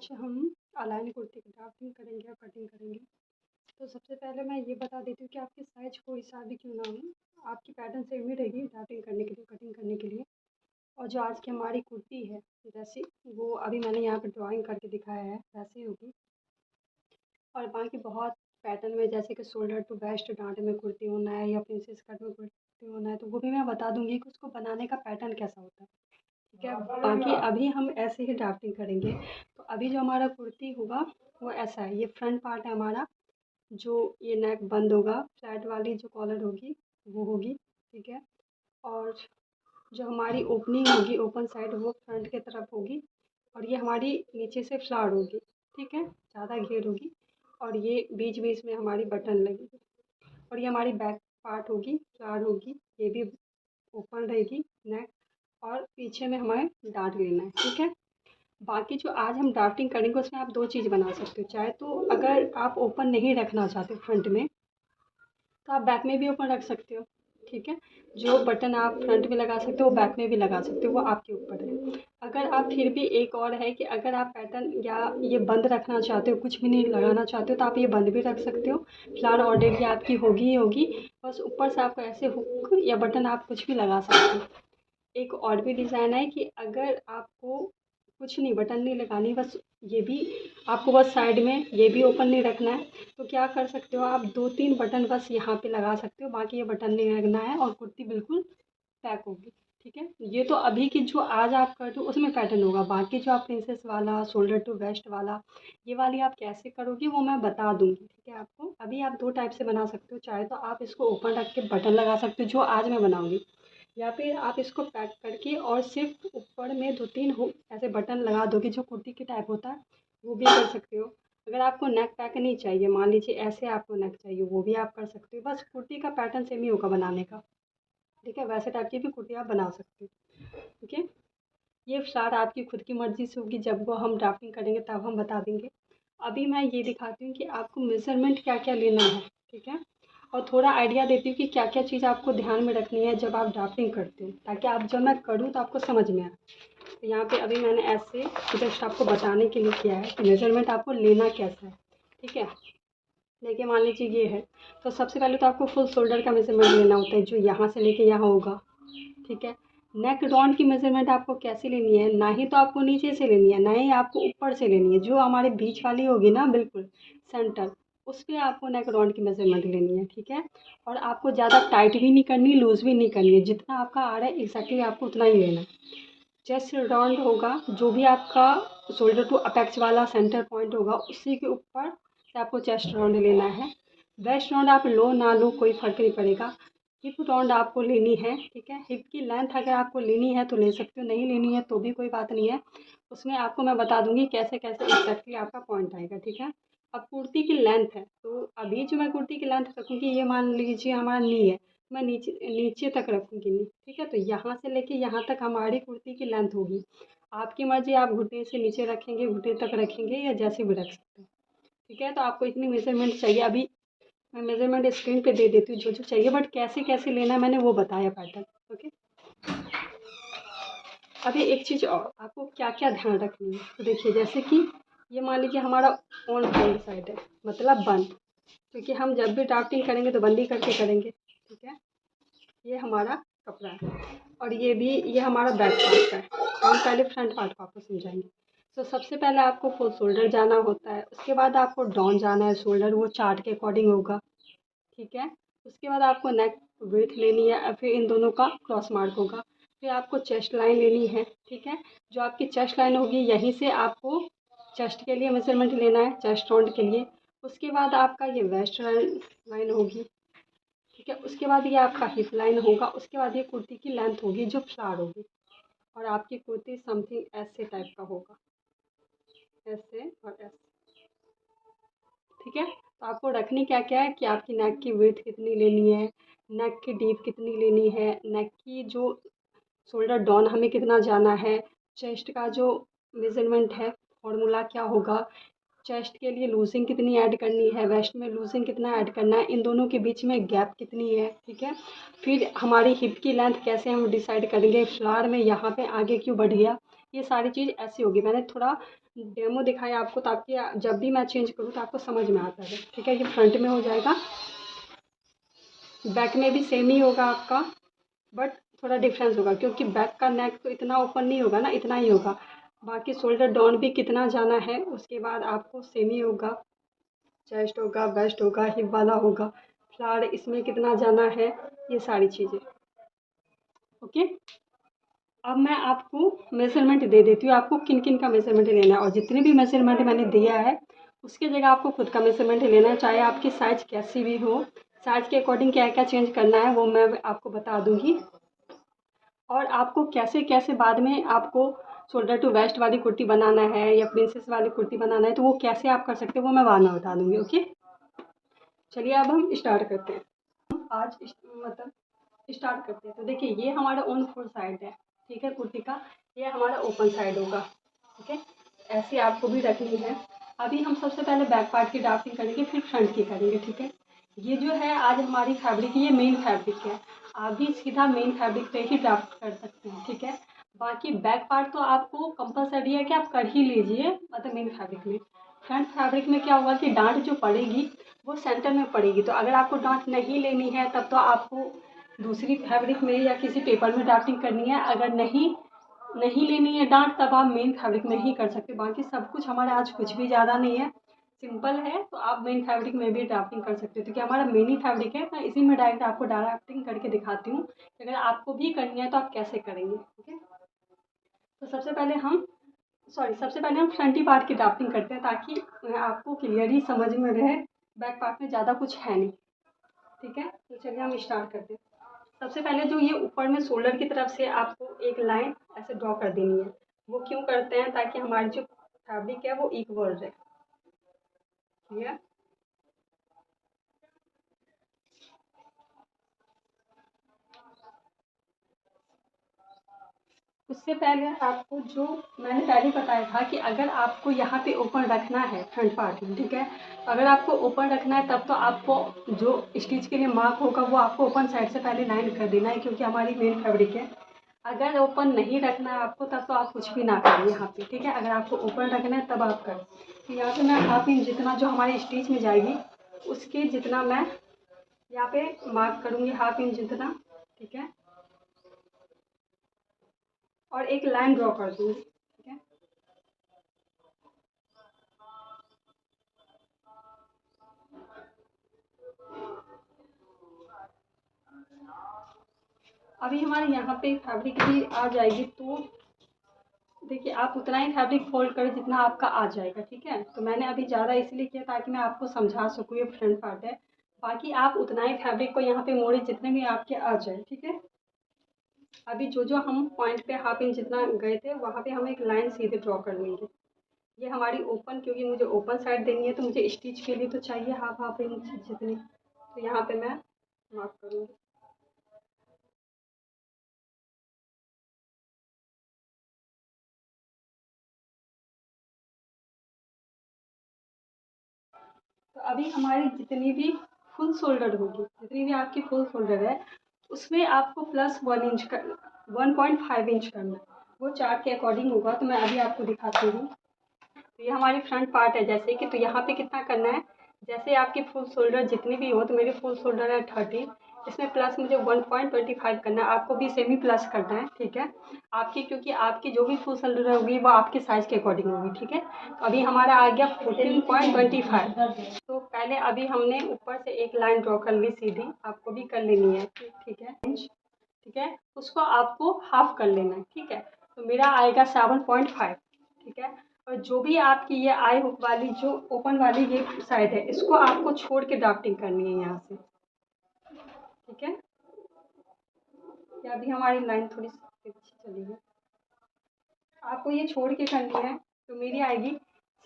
आज हम अलाइन कुर्ती की ड्राफ्टिंग करेंगे और कटिंग करेंगे। तो सबसे पहले मैं ये बता देती हूँ कि आपकी साइज कोई सा भी क्यों ना हो, आपकी पैटर्न सेम ही रहेगी ड्राफ्टिंग करने के लिए, कटिंग करने के लिए। और जो आज की हमारी कुर्ती है जैसी वो अभी मैंने यहाँ पे ड्राइंग करके दिखाया है वैसी होगी। और बाकी बहुत पैटर्न में जैसे कि शोल्डर टू वेस्ट डांट में कुर्ती होना है या प्रिंसेस कट में कुर्ती होना है, तो वो भी मैं बता दूंगी कि उसको बनाने का पैटर्न कैसा होता है। ठीक है, बाकी अभी हम ऐसे ही ड्राफ्टिंग करेंगे। तो अभी जो हमारा कुर्ती होगा वो ऐसा है, ये फ्रंट पार्ट है हमारा, जो ये नेक बंद होगा, फ्लैट वाली जो कॉलर होगी वो होगी। ठीक है, और जो हमारी ओपनिंग होगी ओपन साइड वो फ्रंट की तरफ होगी, और ये हमारी नीचे से फ्लावर होगी। ठीक है, ज़्यादा घेर होगी, और ये बीच बीच में हमारी बटन लगेगी। और ये हमारी बैक पार्ट होगी, फ्लावर होगी, ये भी ओपन रहेगी नेक, और पीछे में हमें डार्ट लेना है। ठीक है, बाकी जो आज हम ड्राफ्टिंग करेंगे उसमें आप दो चीज़ बना सकते हो। चाहे तो अगर आप ओपन नहीं रखना चाहते फ्रंट में तो आप बैक में भी ओपन रख सकते हो। ठीक है, जो बटन आप फ्रंट में लगा सकते हो बैक में भी लगा सकते हो, वो आपके ऊपर है। अगर आप फिर भी एक और है कि अगर आप पैटर्न या ये बंद रखना चाहते हो, कुछ भी नहीं लगाना चाहते हो, तो आप ये बंद भी रख सकते हो। फ्लावर ऑलरेडी आपकी होगी ही होगी, बस ऊपर से आपको ऐसे हुक या बटन आप कुछ भी लगा सकते हो। एक और भी डिज़ाइन है कि अगर आपको कुछ नहीं बटन नहीं लगानी, बस ये भी आपको बस साइड में ये भी ओपन नहीं रखना है, तो क्या कर सकते हो आप 2-3 बटन बस यहाँ पे लगा सकते हो, बाकी ये बटन नहीं लगना है और कुर्ती बिल्कुल पैक होगी। ठीक है, ये तो अभी की जो आज आप कर दो उसमें पैटर्न होगा। बाकी जो आप प्रिंसेस वाला शोल्डर टू वेस्ट वाला ये वाली आप कैसे करोगे वो मैं बता दूंगी। ठीक है, आपको अभी आप दो टाइप से बना सकते हो। चाहे तो आप इसको ओपन रख के बटन लगा सकते हो जो आज मैं बनाऊंगी, या फिर आप इसको पैक करके और सिर्फ ऊपर में 2-3 हो ऐसे बटन लगा दोगे जो कुर्ती के टाइप होता है, वो भी कर सकते हो। अगर आपको नेक पैक नहीं चाहिए, मान लीजिए ऐसे आपको नेक चाहिए, वो भी आप कर सकते हो। बस कुर्ती का पैटर्न सेम ही होगा बनाने का। ठीक है, वैसे टाइप की भी कुर्ती आप बना सकते हो। ठीक है, ये फ्लावर आपकी खुद की मर्ज़ी से होगी, जब वो हम ड्राफ्टिंग करेंगे तब हम बता देंगे। अभी मैं ये दिखाती हूँ कि आपको मेज़रमेंट क्या-क्या लेना है। ठीक है, और थोड़ा आइडिया देती हूँ कि क्या-क्या चीज़ आपको ध्यान में रखनी है जब आप ड्राफ्टिंग करते हो, ताकि आप जब मैं करूँ तो आपको समझ में आए। तो यहाँ पे अभी मैंने ऐसे जस्ट आपको बताने के लिए किया है कि मेज़रमेंट आपको लेना कैसा है। ठीक है, देखिए मान लीजिए ये है, तो सबसे पहले तो आपको फुल शोल्डर का मेज़रमेंट लेना होता है, जो यहाँ से लेके यहाँ होगा। ठीक है, नेक राउंड की मेज़रमेंट आपको कैसे लेनी है, ना ही तो आपको नीचे से लेनी है ना ही आपको ऊपर से लेनी है, जो हमारे बीच वाली होगी ना बिल्कुल सेंटर, उस पर आपको नेक राउंड की मेज़रमेंट लेनी है। ठीक है, और आपको ज़्यादा टाइट भी नहीं करनी, लूज़ भी नहीं करनी है, जितना आपका आ रहा है एग्जैक्टली आपको उतना ही लेना है। चेस्ट राउंड होगा, जो भी आपका शोल्डर टू अपेक्स वाला सेंटर पॉइंट होगा उसी के ऊपर से आपको चेस्ट राउंड लेना है। वेस्ट राउंड आप लो ना लो कोई फ़र्क नहीं पड़ेगा। हिप राउंड आपको लेनी है। ठीक है, हिप की लेंथ अगर आपको लेनी है तो ले सकते हो, नहीं लेनी है तो भी कोई बात नहीं है। उसमें आपको मैं बता दूंगी कैसे कैसे एग्जैक्टली आपका पॉइंट आएगा। ठीक है, अब कुर्ती की लेंथ है, तो अभी जो मैं कुर्ती की लेंथ रखूँगी, ये मान लीजिए हमारा नी है, मैं नीचे नीचे तक रखूँगी नी। ठीक है, तो यहाँ से लेके यहाँ तक हमारी कुर्ती की लेंथ होगी। आपकी मर्ज़ी, आप घुटने से नीचे रखेंगे, घुटने तक रखेंगे, या जैसे भी रख सकते हैं। ठीक है, तो आपको इतनी मेज़रमेंट चाहिए। अभी मैं मेज़रमेंट स्क्रीन पे दे देती हूँ जो जो चाहिए, बट कैसे कैसे लेना है मैंने वो बताया पैटर्न। ओके, अभी एक चीज़ और आपको क्या क्या ध्यान रखनी है, तो देखिए जैसे कि ये मान लीजिए हमारा ऑन फ्रंट साइड है, मतलब बंद, क्योंकि हम जब भी ड्राफ्टिंग करेंगे तो बंदी करके करेंगे। ठीक है, ये हमारा कपड़ा है, और ये भी ये हमारा बैक पार्ट है। हम पहले फ्रंट पार्ट को आपको समझाएंगे। तो सबसे पहले आपको फुल शोल्डर जाना होता है, उसके बाद आपको डाउन जाना है शोल्डर, वो चार्ट के अकॉर्डिंग होगा। ठीक है, उसके बाद आपको नेक विड्थ लेनी है, फिर इन दोनों का क्रॉस मार्क होगा। फिर आपको चेस्ट लाइन लेनी है। ठीक है, जो आपकी चेस्ट लाइन होगी यहीं से आपको चेस्ट के लिए मेजरमेंट लेना है, चेस्ट राउंड के लिए। उसके बाद आपका ये वेस्ट लाइन होगी। ठीक है, उसके बाद ये आपका हिप लाइन होगा। उसके बाद ये कुर्ती की लेंथ होगी जो फ्लावर होगी, और आपकी कुर्ती समथिंग ऐसे टाइप का होगा, ऐसे और ऐसे। ठीक है, तो आपको रखनी क्या क्या है कि आपकी नेक की विड्थ कितनी लेनी है, नेक की डीप कितनी लेनी है, नेक की जो शोल्डर डाउन हमें कितना जाना है, चेस्ट का जो मेजरमेंट है फॉर्मूला क्या होगा, चेस्ट के लिए लूजिंग कितनी ऐड करनी है, वेस्ट में लूजिंग कितना ऐड करना है, इन दोनों के बीच में गैप कितनी है। ठीक है, फिर हमारी हिप की लेंथ कैसे हम डिसाइड करेंगे, फ्लावर में यहाँ पे आगे क्यों बढ़ गया, ये सारी चीज़ ऐसी होगी। मैंने थोड़ा डेमो दिखाया आपको, ताकि जब भी मैं चेंज करूँ तो आपको समझ में आता है। ठीक है, ये फ्रंट में हो जाएगा, बैक में भी सेम ही होगा आपका, बट थोड़ा डिफरेंस होगा क्योंकि बैक का नेक तो इतना ओपन नहीं होगा ना, इतना ही होगा। बाकी शोल्डर डाउन भी कितना जाना है उसके बाद आपको सेम ही होगा। चेस्ट होगा, वेस्ट होगा, हिप वाला होगा, फ्लावर इसमें कितना जाना है, ये सारी चीज़ें। ओके, अब मैं आपको मेजरमेंट दे देती हूँ, आपको किन किन का मेजरमेंट लेना है, और जितने भी मेजरमेंट मैंने दिया है उसके जगह आपको खुद का मेजरमेंट लेना है, चाहे आपकी साइज़ कैसी भी हो। साइज़ के अकॉर्डिंग क्या क्या चेंज करना है वो मैं आपको बता दूँगी, और आपको कैसे कैसे बाद में आपको शोल्डर टू वेस्ट वाली कुर्ती बनाना है या प्रिंसेस वाली कुर्ती बनाना है, तो वो कैसे आप कर सकते हो वो मैं बाद में बता दूँगी। ओके, चलिए अब हम स्टार्ट करते हैं। आज मतलब स्टार्ट करते हैं। तो देखिए, ये हमारा ऑन फुल साइड है, ठीक है, कुर्ती का। ये हमारा ओपन साइड होगा, ठीक है, ऐसे आपको भी रखनी है। अभी हम सबसे पहले बैक पार्ट की ड्राफ्टिंग करेंगे, फिर फ्रंट की करेंगे। ठीक है, ये जो है आज हमारी फैब्रिक, ये मेन फैब्रिक है। आप भी सीधा मेन फैब्रिक पे ही ड्राफ्ट कर सकते हैं। ठीक है, बाकी बैक पार्ट तो आपको कंपलसरी है कि आप कर ही लीजिए, मतलब मेन फैब्रिक में। फ्रंट फैब्रिक में क्या होगा कि डांट जो पड़ेगी वो सेंटर में पड़ेगी, तो अगर आपको डांट नहीं लेनी है तब तो आपको दूसरी फैब्रिक में या किसी पेपर में ड्राफ्टिंग करनी है। अगर नहीं नहीं लेनी है डांट, तब आप मेन फैब्रिक में ही कर सकते हो। बाकी सब कुछ हमारा आज कुछ भी ज़्यादा नहीं है, सिंपल है, तो आप मेन फैब्रिक में भी ड्राफ्टिंग कर सकते हो, क्योंकि हमारा मेन ही फैब्रिक है। मैं इसी में डायरेक्ट आपको ड्राफ्टिंग करके दिखाती हूँ कि अगर आपको भी करनी है तो आप कैसे करेंगे। ओके, तो सबसे पहले हम फ्रंटी पार्ट की ड्राफ्टिंग करते हैं, ताकि आपको क्लियरली समझ में रहे। बैक पार्ट में ज़्यादा कुछ है नहीं। ठीक है, तो चलिए हम स्टार्ट करते हैं। सबसे पहले जो ये ऊपर में शोल्डर की तरफ से आपको एक लाइन ऐसे ड्रॉ कर देनी है। वो क्यों करते हैं, ताकि हमारी जो फैब्रिक है वो इक्वल रहे। ठीक है, उससे पहले आपको जो मैंने पहले बताया था कि अगर आपको यहाँ पे ओपन रखना है फ्रंट पार्ट में, ठीक है, अगर आपको ओपन रखना है तब तो आपको जो स्टिच के लिए मार्क होगा वो आपको ओपन साइड से पहले लाइन कर देना है, क्योंकि हमारी मेन फैब्रिक है। अगर ओपन नहीं रखना है आपको तब तो आप कुछ भी ना करें यहाँ पे। ठीक है, अगर आपको ओपन रखना है तब आप करें। तो यहाँ पे मैं हाफ इंच जितना जो हमारी स्टिच में जाएगी उसके जितना मैं यहाँ पे मार्क करूँगी, हाफ इंच जितना। ठीक है, और एक लाइन ड्रॉ कर दूँगी। ठीक है, अभी हमारे यहाँ पे फैब्रिक भी आ जाएगी, तो देखिए आप उतना ही फैब्रिक फोल्ड करें जितना आपका आ जाएगा। ठीक है, तो मैंने अभी ज़्यादा इसलिए किया ताकि मैं आपको समझा सकूँ, ये फ्रंट पार्ट है। बाकी आप उतना ही फैब्रिक को यहाँ पे मोड़े जितने भी आपके आ जाए। ठीक है, अभी जो जो हम पॉइंट पे हाफ इंच जितना गए थे वहाँ पे हम एक लाइन सीधे ड्रॉ कर लेंगे। ये हमारी ओपन, क्योंकि मुझे ओपन साइड देनी है तो मुझे स्टिच के लिए तो चाहिए हाफ हाफ इंच जितनी, तो यहाँ पे मैं मार्क करूँगी। तो अभी हमारी जितनी भी फुल शोल्डर होगी, जितनी भी आपकी फुल शोल्डर है, उसमें आपको प्लस 1 इंच कर 1.5 इंच करना है। वो चार्ट के अकॉर्डिंग होगा, तो मैं अभी आपको दिखाती हूँ। तो ये हमारी फ्रंट पार्ट है जैसे कि, तो यहाँ पे कितना करना है, जैसे आपकी फुल शोल्डर जितनी भी हो, तो मेरी फुल शोल्डर है 30, इसमें प्लस मुझे 1.25 करना है, आपको भी सेमी प्लस करना है। ठीक है, आपकी, क्योंकि आपकी जो भी फुल शोल्डर होगी वो आपके साइज़ के अकॉर्डिंग होगी। ठीक है, तो अभी हमारा आ गया 14.25। तो पहले अभी हमने ऊपर से एक लाइन ड्रॉ कर ली सीधी, आपको भी कर लेनी है। ठीक है, ठीक है, उसको आपको हाफ कर लेना है। ठीक है, तो मेरा आएगा 7.5। ठीक है, और जो भी आपकी ये आई हुक वाली जो ओपन वाली ये साइड है, इसको आपको छोड़ के ड्राफ्टिंग करनी है यहाँ से। ठीक है, या अभी हमारी लाइन थोड़ी सी अच्छी चली है, आपको ये छोड़ के करनी है, तो मेरी आएगी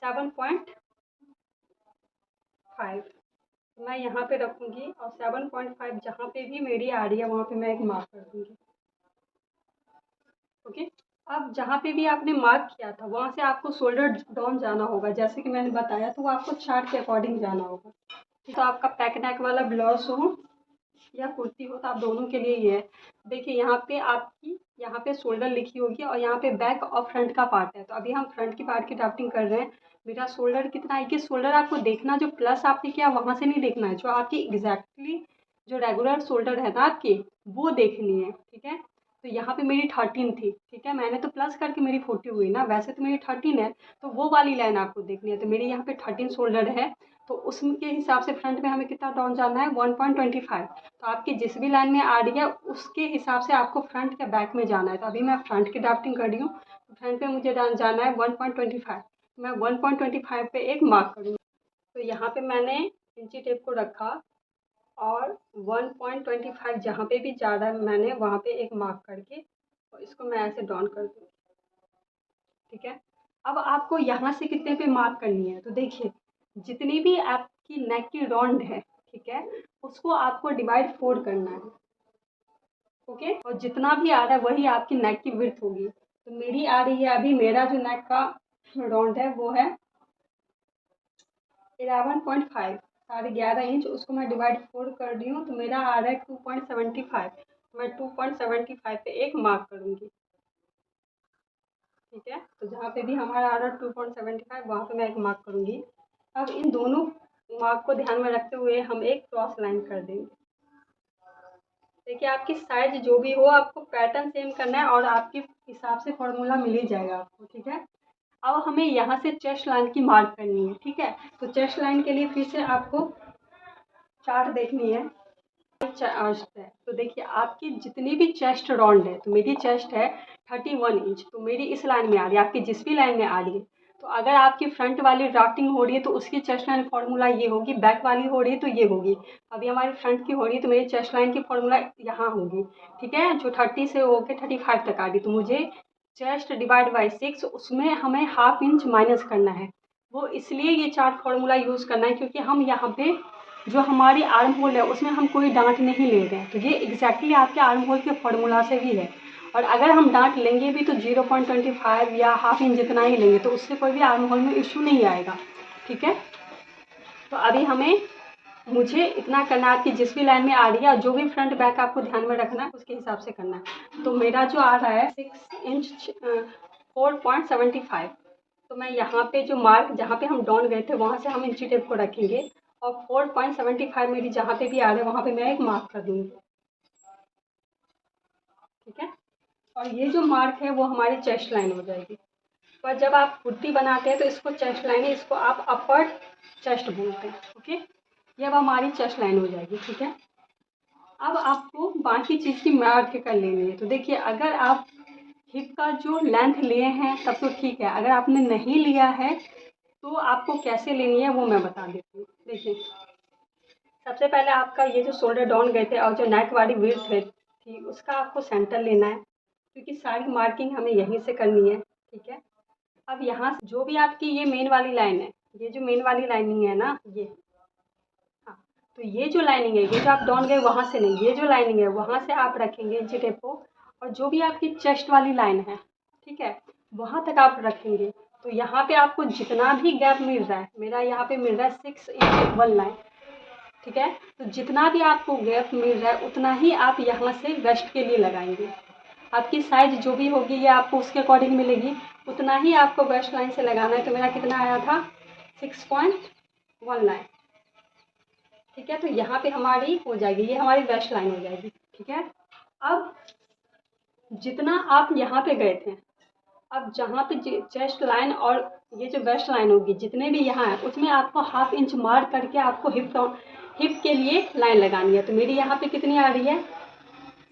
7.5। मैं यहाँ पे रखूँगी और 7.5 जहाँ पे भी मेरी आ रही है वहाँ पे मैं एक मार्क कर दूँगी। ओके, अब जहाँ पे भी आपने मार्क किया था वहाँ से आपको शोल्डर डाउन जाना होगा, जैसे कि मैंने बताया, तो वो आपको चार्ट के अकॉर्डिंग जाना होगा। तो आपका पैक नेक वाला ब्लाउज हो या कुर्ती हो, तो आप दोनों के लिए ये है। देखिए यहाँ पे आपकी यहाँ पे शोल्डर लिखी होगी और यहाँ पे बैक और फ्रंट का पार्ट है। तो अभी हम फ्रंट की पार्ट की ड्राफ्टिंग कर रहे हैं। मेरा शोल्डर कितना है कि शोल्डर आपको देखना, जो प्लस आपने किया वहाँ से नहीं देखना है, जो आपकी एग्जैक्टली जो रेगुलर शोल्डर है ना आपकी, वो देखनी है। ठीक है, तो यहाँ पे मेरी 13 थी। ठीक है, मैंने तो प्लस करके मेरी 40 हुई ना, वैसे तो मेरी 13 है, तो वो वाली लाइन आपको देखनी है। तो मेरे यहाँ पे 13 शोल्डर है, तो उसके हिसाब से फ्रंट में हमें कितना डाउन जाना है, 1.25। तो आपकी जिस भी लाइन में आ रही है उसके हिसाब से आपको फ्रंट या बैक में जाना है। तो अभी मैं फ्रंट की ड्राफ्टिंग कर रही हूँ, तो फ्रंट पे मुझे जाना है 1.25। मैं 1.25 पे एक मार्क करूँगी। तो यहाँ पे मैंने इंची टेप को रखा और 1.25 जहाँ पे भी जा रहा है मैंने वहाँ पे एक मार्क करके और इसको मैं ऐसे डाउन कर दूँ। ठीक है, अब आपको यहाँ से कितने पे मार्क करनी है, तो देखिए जितनी भी आपकी नेक की राउंड है, ठीक है, उसको आपको डिवाइड 4 करना है। ओके, और जितना भी आ रहा है वही आपकी नेक की विड्थ होगी। तो मेरी आ रही है, अभी मेरा जो नेक का राउंड है वो है 11.5, 11.5 इंच। उसको मैं डिवाइड 4 कर रही हूँ, तो मेरा आ रहा है 2.75। मैं 2.75 पे एक मार्क करूँगी। ठीक है, तो जहाँ पे भी हमारा आ रहा है 2.75 वहाँ पे मैं एक मार्क करूँगी। अब इन दोनों मार्क को ध्यान में रखते हुए हम एक क्रॉस लाइन कर देंगे। देखिए आपकी साइज जो भी हो आपको पैटर्न सेम करना है और आपके हिसाब से फॉर्मूला मिल ही जाएगा आपको। ठीक है, अब हमें यहाँ से चेस्ट लाइन की मार्क करनी है। ठीक है, तो चेस्ट लाइन के लिए फिर से आपको चार्ट देखनी है। चेस्ट है, तो देखिए आपकी जितनी भी चेस्ट राउंड है, तो मेरी चेस्ट है 31 इंच, तो मेरी इस लाइन में आ रही है, आपकी जिस भी लाइन में आ रही है। तो अगर आपकी फ्रंट वाली ड्राफ्टिंग हो रही है तो उसकी चेस्ट लाइन फॉर्मूला ये होगी, बैक वाली हो रही है तो ये होगी। अभी हमारी फ्रंट की हो रही है तो मेरी चेस्ट लाइन की फॉर्मूला यहाँ होगी। ठीक है, जो 30 से होके 35 तक आ रही, तो मुझे चेस्ट डिवाइड बाई 6 उसमें हमें हाफ इंच माइनस करना है। वो इसलिए ये चार्ट फॉर्मूला यूज़ करना है क्योंकि हम यहाँ पे जो हमारी आर्म होल है उसमें हम कोई डांट नहीं ले रहे हैं, तो ये एग्जैक्टली आपके आर्म होल के फॉर्मूला से भी है। और अगर हम डांट लेंगे भी तो 0.25 या हाफ इंच जितना ही लेंगे, तो उससे कोई भी आर्म होल में इशू नहीं आएगा। ठीक है, तो अभी हमें मुझे इतना करना है, आपकी जिस भी लाइन में आ रही है, जो भी फ्रंट बैक आपको ध्यान में रखना है उसके हिसाब से करना है। तो मेरा जो आ रहा है 6 इंच 4.75, तो मैं यहाँ पे जो मार्क जहाँ पे हम डाउन गए थे वहाँ से हम इंची टेप को रखेंगे और 4.75 मेरी जहाँ पे भी आ रहा है वहाँ पे मैं एक मार्क कर दूँगी। ठीक है, और ये जो मार्क है वो हमारी चेस्ट लाइन हो जाएगी। पर जब आप कुर्ती बनाते हैं तो इसको चेस्ट लाइन है, इसको आप अपर चेस्ट बोलते हैं। ओके, ये अब हमारी चेस्ट लाइन हो जाएगी। ठीक है, अब आपको बाकी चीज़ की मार्क कर लेनी है। तो देखिए अगर आप हिप का जो लेंथ लिए हैं तब तो ठीक है, अगर आपने नहीं लिया है तो आपको कैसे लेनी है वो मैं बता देती हूँ। देखिए सबसे पहले आपका ये जो शोल्डर डाउन गए थे और जो नेक वाली विड्थ है थी उसका आपको सेंटर लेना है, क्योंकि सारी मार्किंग हमें यहीं से करनी है। ठीक है, अब यहाँ से जो भी आपकी ये मेन वाली लाइन है, ये जो मेन वाली लाइनिंग है ना, ये हाँ, तो ये जो लाइनिंग है, ये जो आप डाउन गए वहाँ से नहीं, ये जो लाइनिंग है वहाँ से आप रखेंगे इंची टेप को, और जो भी आपकी चेस्ट वाली लाइन है, ठीक है, वहाँ तक आप रखेंगे। तो यहाँ पे आपको जितना भी गैप मिल रहा है, मेरा यहाँ पे मिल रहा है 6 इंच 1 लाइन। ठीक है, तो जितना भी आपको गैप मिल रहा है उतना ही आप यहाँ से वेस्ट के लिए लगाएंगे। आपकी साइज जो भी होगी ये आपको उसके अकॉर्डिंग मिलेगी, उतना ही आपको वेस्ट लाइन से लगाना है। तो मेरा कितना आया था 6.1 लाइन। ठीक है, तो यहाँ पे हमारी हो जाएगी, ये हमारी वेस्ट लाइन हो जाएगी। ठीक है, अब जितना आप यहाँ पे गए थे, अब जहाँ पे चेस्ट लाइन और ये जो वेस्ट लाइन होगी जितने भी यहाँ है उसमें आपको हाफ इंच मार्क करके आपको हिप के लिए लाइन लगानी है। तो मेरी यहाँ पे कितनी आ रही है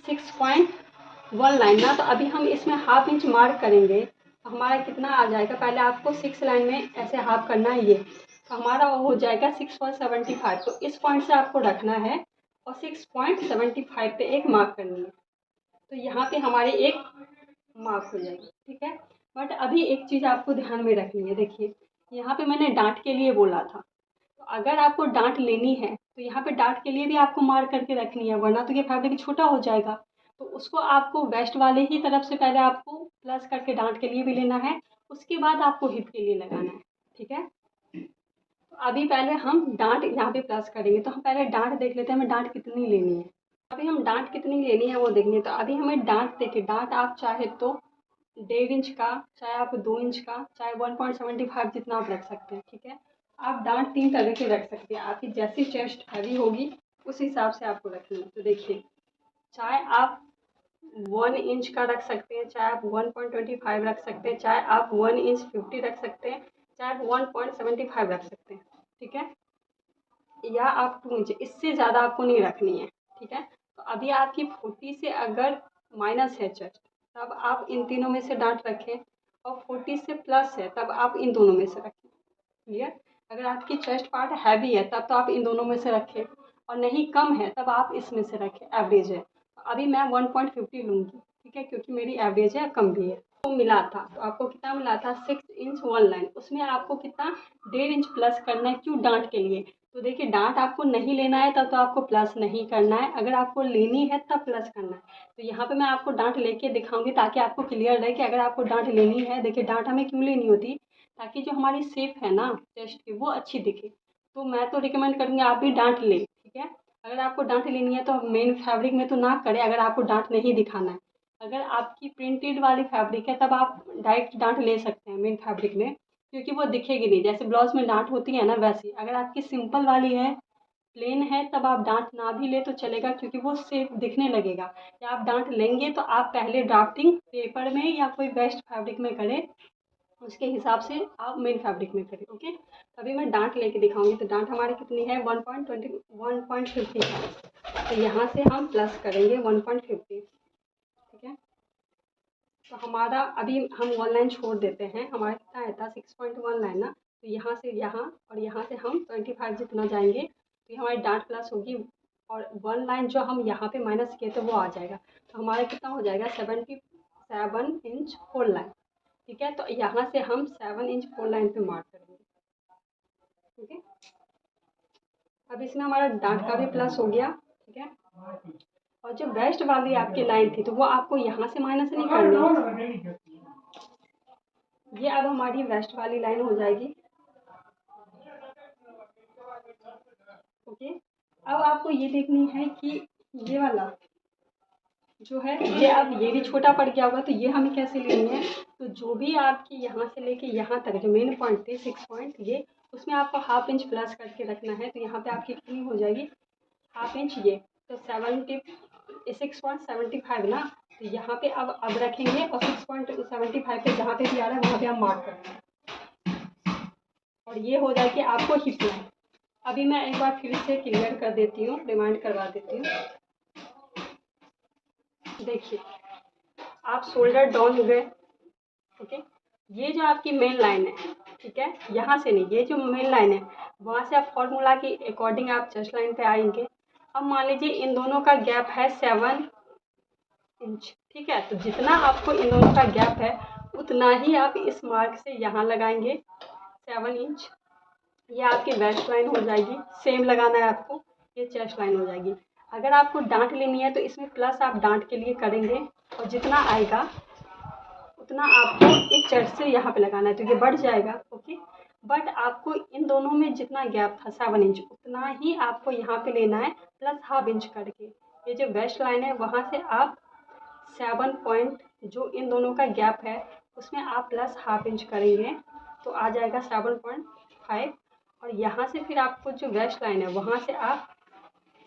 6.1 लाइन ना, तो अभी हम इसमें हाफ इंच मार्क करेंगे तो हमारा कितना आ जाएगा, पहले आपको 6 लाइन में ऐसे हाफ करना है, ये तो हमारा वो हो जाएगा 6.75। तो इस पॉइंट से आपको रखना है और 6.75 पे एक मार्क करनी है। तो यहाँ पे हमारी एक मार्क हो जाएगी। ठीक है, बट अभी एक चीज़ आपको ध्यान में रखनी है। देखिए यहाँ पे मैंने डांट के लिए बोला था, तो अगर आपको डांट लेनी है तो यहाँ पे डांट के लिए भी आपको मार्क करके रखनी है, वरना तो ये फैब्रिक छोटा हो जाएगा। तो उसको आपको वेस्ट वाले ही तरफ से पहले आपको प्लस करके डांट के लिए भी लेना है, उसके बाद आपको हिप के लिए लगाना है। ठीक है, तो अभी पहले हम डांट यहाँ पे प्लस करेंगे, तो हम पहले डांट देख लेते हैं हमें डांट कितनी लेनी है। अभी हम डांट कितनी लेनी है वो देखेंगे। तो अभी हमें डांट देखिए, डांट आप चाहे तो 1.5 इंच का, चाहे आप 2 इंच का, चाहे 1.75 जितना आप रख सकते हैं, ठीक है। आप डांट 3 तरह की रख सकते हैं, आपकी जैसी चेस्ट हैवी होगी उस हिसाब से आपको रखनी है। तो देखिए, चाहे आप 1 इंच का रख सकते हैं, चाहे आप 1.25 रख सकते हैं, चाहे आप 1 इंच 50 रख सकते हैं, चाहे आप 1.75 रख सकते हैं, ठीक है। या आप 2 इंच, इससे ज़्यादा आपको नहीं रखनी है, ठीक है। तो अभी आपकी 40 से अगर माइनस है चेस्ट, तब आप इन तीनों में से डांट रखें, और 40 से प्लस है तब आप इन दोनों में से रखें, क्लियर। अगर आपकी चेस्ट पार्ट हैवी है तब तो आप इन दोनों में से रखें, और नहीं कम है तब आप इसमें से रखें, एवरेज है। अभी मैं 1.50 लूँगी, ठीक है, क्योंकि मेरी एवरेज है, कम भी है। तो मिला था, तो आपको कितना मिला था 6 इंच 1 लाइन, उसमें आपको कितना 1.5 इंच प्लस करना है, क्यों, डांट के लिए। तो देखिए, डांट आपको नहीं लेना है तब तो आपको प्लस नहीं करना है, अगर आपको लेनी है तब प्लस करना है। तो यहाँ पे मैं आपको डांट लेके दिखाऊंगी ताकि आपको क्लियर रहे कि अगर आपको डांट लेनी है। देखिए, डांट हमें क्यों लेनी होती, ताकि जो हमारी शेप है ना चेस्ट की वो अच्छी दिखे। तो मैं तो रिकमेंड करूँगी आप भी डांट लें, ठीक है। अगर आपको डांट लेनी है तो मेन फैब्रिक में तो ना करें, अगर आपको डांट नहीं दिखाना है। अगर आपकी प्रिंटेड वाली फैब्रिक है तब आप डायरेक्ट डांट ले सकते हैं मेन फैब्रिक में, क्योंकि वो दिखेगी नहीं, जैसे ब्लाउज में डांट होती है ना वैसी। अगर आपकी सिंपल वाली है, प्लेन है, तब आप डांट ना भी ले तो चलेगा, क्योंकि वो सेफ दिखने लगेगा। या आप डांट लेंगे तो आप पहले ड्राफ्टिंग पेपर में या कोई बेस्ट फैब्रिक में करें, उसके हिसाब से आप मेन फैब्रिक में करें, ओके। अभी मैं डांट लेके दिखाऊंगी। तो डांट हमारी कितनी है 1.50 है, तो यहाँ से हम प्लस करेंगे 1.50, ठीक है। तो हमारा अभी हम 1 लाइन छोड़ देते हैं, हमारा कितना आया था 6.1 लाइन ना। तो यहाँ से यहाँ और यहाँ से हम 25 जितना जाएंगे तो ये हमारी डांट प्लस होगी, और 1 लाइन जो हम यहाँ पे माइनस किए थे वो आ जाएगा। तो हमारा कितना हो जाएगा 77 इंच 4 लाइन, ठीक है। तो यहाँ से हम 7 इंच 4 लाइन पे मार्क करेंगे, ठीक है। अब इसमें हमारा डांट का भी प्लस हो गया, ठीक है। और जो वेस्ट वाली आपकी लाइन थी तो वो आपको यहाँ से माइनस नहीं करनी है। ये अब हमारी वेस्ट वाली लाइन हो जाएगी, ओके। अब आपको ये देखनी है कि ये वाला जो है ये अब ये भी छोटा पड़ गया होगा, तो ये हमें कैसे लेनी है। तो जो भी आपकी यहाँ से लेके यहाँ तक जो मेन पॉइंट थे 6 पॉइंट, ये उसमें आपको हाफ इंच प्लस करके रखना है। तो यहाँ पे आपकी कितनी हो जाएगी हाफ इंच, ये तो 6.75 ना। तो यहाँ पे अब रखेंगे, और 6.75 पे जहाँ पे भी आ रहा है वहाँ पे हम मार्क करेंगे, और ये हो जाएगी आपको हिप लाइन। अभी मैं एक बार फिर से क्लियर कर देती हूँ, रिमाइंड करवा देती हूँ। देखिए, आप शोल्डर डाउन हो गए, ओके। ये जो आपकी मेन लाइन है, ठीक है, यहाँ से नहीं, ये जो मेन लाइन है वहाँ से आप फॉर्मूला के अकॉर्डिंग आप चेस्ट लाइन पे आएंगे। अब मान लीजिए इन दोनों का गैप है 7 इंच, ठीक है। तो जितना आपको इन दोनों का गैप है उतना ही आप इस मार्क से यहाँ लगाएंगे 7 इंच। ये आपकी वेस्ट लाइन हो जाएगी, सेम लगाना है आपको, ये चेस्ट लाइन हो जाएगी। अगर आपको डांट लेनी है तो इसमें प्लस आप डांट के लिए करेंगे, और जितना आएगा उतना आपको इस चेस्ट से यहाँ पे लगाना है, तो ये बढ़ जाएगा, ओके। बट आपको इन दोनों में जितना गैप था 7 इंच उतना ही आपको यहाँ पे लेना है, प्लस हाफ इंच करके। ये जो वेस्ट लाइन है वहाँ से आप 7 पॉइंट जो इन दोनों का गैप है उसमें आप प्लस हाफ इंच करेंगे, तो आ जाएगा 7.5। और यहाँ से फिर आपको जो वेस्ट लाइन है वहाँ से आप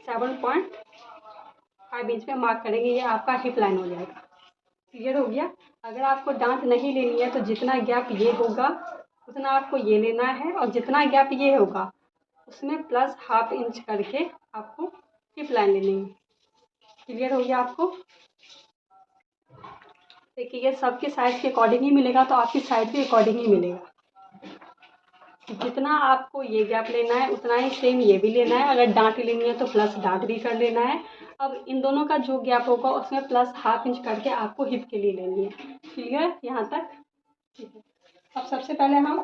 7.5 इंच में मार्क करेंगे, ये आपका हिप लाइन हो जाएगा। क्लियर हो गया। अगर आपको डांट नहीं लेनी है तो जितना गैप ये होगा उतना आपको ये लेना है, और जितना गैप ये होगा उसमें प्लस हाफ इंच करके आपको हिप लाइन लेनी है। क्लियर हो गया आपको। देखिए, ये सबके साइज के अकॉर्डिंग ही मिलेगा, तो आपकी साइज के अकॉर्डिंग ही मिलेगा। जितना आपको ये गैप लेना है उतना ही सेम ये भी लेना है। अगर डांट लेनी है तो प्लस डांट भी कर लेना है। अब इन दोनों का जो गैप होगा उसमें प्लस हाफ इंच करके आपको हिप के लिए लेनी है। क्लियर यहाँ तक, ठीक है। अब सबसे पहले हम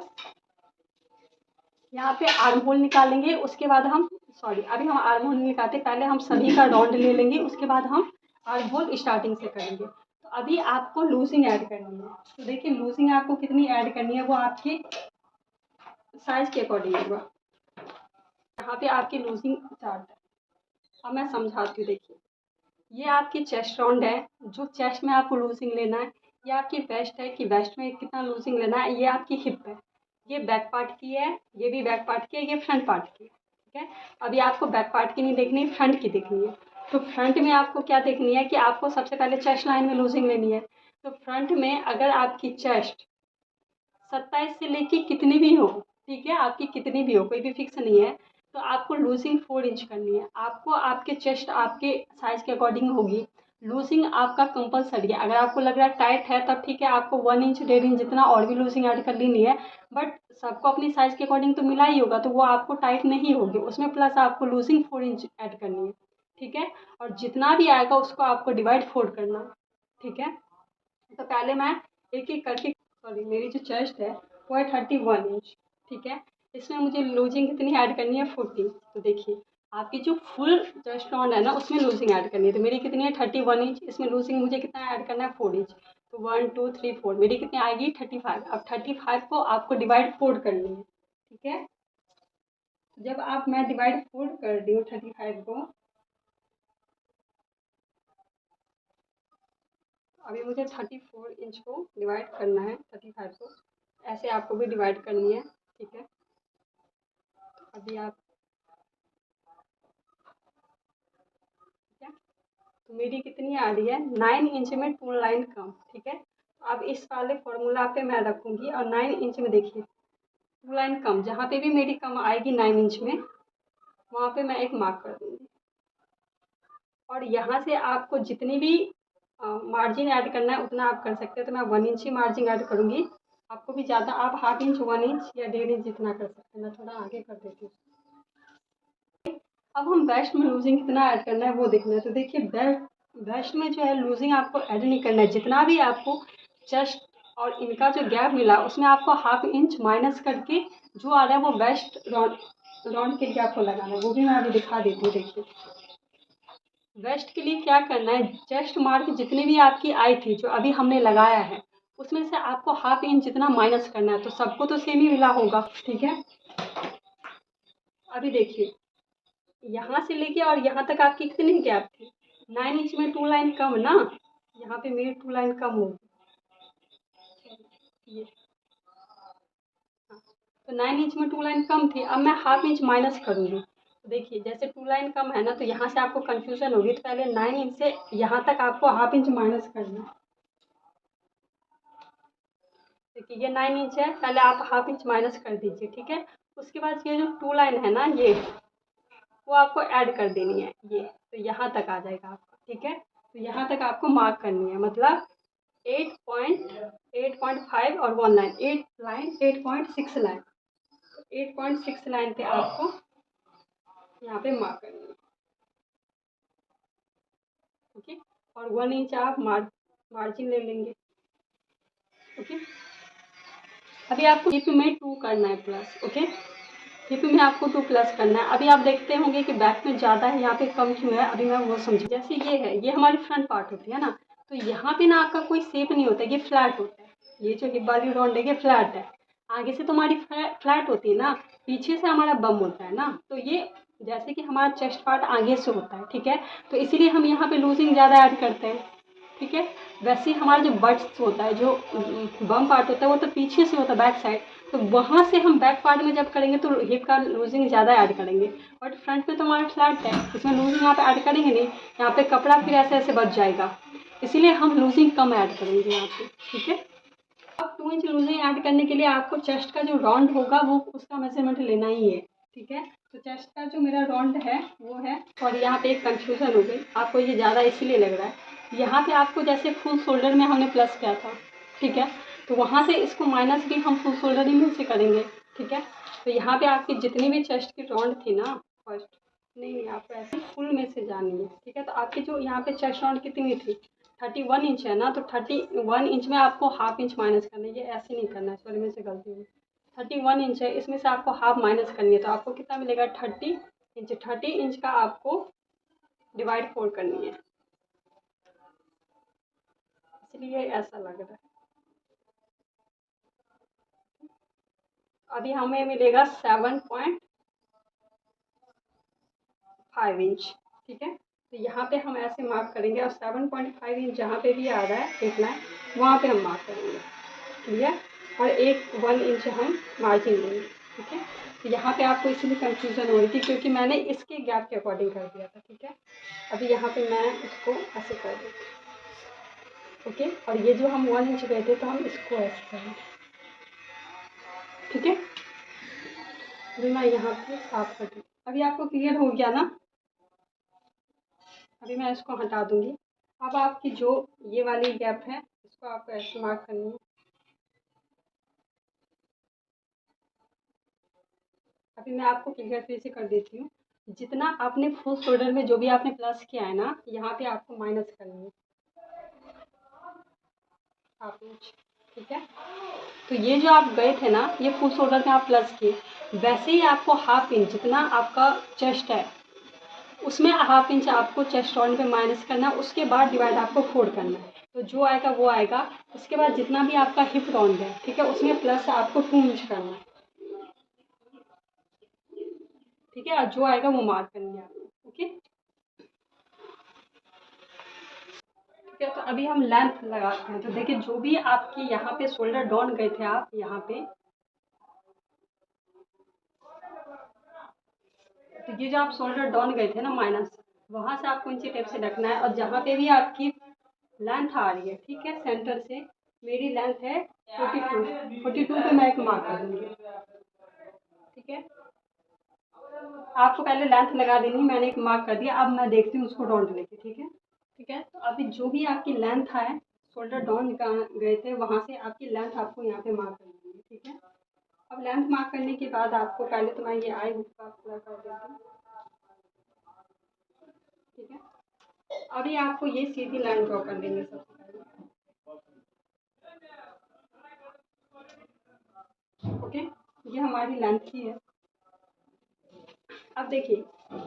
यहाँ पे आर्म होल निकालेंगे, उसके बाद हम अभी हम आर्म होल नहीं निकालते, पहले हम सभी का राउंड ले लेंगे, उसके बाद हम आर्म होल स्टार्टिंग से करेंगे। तो अभी आपको लूजिंग ऐड करनी है। तो देखिए, लूजिंग आपको कितनी ऐड करनी है वो आपकी साइज के अकॉर्डिंग होगा। यहाँ पे आपकी लूजिंग चार्ट है। अब मैं समझाती हूँ, देखिए ये आपकी चेस्ट राउंड है, जो चेस्ट में आपको लूजिंग लेना है। ये आपकी वेस्ट है कि वेस्ट में कितना लूजिंग लेना है। ये आपकी हिप है, ये बैक पार्ट की है, ये भी बैक पार्ट की है, ये फ्रंट पार्ट की है। ठीक है, अभी आपको बैक पार्ट की नहीं देखनी, फ्रंट की देखनी है। तो फ्रंट में आपको क्या देखनी है कि आपको सबसे पहले चेस्ट लाइन में लूजिंग लेनी है। तो फ्रंट में अगर आपकी चेस्ट 27 से लेके कितनी भी हो, ठीक है, आपकी कितनी भी हो, कोई भी फिक्स नहीं है, तो आपको लूजिंग 4 इंच करनी है। आपको आपके चेस्ट आपके साइज के अकॉर्डिंग होगी। लूजिंग आपका कंपलसरी है। अगर आपको लग रहा है टाइट है तब ठीक है, आपको 1 इंच 1.5 इंच जितना और भी लूजिंग ऐड कर लेनी है। बट सबको अपनी साइज के अकॉर्डिंग तो मिला ही होगा, तो वो आपको टाइट नहीं होगी उसमें, प्लस आपको लूजिंग 4 इंच ऐड करनी है। ठीक है, और जितना भी आएगा उसको आपको डिवाइड 4 करना है। ठीक है, तो पहले मैं एक एक करके, सॉरी मेरी जो चेस्ट है वो है 31 इंच। ठीक है, इसमें मुझे लूजिंग कितनी ऐड करनी है, 40। तो देखिए आपकी जो फुल चेस्ट राउंड है ना उसमें लूजिंग ऐड करनी है। तो मेरी कितनी है 31 इंच, इसमें लूजिंग मुझे कितना ऐड करना है 4 इंच। तो 1 2 3 4 मेरी कितनी आएगी 35। अब 35 को आपको डिवाइड 4 करनी है। ठीक है, जब आप, मैं डिवाइड 4 कर रही हूँ 35 को, अभी मुझे 34 इंच को डिवाइड करना है 35 को, ऐसे आपको भी डिवाइड करनी है। ठीक है, अभी आप, ठीक है, तो मेरी कितनी आ रही है 9 इंच में 2 लाइन कम। ठीक है, अब इस वाले फॉर्मूला पे मैं रखूंगी और 9 इंच में देखिए 2 लाइन कम, जहाँ पे भी मेरी कम आएगी 9 इंच में वहाँ पे मैं एक मार्क कर दूंगी। और यहाँ से आपको जितनी भी मार्जिन ऐड करना है उतना आप कर सकते हैं। तो मैं 1 इंच ही मार्जिन ऐड करूंगी, आपको भी ज़्यादा, आप हाफ इंच 1 इंच या 1.5 इंच जितना कर सकते हैं। मैं थोड़ा आगे कर देती हूँ। अब हम वेस्ट में लूजिंग कितना ऐड करना है वो देखना है। तो देखिए वेस्ट में जो है लूजिंग आपको ऐड नहीं करना है। जितना भी आपको चेस्ट और इनका जो गैप मिला उसमें आपको हाफ इंच माइनस करके जो आ रहा है वो वेस्ट राउंड राउंड के लिए आपको लगाना है। वो भी मैं अभी दिखा देती हूँ। देखिए वेस्ट के लिए क्या करना है, चेस्ट मार्क जितनी भी आपकी आई थी जो अभी हमने लगाया है उसमें से आपको हाफ इंच जितना माइनस करना है। तो सबको तो सेम ही मिला होगा। ठीक है, अभी देखिए यहाँ से लेके और यहाँ तक आपकी कितनी गैप थी, 9 इंच में 2 लाइन कम ना, यहाँ पे मेरी 2 लाइन कम होगी। ये हाँ, तो 9 इंच में 2 लाइन कम थी। अब मैं हाफ इंच माइनस करूँगी। तो देखिए जैसे 2 लाइन कम है ना, तो यहाँ से आपको कंफ्यूजन होगी, तो पहले 9 इंच से यहाँ तक आपको हाफ इंच माइनस करना है। देखिए ये 9 इंच है, पहले आप हाफ इंच माइनस कर दीजिए। ठीक है, उसके बाद ये जो 2 लाइन है ना, ये वो आपको ऐड कर देनी है। ये तो यहाँ तक आ जाएगा आपका। ठीक है, तो यहाँ तक आपको मार्क करनी है, मतलब 8.5 और 1 लाइन, 8 लाइन 8.6 लाइन, 8.6 लाइन पे आपको यहाँ पे मार्क करनी है। ओके, और 1 इंच आप मार्जिन ले लेंगे। ओके, अभी आपको हिप में 2 करना है प्लस। ओके, हिप में आपको 2 प्लस करना है। अभी आप देखते होंगे कि बैक में ज़्यादा है, यहाँ पे कम क्यों है, अभी मैं वो समझू। जैसे ये है, ये हमारी फ्रंट पार्ट होती है ना, तो यहाँ पे ना आपका कोई शेप नहीं होता, ये फ्लैट होता है। ये जो हिप वाली राउंड है ये फ्लैट है। आगे से तो हमारी फ्लैट होती है ना, पीछे से हमारा बम होता है ना। तो ये जैसे कि हमारा चेस्ट पार्ट आगे से होता है। ठीक है, तो इसीलिए हम यहाँ पे लूजिंग ज़्यादा ऐड करते हैं। ठीक है, वैसे ही हमारा जो बट्स होता है, जो बम पार्ट होता है वो तो पीछे से होता है, बैक साइड। तो वहाँ से हम बैक पार्ट में जब करेंगे तो हिप का लूजिंग ज़्यादा ऐड करेंगे। बट फ्रंट में तो हमारा फ्लैट है, इसमें लूजिंग यहाँ पे ऐड करेंगे नहीं। यहाँ पे कपड़ा फिर ऐसे ऐसे बच जाएगा, इसीलिए हम लूजिंग कम ऐड करेंगे यहाँ पे। ठीक है, अब 2 इंच लूजिंग ऐड करने के लिए आपको चेस्ट का जो राउंड होगा वो उसका मेजरमेंट लेना ही है। ठीक है, तो चेस्ट का जो मेरा राउंड है वो है, और यहाँ पे एक कंफ्यूजन हो गई आपको, ये ज़्यादा इसीलिए लग रहा है। यहाँ पे आपको जैसे फुल शोल्डर में हमने प्लस किया था, ठीक है, तो वहाँ से इसको माइनस भी हम फुल शोल्डर ही में से करेंगे। ठीक है, तो यहाँ पे आपकी जितनी भी चेस्ट की राउंड थी ना फर्स्ट, नहीं आपको ऐसे फुल में से जानी है। ठीक है, तो आपकी जो यहाँ पे चेस्ट राउंड कितनी थी 31 इंच है ना, तो 31 इंच में आपको हाफ इंच माइनस करना है। ये ऐसे नहीं करना है, सॉरी मेरे से गलती हुई। 31 इंच है, इसमें से आपको हाफ माइनस करनी है, तो आपको कितना मिलेगा 30 इंच। 30 इंच का आपको डिवाइड 4 करनी है, इसलिए ऐसा लग रहा है। अभी हमें मिलेगा 7.6 7.5 इंच, ठीक है। तो यहाँ पे हम ऐसे मार्क करेंगे और 7.5 इंच जहाँ पे भी आ रहा है एक लाइन वहाँ पे हम मार्क करेंगे, क्लियर। और 1 इंच हम मार्जिन लेंगे, ठीक है। तो यहाँ पे आपको इसलिए कंफ्यूजन हो रही थी क्योंकि मैंने इसके गैप के अकॉर्डिंग कर दिया था, ठीक है। अभी यहाँ पे मैं इसको ऐसे कर देती हूँ, ओके। और ये जो हम 1 इंच गए थे तो हम इसको ऐसे करेंगे, ठीक है। अभी मैं यहाँ पे साफ कर दूँ। अभी आपको क्लियर हो गया ना। अभी मैं इसको हटा दूँगी। अब आपकी जो ये वाली गैप है इसको आपको ऐसे मार्क करनी है। अभी मैं आपको क्लियर फिर से कर देती हूँ। जितना आपने फुल शोल्डर में जो भी आपने प्लस किया है ना, यहाँ पे आपको माइनस करनी है 1/2 इंच, ठीक है। तो ये जो आप गए थे ना, ये फुल शोल्डर में आप प्लस किए, वैसे ही आपको 1/2 इंच जितना आपका चेस्ट है उसमें 1/2 इंच आपको चेस्ट राउंड पे माइनस करना है। उसके बाद डिवाइड आपको 4 करना है, तो जो आएगा वो आएगा। उसके बाद जितना भी आपका हिप राउंड है, ठीक है, उसमें प्लस आपको 2 इंच करना है, ठीक है। और जो आएगा वो मार्क करनी है आपको, ओके। ठीक है, तो अभी हम लेंथ लगाते हैं। तो देखिए जो भी आपकी यहाँ पे शोल्डर डाउन गए थे आप यहाँ पे, तो ये जो आप शोल्डर डाउन गए थे ना माइनस, वहाँ से आपको इंची टेप से रखना है। और जहाँ पे भी आपकी लेंथ आ रही है, ठीक है, सेंटर से मेरी लेंथ है 42 पे मैं एक मार्क कर दूँगी, ठीक है। आपको पहले लेंथ लगा देनी, मैंने एक मार्क कर दिया। अब मैं देखती हूँ उसको डाउन लेके, ठीक है। ठीक है, तो अभी जो भी आपकी लेंथ है शोल्डर डाउन गए थे वहाँ से आपकी लेंथ आपको यहाँ पे मार्क करनी है, ठीक है। अब लेंथ मार्क करने के बाद आपको पहले तो मैं ये आई हुक का पूरा कर देती हूँ, ठीक है। अभी आपको ये सीधी लाइन ड्रॉ कर देंगे सबसे पहले, ओके। ये हमारी लेंथ ही है। अब देखिए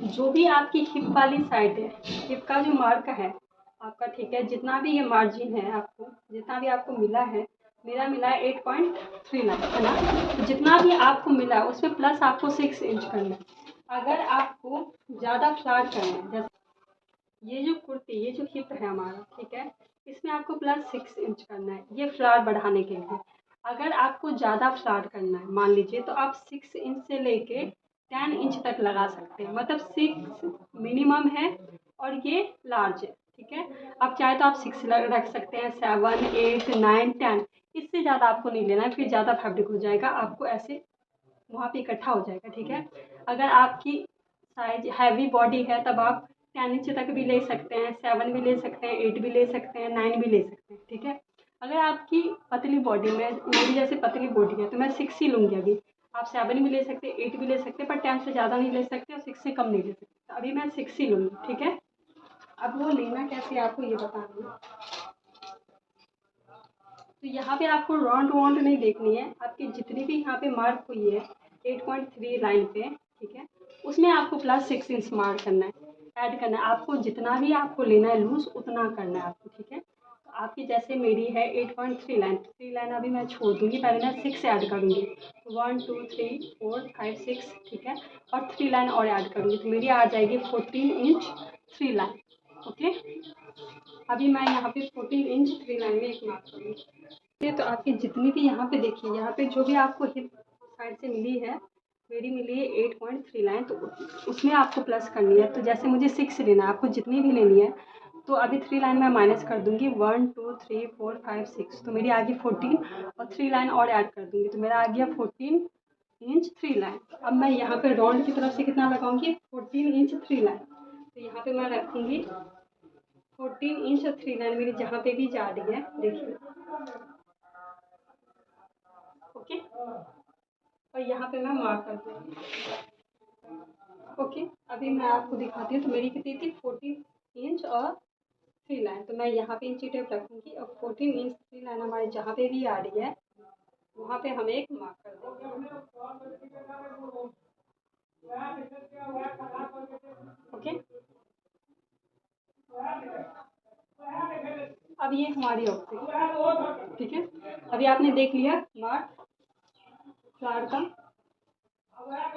जो भी आपकी हिप वाली साइड है, हिप का जो मार्क है आपका, ठीक है, जितना भी ये मार्जिन है आपको, जितना भी आपको मिला है, मेरा मिला है 8.3 लाइन, है ना। तो जितना भी आपको मिला है उसमें प्लस आपको 6 इंच करना है। अगर आपको ज़्यादा फ्लैट करना है, जैसे ये जो कुर्ती, ये जो हिप है हमारा, ठीक है, इसमें आपको प्लस 6 इंच करना है, ये फ्लैट बढ़ाने के लिए। अगर आपको ज़्यादा फ्लैट करना है मान लीजिए, तो आप 6 इंच से लेके 10 इंच तक लगा सकते हैं, मतलब 6 मिनिमम है और ये लार्ज है, ठीक है। आप चाहे तो आप 6 रख सकते हैं, 7, 8, 9, 10। इससे ज़्यादा आपको नहीं लेना है, फिर ज़्यादा फैब्रिक हो जाएगा, आपको ऐसे वहाँ पे इकट्ठा हो जाएगा, ठीक है। अगर आपकी साइज हैवी बॉडी है तब आप 10 इंच तक भी ले सकते हैं, 7 भी ले सकते हैं, 8 भी ले सकते हैं, 9 भी ले सकते हैं, ठीक है। अगर आपकी पतली बॉडी में, मेरी जैसे पतली बॉडी है, तो मैं 6 ही लूँगी अभी। आप 7 भी ले सकते, 8 भी ले सकते, पर 10 से ज़्यादा नहीं ले सकते और 6 से कम नहीं ले सकते। अभी मैं 6 ही लूँगी, ठीक है। अब वो लेना कैसे आपको ये बता रही हूँ। तो यहाँ पे आपको राउंड वाउंड नहीं देखनी है, आपकी जितनी भी यहाँ पे मार्क हुई है 8.3 लाइन पे, ठीक है, उसमें आपको प्लस 6 इंच मार्क करना है, ऐड करना है। आपको जितना भी आपको लेना है लूज उतना करना है आपको, ठीक है। तो आपकी जैसे मेरी है 8.3 लाइन, 3 लाइन अभी मैं छोड़ दूँगी, पहले मैं 6 ऐड करूँगी, 1 2 3 4 5 6, ठीक है। और 3 लाइन और ऐड करूँगी तो मेरी आ जाएगी 14 इंच 3 लाइन, ओके। अभी मैं यहाँ पे 14 इंच 3 लाइन में एक मार्क करूँगी। तो आपकी जितनी भी यहाँ पे देखिए, यहाँ पे जो भी आपको हिप साइड से मिली है, मेरी मिली है 8.3 लाइन, तो उसमें आपको प्लस करनी है। तो जैसे मुझे 6 लेना है, आपको जितनी भी लेनी है, तो अभी 3 लाइन मैं माइनस कर दूँगी, 1 2 3 4 5 6, तो मेरी आ गई 14 और 3 लाइन और ऐड कर दूँगी, तो मेरा आ गया 14 इंच 3 लाइन। अब मैं यहाँ पे राउंड की तरफ से कितना लगाऊंगी, 14 इंच 3 लाइन। तो यहाँ पे मैं रखूँगी 14 इंच और 3 लाइन मेरी जहाँ पे भी जा रही है, देखिए, ओके। और यहाँ पे मैं मार्क कर दूँगी, ओके। अभी मैं आपको दिखाती हूँ। तो मेरी कितनी थी, 14 इंच और 3 लाइन। तो मैं यहाँ पे इंची टेप रखूँगी और 14 इंच 3 लाइन हमारे जहाँ पे भी आ रही है वहाँ पे हम एक मार्क कर देंगे, ओके। अब ये हमारी आउटफिट, ठीक है। अभी आपने देख लिया मार्क फ्लावर का।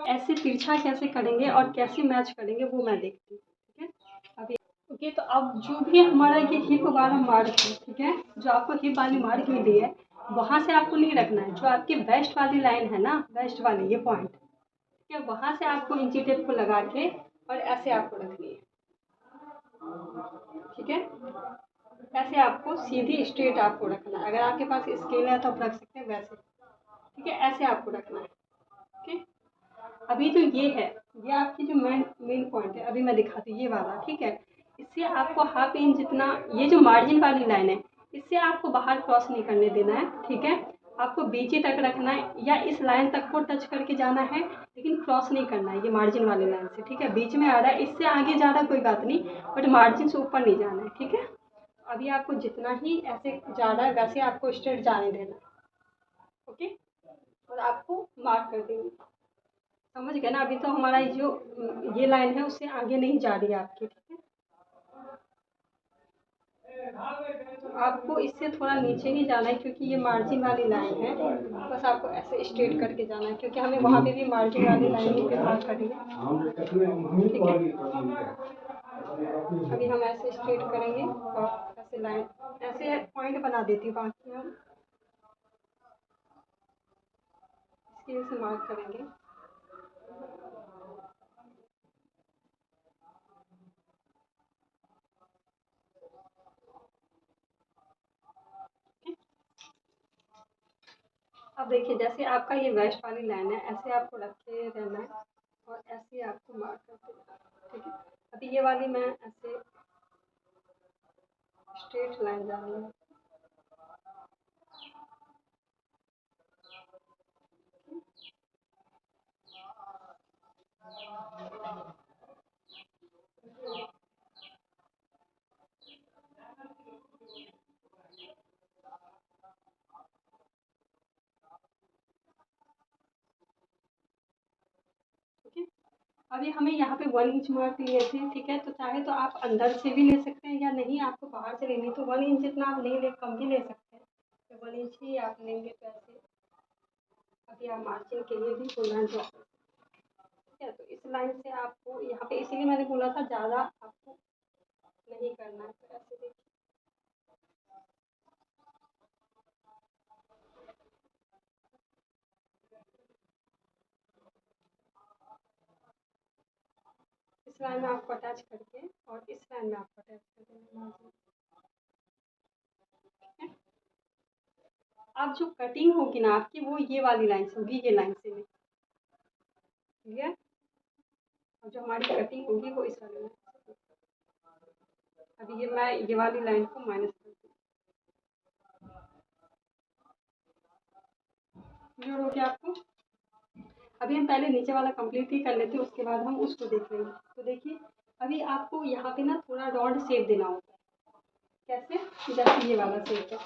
ऐसे तिरछा कैसे करेंगे और कैसे मैच करेंगे वो मैं देखती हूँ, ठीक है। अभी ओके, तो अब जो भी हमारा ये हिप वाला मार्क है, ठीक है, जो आपको हिप वाली मार्क मिली है वहाँ से आपको नहीं रखना है। जो आपकी वेस्ट वाली लाइन है ना, वेस्ट वाली ये पॉइंट, ठीक है, वहाँ से आपको इंची टेप को लगा के और ऐसे आपको रखनी है, ठीक है। ऐसे आपको सीधी स्ट्रेट आपको रखना है। अगर आपके पास स्केल है तो आप रख सकते हैं वैसे, ठीक है, ऐसे आपको रखना है, ठीक है। अभी जो ये है, ये आपकी जो मेन मेन पॉइंट है, अभी मैं दिखाती हूँ ये वाला, ठीक है। इससे आपको हाफ इंच जितना, ये जो मार्जिन वाली लाइन है, इससे आपको बाहर क्रॉस नहीं करने देना है, ठीक है। आपको बीच ही तक रखना है या इस लाइन तक को टच करके जाना है, लेकिन क्रॉस नहीं करना है ये मार्जिन वाली लाइन से, ठीक है। बीच में आ रहा है, इससे आगे जा रहा है कोई बात नहीं, बट मार्जिन से ऊपर नहीं जाना है, ठीक है। अभी आपको जितना ही ऐसे जा रहा है वैसे आपको स्ट्रेट जाने देना है, ओके। और आपको मार्क कर देंगे, समझ गए ना। अभी तो हमारा जो ये लाइन है उससे आगे नहीं जा रही है आपकी, ठीक है। तो आपको इससे थोड़ा नीचे ही जाना है क्योंकि ये मार्जिन वाली लाइन है। बस आपको ऐसे स्ट्रेट करके जाना है क्योंकि हमें वहाँ पे भी मार्जिन वाली लाइन ही पे मार्क करनी है, ठीक है। अभी हम ऐसे स्ट्रेट करेंगे और ऐसे लाइन, ऐसे पॉइंट बना देती हूँ, बाकी हम स्केल से मार्क करेंगे। अब देखिए, जैसे आपका ये वेस्ट वाली लाइन है, ऐसे आपको रखे रहना है और ऐसे आपको मार्क करते रहना है, ठीक है। अभी ये वाली मैं ऐसे स्ट्रेट लाइन जा रही है, ठीक है। अभी हमें यहाँ पे 1 इंच मार्क लिए थे, ठीक है। तो चाहे तो आप अंदर से भी ले सकते हैं या नहीं आपको बाहर से लेनी तो 1 इंच जितना आप नहीं ले, कम भी ले सकते हैं। तो 1 इंच ही आप लेंगे तो ऐसे अभी आप मार्जिन के लिए भी फुल लाइन ड्रॉ कर सकते हैं, ठीक है। तो इस लाइन से आपको यहाँ पे, इसीलिए मैंने बोला था ज़्यादा आपको नहीं करना है। तो ऐसे देखिए, इस लाइन में आपको अटैच करके और इस लाइन में आपको अटैच कर देना मार्जिन, ठीक है। अब जो कटिंग होगी ना आपकी, वो ये वाली लाइन से होगी, ये लाइन से नहीं, ठीक है। अब जो हमारी कटिंग होगी वो इस वाली लाइन से। अभी ये मैं ये वाली लाइन को माइनस करती हूँ, क्लियर हो गया आपको। अभी हम पहले नीचे वाला कंप्लीट ही कर लेते हैं, उसके बाद हम उसको देख लेंगे। तो देखिए, अभी आपको यहाँ पे ना थोड़ा राउंड शेप देना होता है। कैसे? जैसे ये वाला शेप है,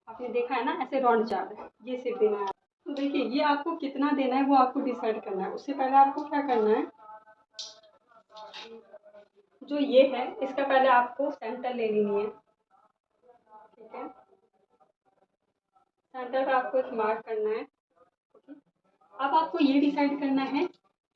आपने देखा है ना, ऐसे राउंड जा रहा है, ये शेप देना है। तो देखिए, ये आपको कितना देना है वो आपको डिसाइड करना है। उससे पहले आपको क्या करना है, जो ये है इसका पहले आपको सेंटर ले लेनी है, ठीक है। सेंटर पे आपको एक मार्क करना है, ओके। अब आपको ये डिसाइड करना है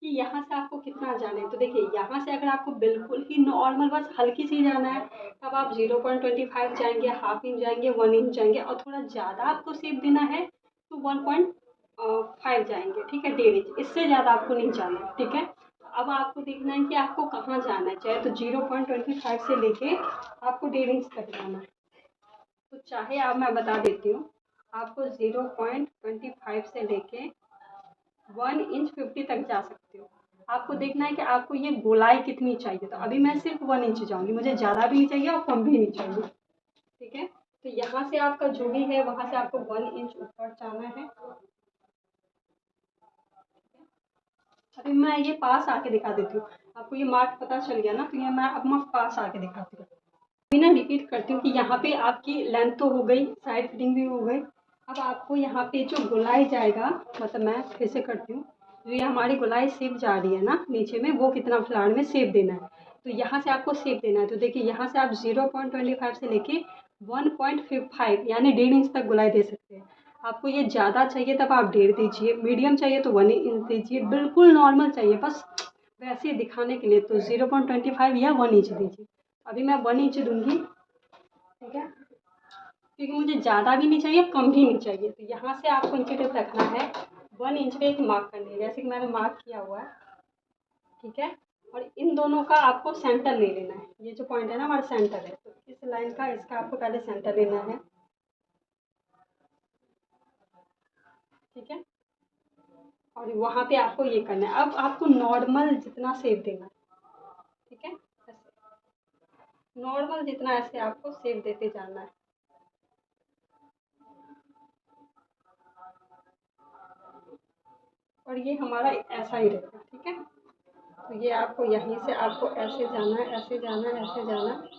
कि यहाँ से आपको कितना जाना है। तो देखिए, यहाँ से अगर आपको बिल्कुल ही नॉर्मल बस हल्की सी जाना है तब आप 0.25 जाएंगे, हाफ इंच जाएंगे, 1 इंच जाएंगे। और थोड़ा ज़्यादा आपको शेप देना है तो 1.5 जाएंगे, ठीक है, 1.5 इंच। इससे ज़्यादा आपको नहीं जाना है, ठीक है। अब आपको देखना है कि आपको कहाँ जाना है। चाहे तो 0.25 से लेके आपको 1.5 इंच तक जाना है। तो चाहे आप, मैं बता देती हूँ, आपको 0.25 से लेके 1 इंच 50 तक जा सकते हो। आपको देखना है कि आपको ये गोलाई कितनी चाहिए। तो अभी मैं सिर्फ 1 इंच जाऊंगी, मुझे ज़्यादा भी नहीं चाहिए और कम भी नहीं चाहिए, ठीक है। तो यहाँ से आपका जो भी है वहाँ से आपको 1 इंच ऊपर जाना है। अभी मैं ये पास आके दिखा देती हूँ, आपको ये मार्क पता चल गया ना। तो ये मैं पास आके दिखाती हूँ। अभी ना रिपीट करती हूँ कि यहाँ पे आपकी लेंथ तो हो गई, साइड फिटिंग भी हो गई। अब आपको यहाँ पे जो गोलाई जाएगा, मतलब मैं फिर से करती हूँ, जो ये हमारी गोलाई शेप जा रही है ना नीचे में, वो कितना फ्लावर में शेप देना है। तो यहाँ से आपको शेप देना है। तो देखिए, यहाँ से आप 0.25 से लेके 1.5 यानी 1.5 इंच तक गोलाई दे सकते हैं। आपको ये ज़्यादा चाहिए तब आप 1.5 दीजिए, मीडियम चाहिए तो 1 इंच दीजिए, बिल्कुल नॉर्मल चाहिए बस वैसे दिखाने के लिए तो 0.25 या 1 इंच दीजिए। अभी मैं 1 इंच दूंगी, ठीक है, क्योंकि मुझे ज़्यादा भी नहीं चाहिए कम भी नहीं चाहिए। तो यहाँ से आपको इंची टेप रखना है, 1 इंच पे एक मार्क करनी है, जैसे कि मैंने मार्क किया हुआ है, ठीक है। और इन दोनों का आपको सेंटर ले लेना है, ये जो पॉइंट है ना हमारा सेंटर है, तो इस लाइन का इसका आपको पहले सेंटर लेना है, ठीक है। और वहाँ पे आपको ये करना है। अब आपको नॉर्मल जितना शेप देना है, ठीक है, ऐसे नॉर्मल जितना ऐसे आपको शेप देते जाना है। और ये हमारा ऐसा ही रहेगा, ठीक है। तो ये आपको यहीं से आपको ऐसे जाना है, ऐसे जाना है, ऐसे जाना है,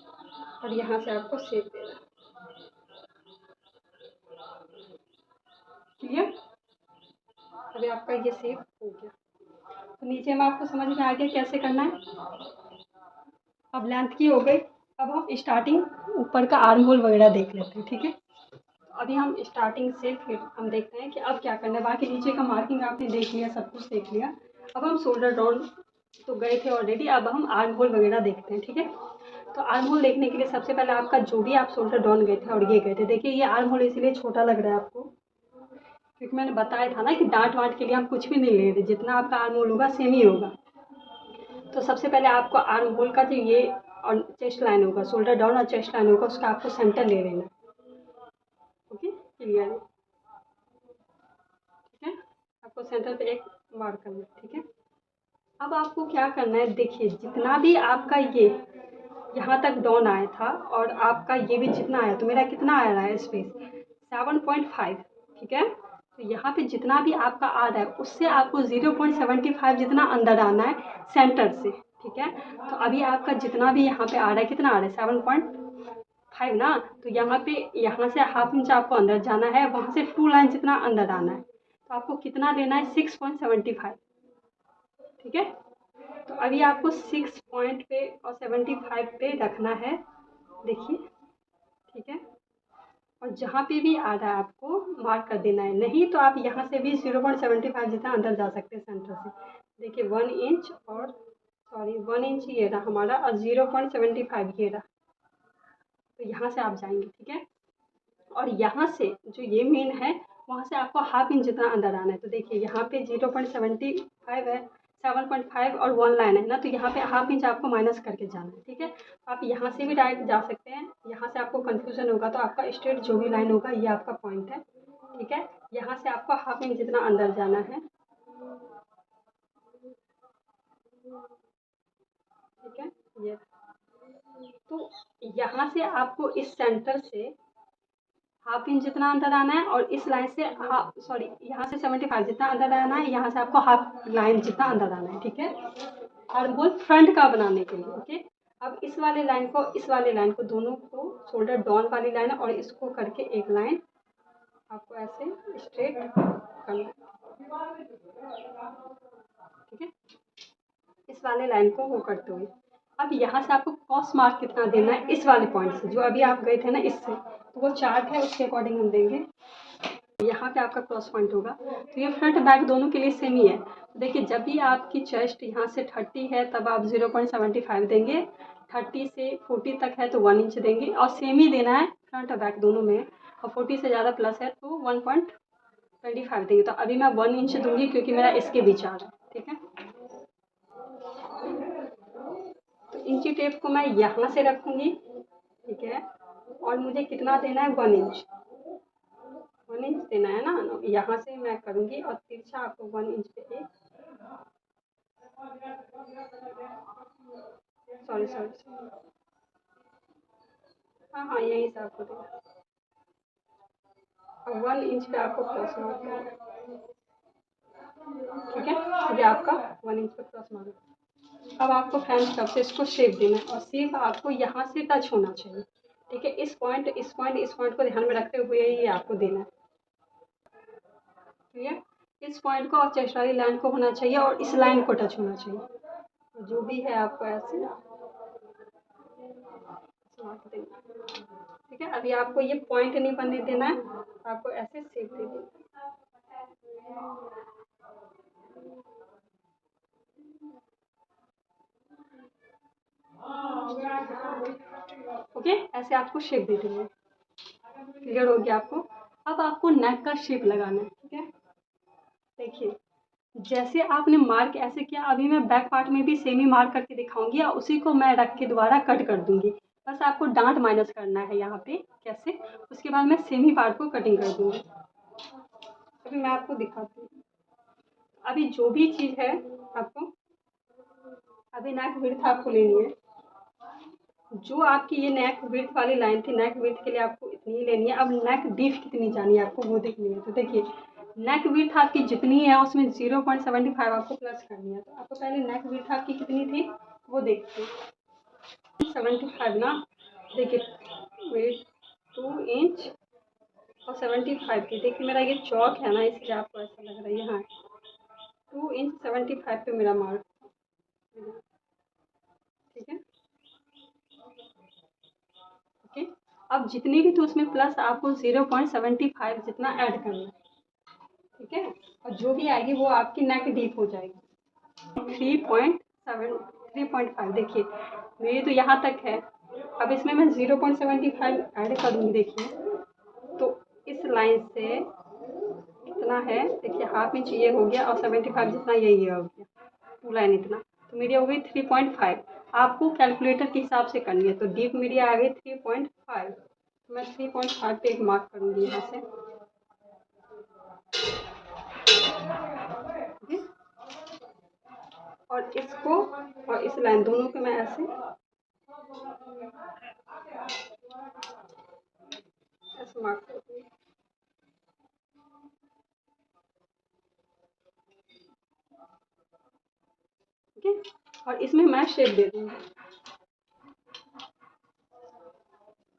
और यहाँ से आपको शेप देना है, क्लियर। अभी आपका ये शेप हो गया। तो नीचे में आपको समझ में आ गया कैसे करना है। अब लेंथ की हो गई, अब हम स्टार्टिंग ऊपर का आर्म होल वगैरह देख लेते हैं, ठीक है। अभी हम स्टार्टिंग से फिर हम देखते हैं कि अब क्या करना है। बाकी नीचे का मार्किंग आपने देख लिया, सब कुछ देख लिया। अब हम शोल्डर डाउन तो गए थे ऑलरेडी, अब हम आर्म होल वगैरह देखते हैं, ठीक है। तो आर्म होल देखने के लिए सबसे पहले आपका जो भी आप शोल्डर डाउन गए थे और ये गए थे, देखिए ये आर्म होल इसलिए छोटा लग रहा है आपको, क्योंकि मैंने बताया था ना कि डांट वाट के लिए हम कुछ भी नहीं ले रहे, जितना आपका आर्म होल होगा सेम ही होगा। तो सबसे पहले आपको आर्म होल का जो ये और चेस्ट लाइन होगा, शोल्डर डाउन और चेस्ट लाइन होगा, उसका आपको सेंटर ले लेना है, ओके, क्लियर है, ठीक है। आपको सेंटर पे एक मार्क करना है, ठीक है। अब आपको क्या करना है, देखिए जितना भी आपका ये यहाँ तक डाउन आया था और आपका ये भी जितना आया, तो मेरा कितना आ रहा है स्पेस 7.5, ठीक है। तो यहाँ पे जितना भी आपका आ रहा है उससे आपको 0.75 जितना अंदर आना है सेंटर से, ठीक है। तो अभी आपका जितना भी यहाँ पे आ रहा है, कितना आ रहा है 7.5 ना, तो यहाँ से हाफ इंच आपको अंदर जाना है, वहाँ से 2 लाइन जितना अंदर आना है, तो आपको कितना लेना है 6.75, ठीक है। तो अभी आपको 6 पॉइंट पे और 75 पे रखना है, देखिए, ठीक है। और जहाँ पे भी आ रहा है आपको मार्क कर देना है, नहीं तो आप यहाँ से भी 0.75 जितना अंदर जा सकते हैं सेंटर से, देखिए 1 इंच और सॉरी 1 इंच ये रहा हमारा और 0.75 ये रहा, तो यहाँ से आप जाएंगे, ठीक है। और यहाँ से जो ये मेन है वहाँ से आपको हाफ इंच जितना अंदर आना है, तो देखिए यहाँ पे 0.75 है, 7.5 और 1 लाइन है ना, तो यहाँ पे हाफ इंच आपको माइनस करके जाना है, ठीक है। आप यहाँ से भी डायरेक्ट जा सकते हैं, यहाँ से आपको कन्फ्यूजन होगा तो आपका स्ट्रेट जो भी लाइन होगा ये आपका पॉइंट है, ठीक है। यहाँ से आपको हाफ इंच जितना अंदर जाना है, ठीक है। ये तो यहाँ से आपको इस सेंटर से हाफ इंच जितना अंदर आना है और इस लाइन से सॉरी यहाँ से 75 जितना अंदर आना है, यहाँ से आपको हाफ लाइन जितना अंदर आना है, ठीक है। और वो फ्रंट का बनाने के लिए, ओके। अब इस वाले लाइन को इस वाले लाइन को दोनों को शोल्डर डाउन वाली लाइन और इसको करके एक लाइन आपको ऐसे स्ट्रेट करना है, ठीक है। इस वाले लाइन को वो करते हुए अब यहाँ से आपको क्रॉस मार्क कितना देना है इस वाले पॉइंट से, जो अभी आप गए थे ना इससे, तो वो चार्ट है उसके अकॉर्डिंग हम देंगे। यहाँ पे आपका क्रॉस पॉइंट होगा, तो ये फ्रंट बैक दोनों के लिए सेम ही है। तो देखिए जब भी आपकी चेस्ट यहाँ से 30 है तब आप 0.75 देंगे, 30 से 40 तक है तो 1 इंच देंगे, और सेम ही देना है फ्रंट और बैक दोनों में, और 40 से ज़्यादा प्लस है तो 1.25 देंगे। तो अभी मैं 1 इंच दूंगी क्योंकि मेरा इसके बीच आ रहा है, ठीक है। तो इंची टेप को मैं यहाँ से रखूँगी, ठीक है। और मुझे कितना देना है 1 इंच, 1 इंच देना है ना, यहाँ से मैं करूँगी और तिरछा आपको 1 इंच पे एक, सॉरी सॉरी, हाँ हाँ यही से आपको देना, और 1 इंच पे आपको क्रॉस मार्क करना है, ठीक है। ये आपका 1 इंच पे क्रॉस मार्क। अब आपको फ्रेंच कर्व से इसको शेप देना है, और शेप आपको यहाँ से टच होना चाहिए, ठीक है। इस पॉइंट को ध्यान में रखते हुए ये आपको देना है, ठीक है। इस पॉइंट को और चेस्ट वाली लाइन को होना चाहिए और इस लाइन को टच होना चाहिए, तो जो भी है आपको ऐसे मार्क देना है। ठीक है, अभी आपको ये पॉइंट नहीं बनने देना है, आपको ऐसे शेप दे देना है। ओके, ऐसे आपको शेप दे देना है। क्लियर हो गया आपको। अब आपको नेक का शेप लगाना है। ठीक है, देखिए जैसे आपने मार्क ऐसे किया, अभी मैं बैक पार्ट में भी सेम ही मार्क करके दिखाऊंगी और उसी को मैं रख के दोबारा कट कर दूंगी। बस आपको डांट माइनस करना है यहाँ पे कैसे, उसके बाद मैं सेम ही पार्ट को कटिंग कर दूंगी। अभी मैं आपको दिखाती हूँ। अभी जो भी चीज़ है आपको, अभी नेक विड्थ आपको लेनी है। जो आपकी ये नेक विड्थ वाली लाइन थी, नेक विड्थ के लिए आपको इतनी लेनी है। अब नेक डीप कितनी जानी है आपको वो देखनी है। तो देखिए नेक विड्थ आपकी जितनी है उसमें 0.75 आपको प्लस करनी है। तो आपको पहले नेक विड्थ आपकी कितनी थी वो देखते हैं। 75 ना, देखिए वेट 2 इंच और 75 की। देखिए मेरा ये चौक है ना, इसलिए आपको ऐसा लग रहा है। यहाँ 2 इंच 75 पे मेरा मार्क। ठीक है, ओके। अब जितनी भी थी उसमें प्लस आपको 0.75 जितना ऐड करना है। ठीक है, और जो भी आएगी वो आपकी नेक डीप हो जाएगी। 3.5 देखिए मेरी तो यहाँ तक है। अब इसमें मैं 0.75 ऐड करूँगी। देखिए तो इस लाइन से इतना है, देखिए हाफ इंच ये हो गया और 75 जितना ये हो गया, 2 लाइन इतना, तो मेरी हो गई 3.5। आपको कैलकुलेटर के हिसाब से करनी है। तो डीप मेरी आ गई 3.5, तो मैं 3.5 पे एक मार्क करूँगी यहाँ से। और इसको और इस लाइन दोनों पे मैं ऐसे ऐसे मार्क करूँगी। ओके, और इसमें मैं शेप दे दूँगी।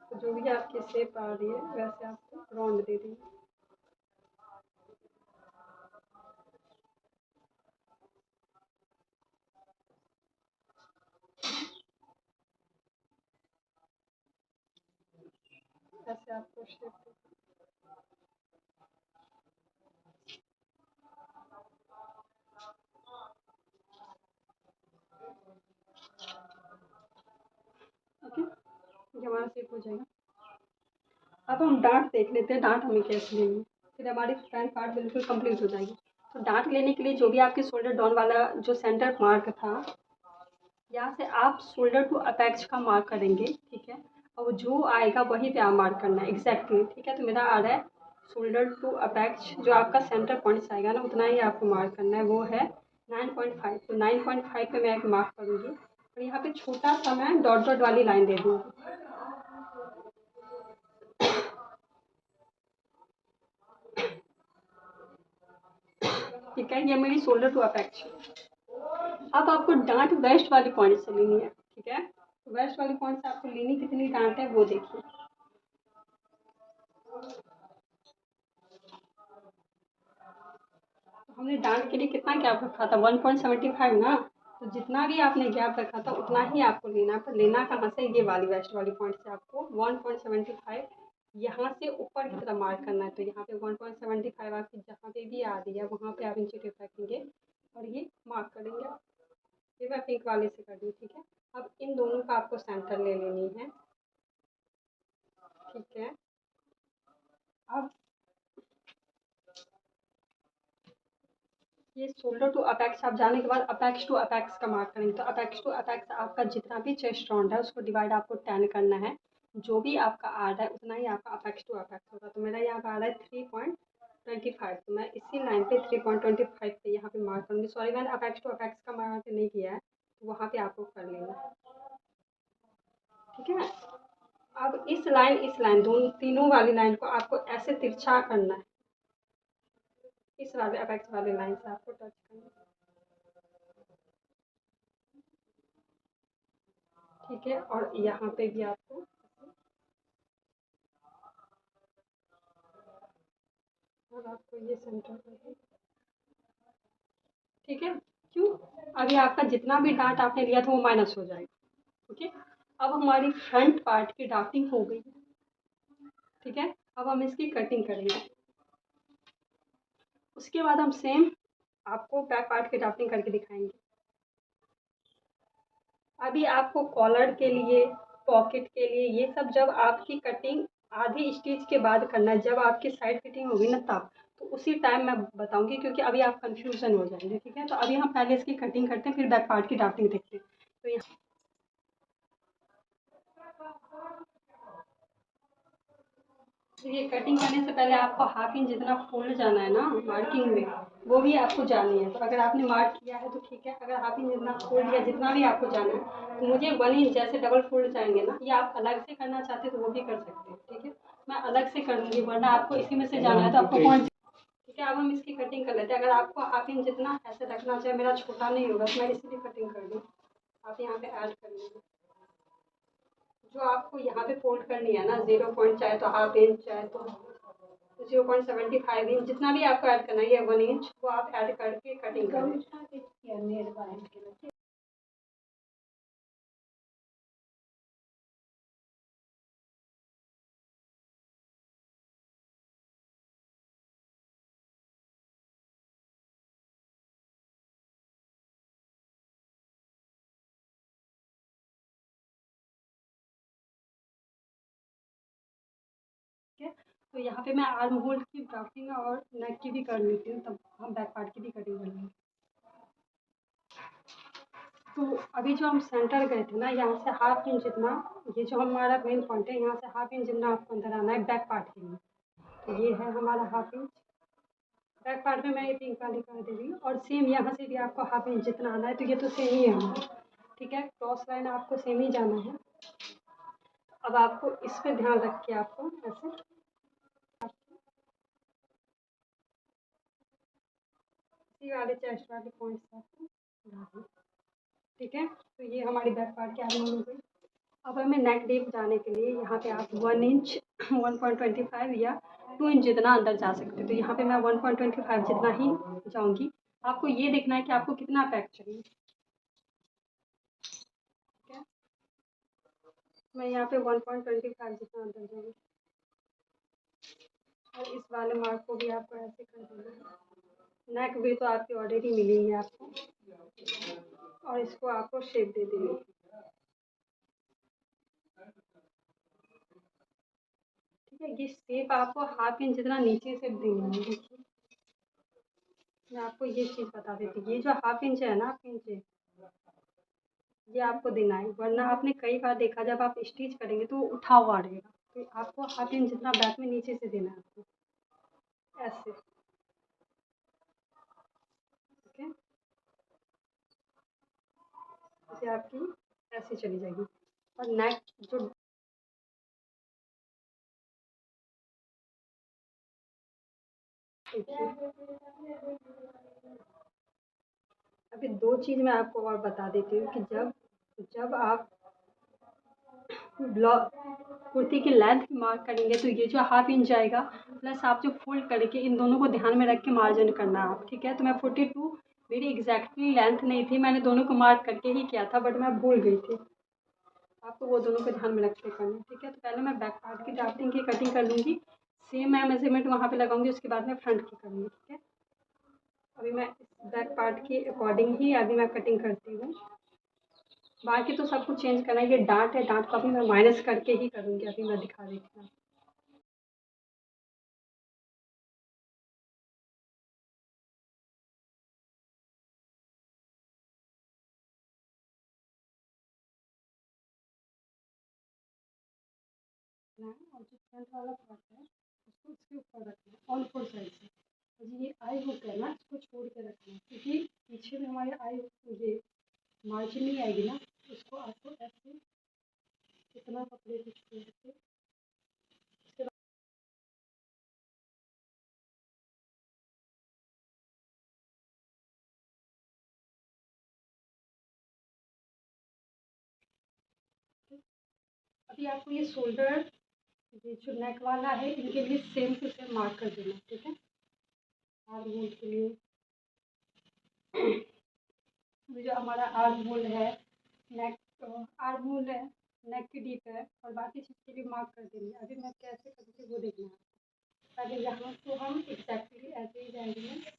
तो जो भी आपकी शेप आ रही है वैसे आपको राउंड दे दूँगी। ऐसे आपको शेप दे। ओके, ये हमारा शेप हो जाएगा। अब हम डांट देख लेते हैं, डांट हमें कैसे लेनी है, फिर हमारी फ्रंट पार्ट बिल्कुल कंप्लीट हो जाएगी। तो डांट लेने के लिए जो भी आपके शोल्डर डाउन वाला जो सेंटर मार्क था, यहाँ से आप शोल्डर टू अपेक्स का मार्क करेंगे। ठीक है, और जो आएगा वही पे आप मार्क करना है एग्जैक्टली। ठीक है, तो मेरा आ रहा है शोल्डर टू अपेक्स, जो आपका सेंटर पॉइंट्स आएगा ना उतना ही आपको मार्क करना है, वो है 9.5। तो 9.5 पे मैं एक मार्क करूँगी और यहाँ पे छोटा सा मैं डॉट डॉट वाली लाइन दे दूँगी। ठीक है, ये मेरी शोल्डर टू अपेक्स। अब आपको डांट वेस्ट वाली पॉइंट से लेनी है। ठीक है, वेस्ट वाली पॉइंट से आपको लेनी कितनी डांट है वो देखिए। तो हमने डांट के लिए कितना गैप रखा था, 1.75 ना। तो जितना भी आपने गैप रखा था उतना ही आपको लेना है। पर लेना कहाँ से, ये वाली वेस्ट वाली पॉइंट से आपको 1.75 यहाँ से ऊपर की तरफ मार्क करना है। तो यहाँ पे 1.75 आपकी जहाँ पे भी आ रही है वहाँ पे आप इंची टेप रखेंगे और ये मार्क करेंगे। ये मैं पिंक वाले से कर दी। ठीक है, अब इन दोनों का आपको सेंटर ले लेनी है। ठीक है, अब ये शोल्डर टू अपेक्स आप जाने के बाद अपेक्स टू अपेक्स का मार्क करेंगे। तो अपेक्स टू अपेक्स आपका जितना भी चेस्ट राउंड है उसको डिवाइड आपको 10 करना है। जो भी आपका आ रहा है उतना ही आपका अपेक्स टू अपेक्स होगा। तो मेरा यहाँ पे आ रहा है 3.25, तो मैं इसी लाइन पे 3.25 पे यहाँ पे मार्क करूँगी। सॉरी मैंने अपेक्स टू अपेक्स का मार्क नहीं किया है, तो वहाँ पे आपको कर लेना है। ठीक है, अब इस लाइन दोनों तीनों वाली लाइन को आपको ऐसे तिरछा करना है। इस वाले अपेक्स वाले लाइन से आपको टच करना है। ठीक है, और यहाँ पे भी आपको, और आपको ये सेंटर कर। ठीक है, क्यों, अभी आपका जितना भी डांट आपने लिया था वो माइनस हो जाएगा। ओके, अब हमारी फ्रंट पार्ट की ड्राफ्टिंग हो गई, ठीक है। अब हम इसकी कटिंग करेंगे। उसके बाद हम सेम आपको बैक पार्ट की ड्राफ्टिंग करके दिखाएंगे। अभी आपको कॉलर के लिए, पॉकेट के लिए, ये सब जब आपकी कटिंग आधी स्टिच के बाद करना है, जब आपकी साइड फिटिंग होगी ना तब, तो उसी टाइम मैं बताऊंगी, क्योंकि अभी आप कंफ्यूजन हो जाएंगे, ठीक है। तो अभी हम पहले इसकी कटिंग करते हैं, फिर बैक पार्ट की ड्राफ्टिंग देखते हैं। तो यहाँ ये कटिंग करने से पहले आपको हाफ इंच जितना फोल्ड जाना है ना मार्किंग में, वो भी आपको जाननी है। तो अगर आपने मार्क किया है तो ठीक है, अगर हाफ इंच जितना फोल्ड या जितना भी आपको जाना है, तो मुझे 1 इंच जैसे डबल फोल्ड जाएंगे ना, या आप अलग से करना चाहते हैं तो वो भी कर सकते हैं, ठीक है। मैं अलग से कर लूँगी, वरना आपको इसी में से जाना है तो आपको कौन, ठीक है। अब हम इसकी कटिंग कर लेते हैं। अगर आपको हाफ इंच जितना ऐसे रखना चाहिए, मेरा छोटा नहीं होगा तो मैं इसीलिए कटिंग कर लूँ। आप यहाँ पे ऐड कर लीजिए जो आपको यहाँ पे फोल्ड करनी है ना, 0 पॉइंट चाहे तो हाफ इंच, चाहे तो 0.75 इंच, जितना भी आपको ऐड करना है, या 1 इंच, वो आप ऐड करके कटिंग करें। ठीक है, तो यहाँ पे मैं आर्म होल की ड्राफ्टिंग और नेक की भी कर लेती हूँ, तब हम बैक पार्ट की भी कटिंग कर लेंगे। तो अभी जो हम सेंटर गए थे ना, यहाँ से हाफ इंच जितना, ये जो हमारा मेन पॉइंट है, यहाँ से हाफ इंच जितना आपको अंदर आना है बैक पार्ट के लिए। तो ये है हमारा हाफ इंच बैक पार्ट में, मैं ये पिंक वाली कर दे रही हूँ। और सेम यहाँ से भी आपको हाफ इंच जितना आना है, तो ये तो सेम ही है हमारा, ठीक है। क्रॉस लाइन आपको सेम ही जाना है। अब आपको इस पे ध्यान रख के आपको ऐसे इसी वाले चेस्ट वाले पॉइंट्स आपको डालना, ठीक है। तो ये हमारी बैक पार्ट की आर्म हो गई। अब हमें नेक डीप जाने के लिए यहाँ पे आप 1 इंच 1.25 या 2 इंच जितना अंदर जा सकते हो। तो यहाँ पे मैं 1.25 जितना ही जाऊँगी। आपको ये देखना है कि आपको कितना पैक चाहिए, ठीक है। मैं यहाँ पे 1.25 जितना अंदर जाऊँगी। और इस वाले मार्क को भी आपको ऐसे कर देना है। नेक भी तो आपकी ऑलरेडी मिली है आपको, और इसको आपको शेप दे देनी है, ठीक है। ये शेप आपको हाफ इंच जितना नीचे से देनी है। देखिए मैं आपको ये चीज़ बता देती हूँ, ये जो हाफ इंच है ना, हाफ इंच ये आपको देना है, वरना आपने कई बार देखा जब आप स्टिच करेंगे तो वो उठा हुआ रहेगा। तो आपको हाफ इंच जितना बैक में नीचे से देना है आपको, ऐसे, ठीक है। इसे आपकी ऐसे चली जाएगी। और नेक जो देखिए, अभी दो चीज़ मैं आपको और बता देती हूँ कि जब जब आप ब्लाउज कुर्ती की लेंथ मार्क करेंगे, तो ये जो हाफ इंच आएगा प्लस आप जो फोल्ड करके इन दोनों को ध्यान में रख के मार्जिन करना है आप, ठीक है। तो मैं 42 मेरी एग्जैक्टली लेंथ नहीं थी, मैंने दोनों को मार्क करके ही किया था, बट मैं भूल गई थी। आपको वो दोनों को ध्यान में रख के करना है, ठीक है। तो पहले मैं बैक पार्ट की ड्राफ्टिंग की कटिंग कर लूँगी, सेम मैं मेजरमेंट वहाँ पे लगाऊंगी, उसके बाद मैं फ्रंट की करूँगी, ठीक है। अभी मैं बैक पार्ट के अकॉर्डिंग ही अभी मैं कटिंग करती हूँ। बाकी तो सब कुछ चेंज करना है। ये डांट है, डांट को अभी मैं माइनस करके ही करूँगी, अभी मैं दिखा देती हूँ। और जो फ्रंट वाला पार्ट है उसको उसके ऊपर रखना है ऑन फोर साइड से। और ये आई हुक है ना, इसको छोड़ के रखना है, क्योंकि पीछे में हमारे आई ये मार्जिन नहीं आएगी ना, उसको आपको ऐसे इतना कपड़े को छोड़ के उसके बाद अभी आपको ये शोल्डर, ये जो नेक वाला है, इनके लिए सेम टू सेम मार्क कर देना, ठीक है। आर्म होल के लिए अभी जो हमारा आर्म होल है, नेक आर्म होल है, नेक की डीप है और बाकी चीज़ के लिए मार्क कर देंगे। अभी मैं कैसे करूँगी वो देखना है। पहले यहाँ को हम एग्जैक्टली ऐसे ही जाएंगे।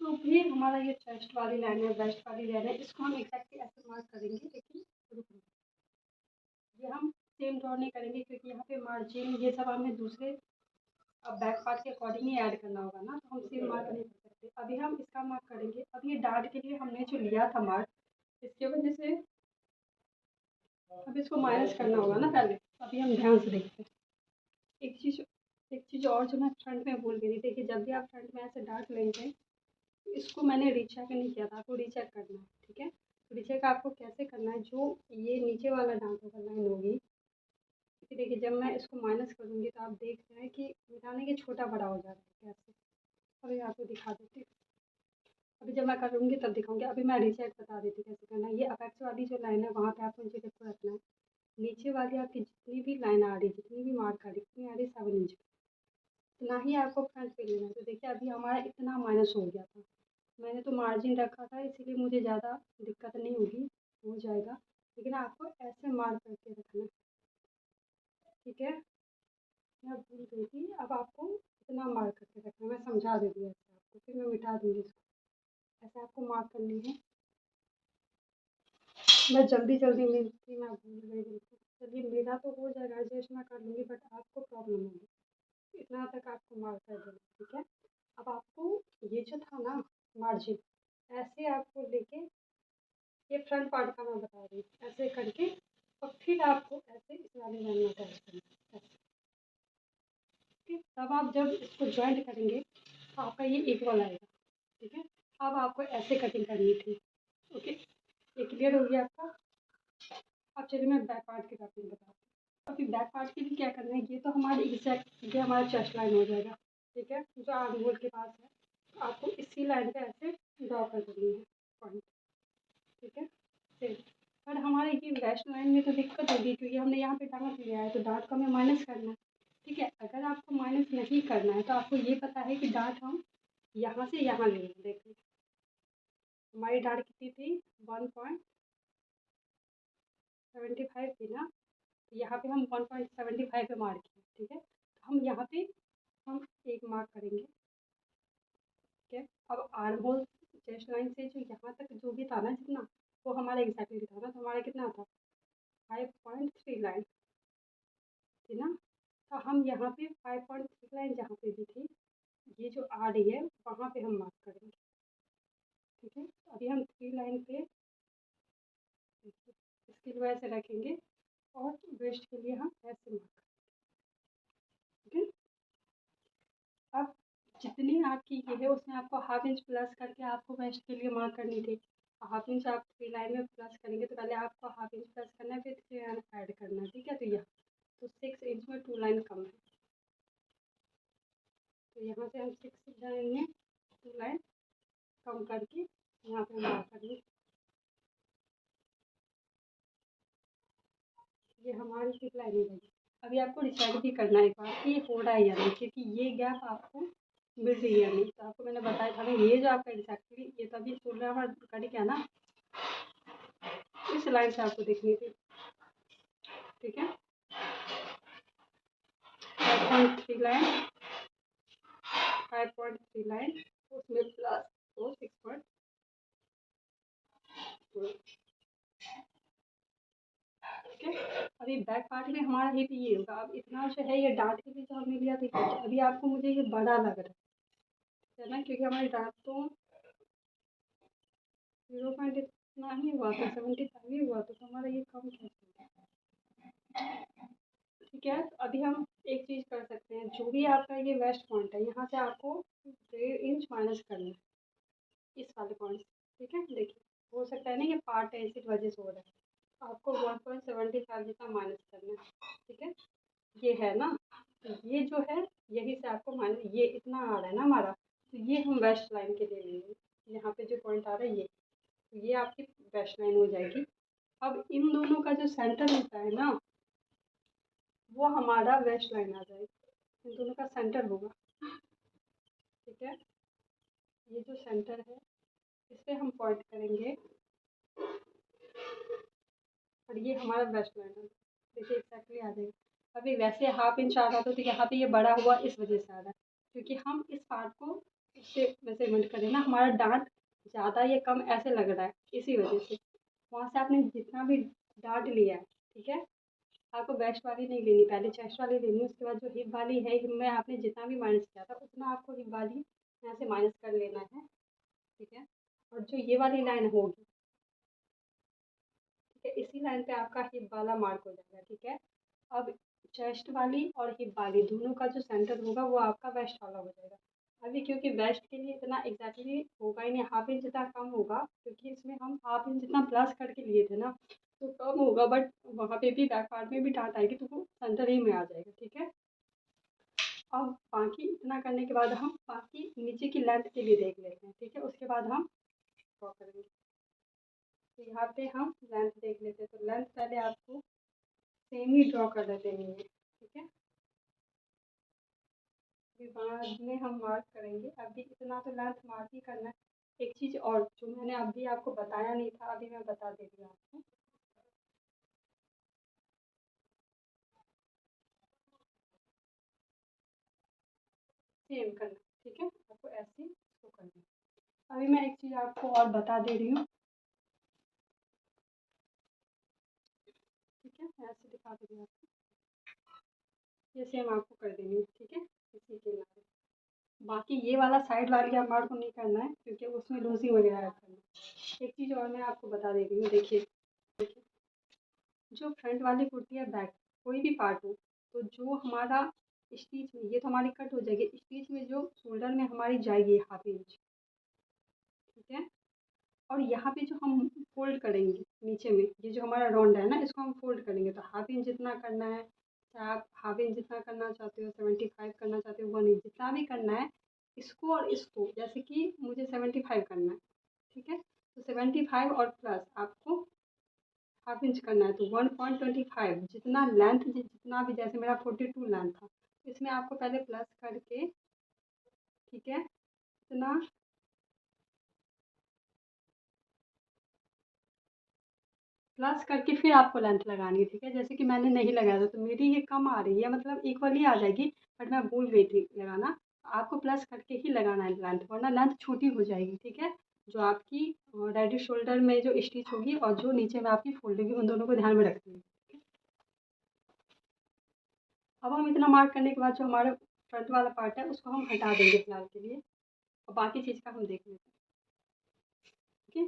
तो भी हमारा ये चेस्ट वाली लाइन है, वेस्ट वाली लाइन है, इसको हम एग्जैक्टली ऐसे मार्क करेंगे। लेकिन रुको, ये हम सेम ड्रॉ नहीं करेंगे क्योंकि यहाँ पे मार्जिन ये सब हमें दूसरे बैक पार्ट के अकॉर्डिंग ही ऐड करना होगा ना, तो हम सेम मार्क नहीं कर सकते। अभी हम इसका मार्क करेंगे। अब ये डार्ट के लिए हमने जो लिया था मार्क, इसके वजह से अब इसको माइनस करना होगा ना पहले। अभी हम ध्यान से देखते हैं। एक चीज़ और जो मैं फ्रंट में भूल गई थी। देखिए, जब भी आप फ्रंट में ऐसे डार्ट लेंगे, इसको मैंने रीचेक नहीं किया था, आपको रीचेक करना है। ठीक है, तो रीचेक आपको कैसे करना है, जो ये नीचे वाला डार्ट होगा, लाइन होगी, क्योंकि देखिए जब मैं इसको माइनस करूँगी तो आप देख रहे हैं कि मिटाने के छोटा बड़ा हो जा रहा है कैसे। अभी आपको दिखा देती हूँ। अभी जब मैं करूँगी तब दिखाऊंगी। अभी मैं रीचेक बता देती हूँ कैसे करना है। ये अपेक्स वाली जो लाइन है वहाँ पे आपको नीचे को रखना है। नीचे वाली आपकी जितनी भी लाइन आ रही, जितनी भी मार्क आ रही, कितनी आ रही, 7 इंच, ना ही आपको फ्रंट पे लेना है। तो देखिए अभी हमारा इतना माइनस हो गया था। मैंने तो मार्जिन रखा था इसीलिए मुझे ज़्यादा दिक्कत नहीं होगी, हो जाएगा। लेकिन आपको ऐसे मार्क करके रखना है। ठीक है, मैं भूल गई थी। अब आपको इतना मार्क करके रखना है। मैं समझा देती हूँ ऐसे आपको, फिर मैं मिटा दूँगी इसको। ऐसे आपको मार्क करनी है। मैं जल्दी जल्दी में थी, मैं भूल गई बिल्कुल। चलिए, मेरा तो हो जाएगा, एडजस्ट मैं कर लूँगी, बट आपको प्रॉब्लम होगी। इतना तक आपको मार्क कर देना। ठीक है, अब आपको ये जो था ना मार्जिन, ऐसे आपको लेके, ये फ्रंट पार्ट का मैं बता रही हूँ, ऐसे करके और फिर आपको ऐसे इस वाली लाइन में अटैच करना है। ठीक, तब आप जब इसको ज्वाइंट करेंगे तो आपका ये इक्वल आएगा। ठीक है, अब आपको ऐसे कटिंग करनी थी। ओके, ये क्लियर हो गया आपका। अब चलिए मैं बैक पार्ट की कटिंग बताती हूँ। अभी बैक पार्ट के लिए क्या करना है, ये तो हमारी एग्जैक्ट, ये हमारा चेस्ट लाइन हो जाएगा। ठीक है, जो आर्म होल के पास है, तो आपको इसी लाइन पे ऐसे ड्रॉ कर देनी है पॉइंट। ठीक है, सेम। पर हमारे ये वेस्ट लाइन में तो दिक्कत होगी क्योंकि हमने यहाँ पे डार्ट लिया है, तो डार्ट को हमें माइनस करना है। ठीक है, अगर आपको माइनस नहीं करना है तो आपको ये पता है कि डार्ट हम यहाँ से यहाँ लेंगे। देखिए हमारी डार्ट कितनी थी, 1.75 थी ना, तो यहाँ पे हम 1.75 पे मार्क किए। ठीक है, तो हम यहाँ पे हम एक मार्क करेंगे। ठीक है, अब आर्म होल चेस्ट लाइन से जो यहाँ तक जो भी था ना, जितना, वो हमारा एग्जैक्टली था ना, तो हमारा कितना था, 5.3 लाइन थी ना। तो हम यहाँ पे 5.3 लाइन जहाँ पे भी थी, ये जो आ रही है वहाँ पे हम मार्क करेंगे। ठीक है, तो अभी हम 3 लाइन पे इसकी वजह से रखेंगे और वेस्ट के लिए हम ऐसे मार्क करेंगे। ठीक है, अब जितनी आपकी ये है उसमें आपको हाफ इंच प्लस करके आपको वेस्ट के लिए मार्क करनी थी। हाफ इंच आप 3 लाइन में प्लस करेंगे तो पहले आपको हाफ इंच प्लस करना है, फिर 3 लाइन ऐड करना है। ठीक है, तो यहाँ तो 6 इंच में 2 लाइन कम है, तो यहाँ से हम 6 लाइन में 2 लाइन कम करके यहाँ पे मार्क करेंगे। ये हमारी 6 लाइनें बनी। अभी आपको डिसाइड भी करना है एक बार कि ये हो रहा है या नहीं, क्योंकि ये गैप आपको मिल रही है या नहीं। तो आपको मैंने बताया था ना, ये जो आपका एग्जैक्टली ये तभी बोल रहा है कड़ी क्या ना, इस लाइन से आपको देखनी थी। ठीक है, 5.3 लाइन, 5.3 लाइन, उसमें प्लस वो 6.4। ठीक है, अभी बैक पार्ट में हमारा हिप ये होगा। अब इतना जो है ये डार्ट के लिए जो हमने लिया था, अभी आपको मुझे ये बड़ा लग रहा है ना, क्योंकि हमारी डार्ट तो 0 इतना ही हुआ था, 75 ही हुआ था, तो हमारा ये कम कैसे हुआ। ठीक है, तो अभी हम एक चीज़ कर सकते हैं। जो भी आपका ये वेस्ट पॉइंट है, यहाँ से आपको 1.5 इंच माइनस करना है इस वाले पॉइंट से। ठीक है, देखिए हो सकता है ना ये पार्ट है इसी वजह से हो रहा है, तो आपको 1.75 जितना माइनस करना है। ठीक है, ये है ना, तो ये जो है यही से आपको माइनस, ये इतना आ रहा है ना हमारा, तो ये हम वेस्ट लाइन के लिए लेंगे। यहाँ पे जो पॉइंट आ रहा है ये आपकी वेस्ट लाइन हो जाएगी। अब इन दोनों का जो सेंटर होता है ना, वो हमारा वेस्ट लाइन आ जाएगा। इन दोनों का सेंटर होगा, ठीक है। ये जो सेंटर है इस पे हम पॉइंट करेंगे और ये हमारा वेस्ट लाइन है। देखिए एक्जैक्टली आ जाएगा। अभी वैसे हाफ इंच आ रहा था तो यहाँ पे ये बड़ा हुआ इस वजह से आ रहा है, क्योंकि हम इस पार्ट को इससे मेजरमेंट करें ना, हमारा डांट ज़्यादा या कम ऐसे लग रहा है, इसी वजह से। वहाँ से आपने जितना भी डांट लिया है, ठीक है, आपको वेस्ट वाली नहीं लेनी, पहले चेस्ट वाली लेनी है। उसके बाद जो हिप वाली है, हिप में आपने जितना भी माइनस किया था उतना आपको हिप वाली यहाँ से माइनस कर लेना है, ठीक है। और जो ये वाली लाइन होगी, ठीक है, इसी लाइन पे आपका हिप वाला मार्क हो जाएगा, ठीक है। अब चेस्ट वाली और हिप वाली दोनों का जो सेंटर होगा वो आपका वेस्ट वाला हो जाएगा। अभी क्योंकि वेस्ट के लिए इतना एग्जैक्टली होगा ही नहीं, हाफ इंच जितना कम होगा, क्योंकि इसमें हम हाफ इंच जितना प्लस करके लिए थे ना, तो कम होगा, बट वहाँ पे भी बैक पार्ट में भी डांट आएगी तो वो सेंटर ही में आ जाएगा, ठीक है। अब बाकी इतना करने के बाद हम बाकी नीचे की लेंथ के लिए देख लेते हैं, ठीक है, उसके बाद हम ड्रॉ करेंगे। तो यहाँ पे हम लेंथ देख लेते हैं, तो लेंथ पहले आपको सेम ही ड्रॉ कर लेते हैं, ठीक है। फिर बाद में हम मार्क करेंगे, अभी इतना तो लेंथ मार्क ही करना है। एक चीज़ और जो मैंने अभी आपको बताया नहीं था, अभी मैं बता देती हूँ आपको। सेम करना, ठीक है, आपको ऐसे इसको करना है। अभी मैं एक चीज़ आपको और बता दे रही हूँ, ठीक है, मैं ऐसे दिखा दे रही हूँ आपको। ये सेम आपको कर देनी है, ठीक है, इसी के नाम। बाकी ये वाला साइड वाली हमारे को नहीं करना है, क्योंकि उसमें लूजिंग वगैरह ऐड करना है। एक चीज़ और मैं आपको बता दे रही हूँ, देखिए, जो फ्रंट वाली कुर्ती है, बैक कोई भी पार्ट हो, तो जो हमारा स्टिच में, ये तो हमारी कट हो जाएगी, स्टिच में जो शोल्डर में हमारी जाएगी हाफ इंच, ठीक है। और यहाँ पे जो हम फोल्ड करेंगे नीचे में, ये जो हमारा राउंड है ना, इसको हम फोल्ड करेंगे, तो हाफ इंच जितना करना है, चाहे आप हाफ इंच जितना करना चाहते हो, 75 करना चाहते हो, 1 इंच जितना भी करना है, इसको और इसको, जैसे कि मुझे 75 करना है, ठीक है, तो 75 और प्लस आपको हाफ इंच करना है, तो 1.25 जितना लेंथ, जितना भी, जैसे मेरा 42 लेंथ था, इसमें आपको पहले प्लस करके, ठीक है, इतना प्लस करके फिर आपको लेंथ लगानी है, ठीक है। जैसे कि मैंने नहीं लगाया था तो मेरी ये कम आ रही है, मतलब इक्वल ही आ जाएगी, बट मैं भूल गई थी लगाना। आपको प्लस करके ही लगाना है लेंथ, वरना लेंथ छोटी हो जाएगी, ठीक है। जो आपकी राइट शोल्डर में जो स्टिच होगी और जो नीचे में आपकी फोल्ड होगी, उन दोनों को ध्यान में रखिए। अब हम इतना मार्क करने के बाद जो हमारा फ्रंट वाला पार्ट है उसको हम हटा देंगे फिलहाल के लिए, और बाकी चीज़ का हम देख लेते हैं, ठीक है।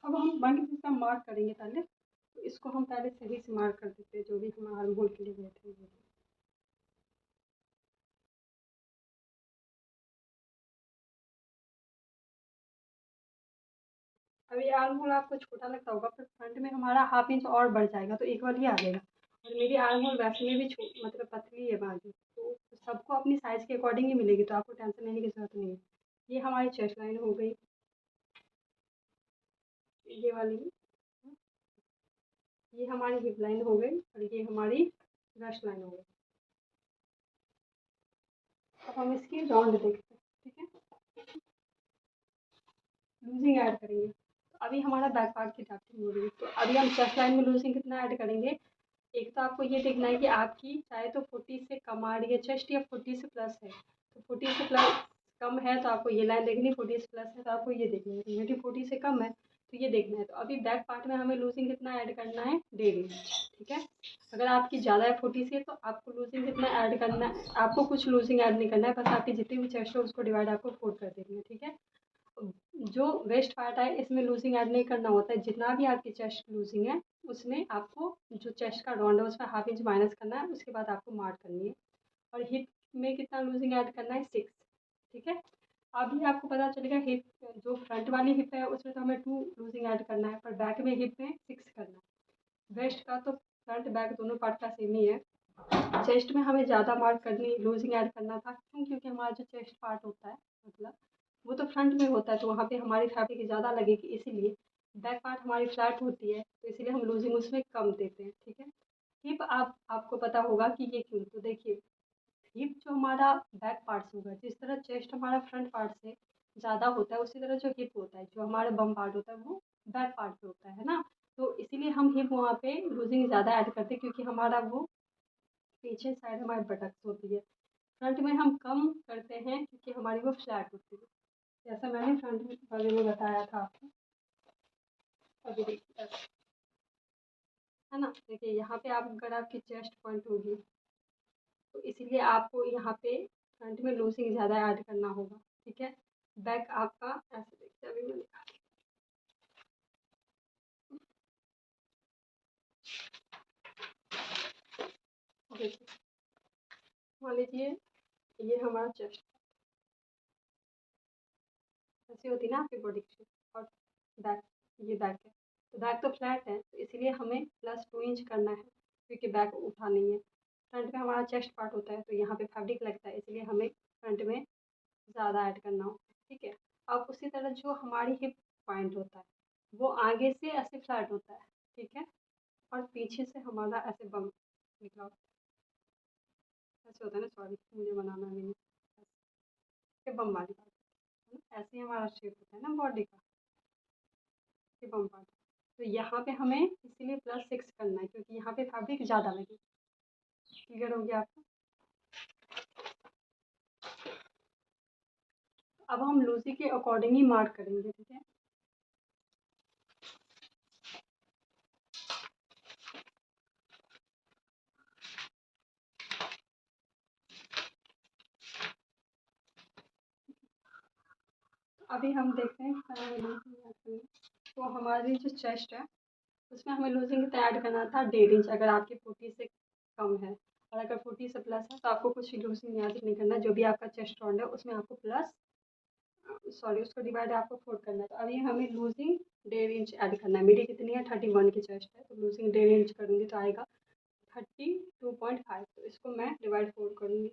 अब हम बाकी चीज़ का मार्क करेंगे पहले, तो इसको हम पहले सही से मार्क कर देते हैं, जो भी हम आर्म होल के लिए गए थे। अभी आर्म होल आपको छोटा लगता होगा, पर फ्रंट में हमारा हाफ इंच और बढ़ जाएगा, तो इक्वल ही आ जाएगा। और मेरी आर्म होल वैसे में भी मतलब पतली है बाजू, तो सबको अपनी साइज़ के अकॉर्डिंग ही मिलेगी, तो आपको टेंशन लेने की ज़रूरत नहीं है। ये हमारी चेस्ट लाइन हो गई, ये वाली, ये हमारी हिप लाइन हो गई, और ये हमारी ब्रश लाइन हो गई। अब हम इसकी राउंड देखते हैं, ठीक है, लूजिंग ऐड करेंगे। तो अभी हमारा बैक पार्ट की ड्राफ्टिंग हो रही है, तो अभी हम चेस्ट लाइन में लूजिंग कितना ऐड करेंगे। एक तो आपको ये देखना है कि आपकी चाहे तो 40 से कम आ रही है चेस्ट, या 40 से प्लस है। तो 40 से प्लस कम है तो आपको ये लाइन देखनी, 40 से प्लस है तो आपको ये देखनी है, तो मेरी 40 से कम है तो ये देखना है। तो अभी बैक पार्ट में हमें लूजिंग कितना ऐड करना है, 1.5 इंच, ठीक है। अगर आपकी ज़्यादा है 40 से, तो आपको लूजिंग कितना ऐड करना है, आपको कुछ लूजिंग ऐड नहीं करना है, बस आपकी जितनी भी चेस्ट हो उसको डिवाइड आपको 4 कर देनी है, ठीक है। जो वेस्ट पार्ट है इसमें लूजिंग ऐड नहीं करना होता है, जितना भी आपकी चेस्ट लूजिंग है उसमें आपको जो चेस्ट का राउंड है उसमें हाफ इंच माइनस करना है, उसके बाद आपको मार्क करनी है। और हिप में कितना लूजिंग ऐड करना है, 6, ठीक है। अभी आपको पता चलेगा हिप, जो फ्रंट वाली हिप है उसमें तो हमें 2 लूजिंग ऐड करना है, पर बैक में हिप में 6 करना है। वेस्ट का तो फ्रंट बैक दोनों पार्ट का सेम ही है। चेस्ट में हमें ज़्यादा मार्क करनी, लूजिंग ऐड करना था, क्यों, क्योंकि हमारा जो चेस्ट पार्ट होता है, मतलब वो तो फ्रंट में होता है, तो वहाँ पे हमारी फैब्रिक ज़्यादा लगेगी, इसीलिए बैक पार्ट हमारी फ्लैट होती है, तो इसीलिए हम लूजिंग उसमें कम देते हैं, ठीक है। हिप आपको पता होगा कि ये क्यों, तो देखिए हिप जो हमारा बैक पार्ट से होगा, जिस तरह चेस्ट हमारा फ्रंट पार्ट से ज़्यादा होता है उसी तरह जो हिप होता है, जो हमारा बम पार्ट होता है वो बैक पार्ट पे होता है ना। तो इसीलिए हम हिप वहाँ पे लूजिंग ज़्यादा ऐड करते हैं, क्योंकि हमारा वो पीछे साइड हमारी बटक्स होती है। फ्रंट में हम कम करते हैं क्योंकि हमारी वो फ्लैट होती है, जैसा मैंने फ्रंट वाले में बताया था आपको। अभी देखिए, है ना, देखिए यहाँ पे आप अगर आपकी चेस्ट पॉइंट होगी तो इसीलिए आपको यहाँ पे फ्रंट में लूजिंग ज़्यादा ऐड करना होगा, ठीक है। बैक आपका ऐसे देखते हैं, अभी मैं दिखा देखिए, मान लीजिए ये हमारा चेस्ट ऐसी होती है ना आपकी बॉडी की, और बैक, ये बैक है, तो बैक तो फ्लैट है तो इसीलिए हमें +2 इंच करना है, क्योंकि बैक उठा नहीं है। फ्रंट में हमारा चेस्ट पार्ट होता है तो यहाँ पे फैब्रिक लगता है, इसलिए हमें फ्रंट में ज़्यादा ऐड करना होता है, ठीक है। अब उसी तरह जो हमारी हिप पॉइंट होता है वो आगे से ऐसे फ्लैट होता है, ठीक है, और पीछे से हमारा ऐसे बम निकला होता है, ऐसे होता है ना, सॉरी मुझे बनाना भी नहीं, ऐसे बम वाली बात है ना, ऐसे ही हमारा शेप होता है ना बॉडी का, ये बम पार्ट। तो यहाँ पे हमें इसीलिए +6 करना है, क्योंकि यहाँ पे फैब्रिक ज़्यादा लगी। क्लियर हो गया आपको। अब हम लूजी के अकॉर्डिंग ही मार्क करेंगे, ठीक है। अभी हम देखते हैं, तो हमारी जो चेस्ट है उसमें हमें लूजिंग कितना ऐड करना था, 1.5 इंच, अगर आपकी 40 से कम है, और अगर 40 से प्लस है तो आपको कुछ लूजिंग यहाँ से नहीं करना, जो भी आपका चेस्ट राउंड है उसमें आपको प्लस, सॉरी उसको डिवाइड आपको 4 करना है। तो अभी हमें लूजिंग 1.5 इंच ऐड करना है। मेरी कितनी है, 31 की चेस्ट है, तो लूजिंग 1.5 इंच करूँगी तो आएगा 32.5, तो इसको मैं डिवाइड 4 करूँगी।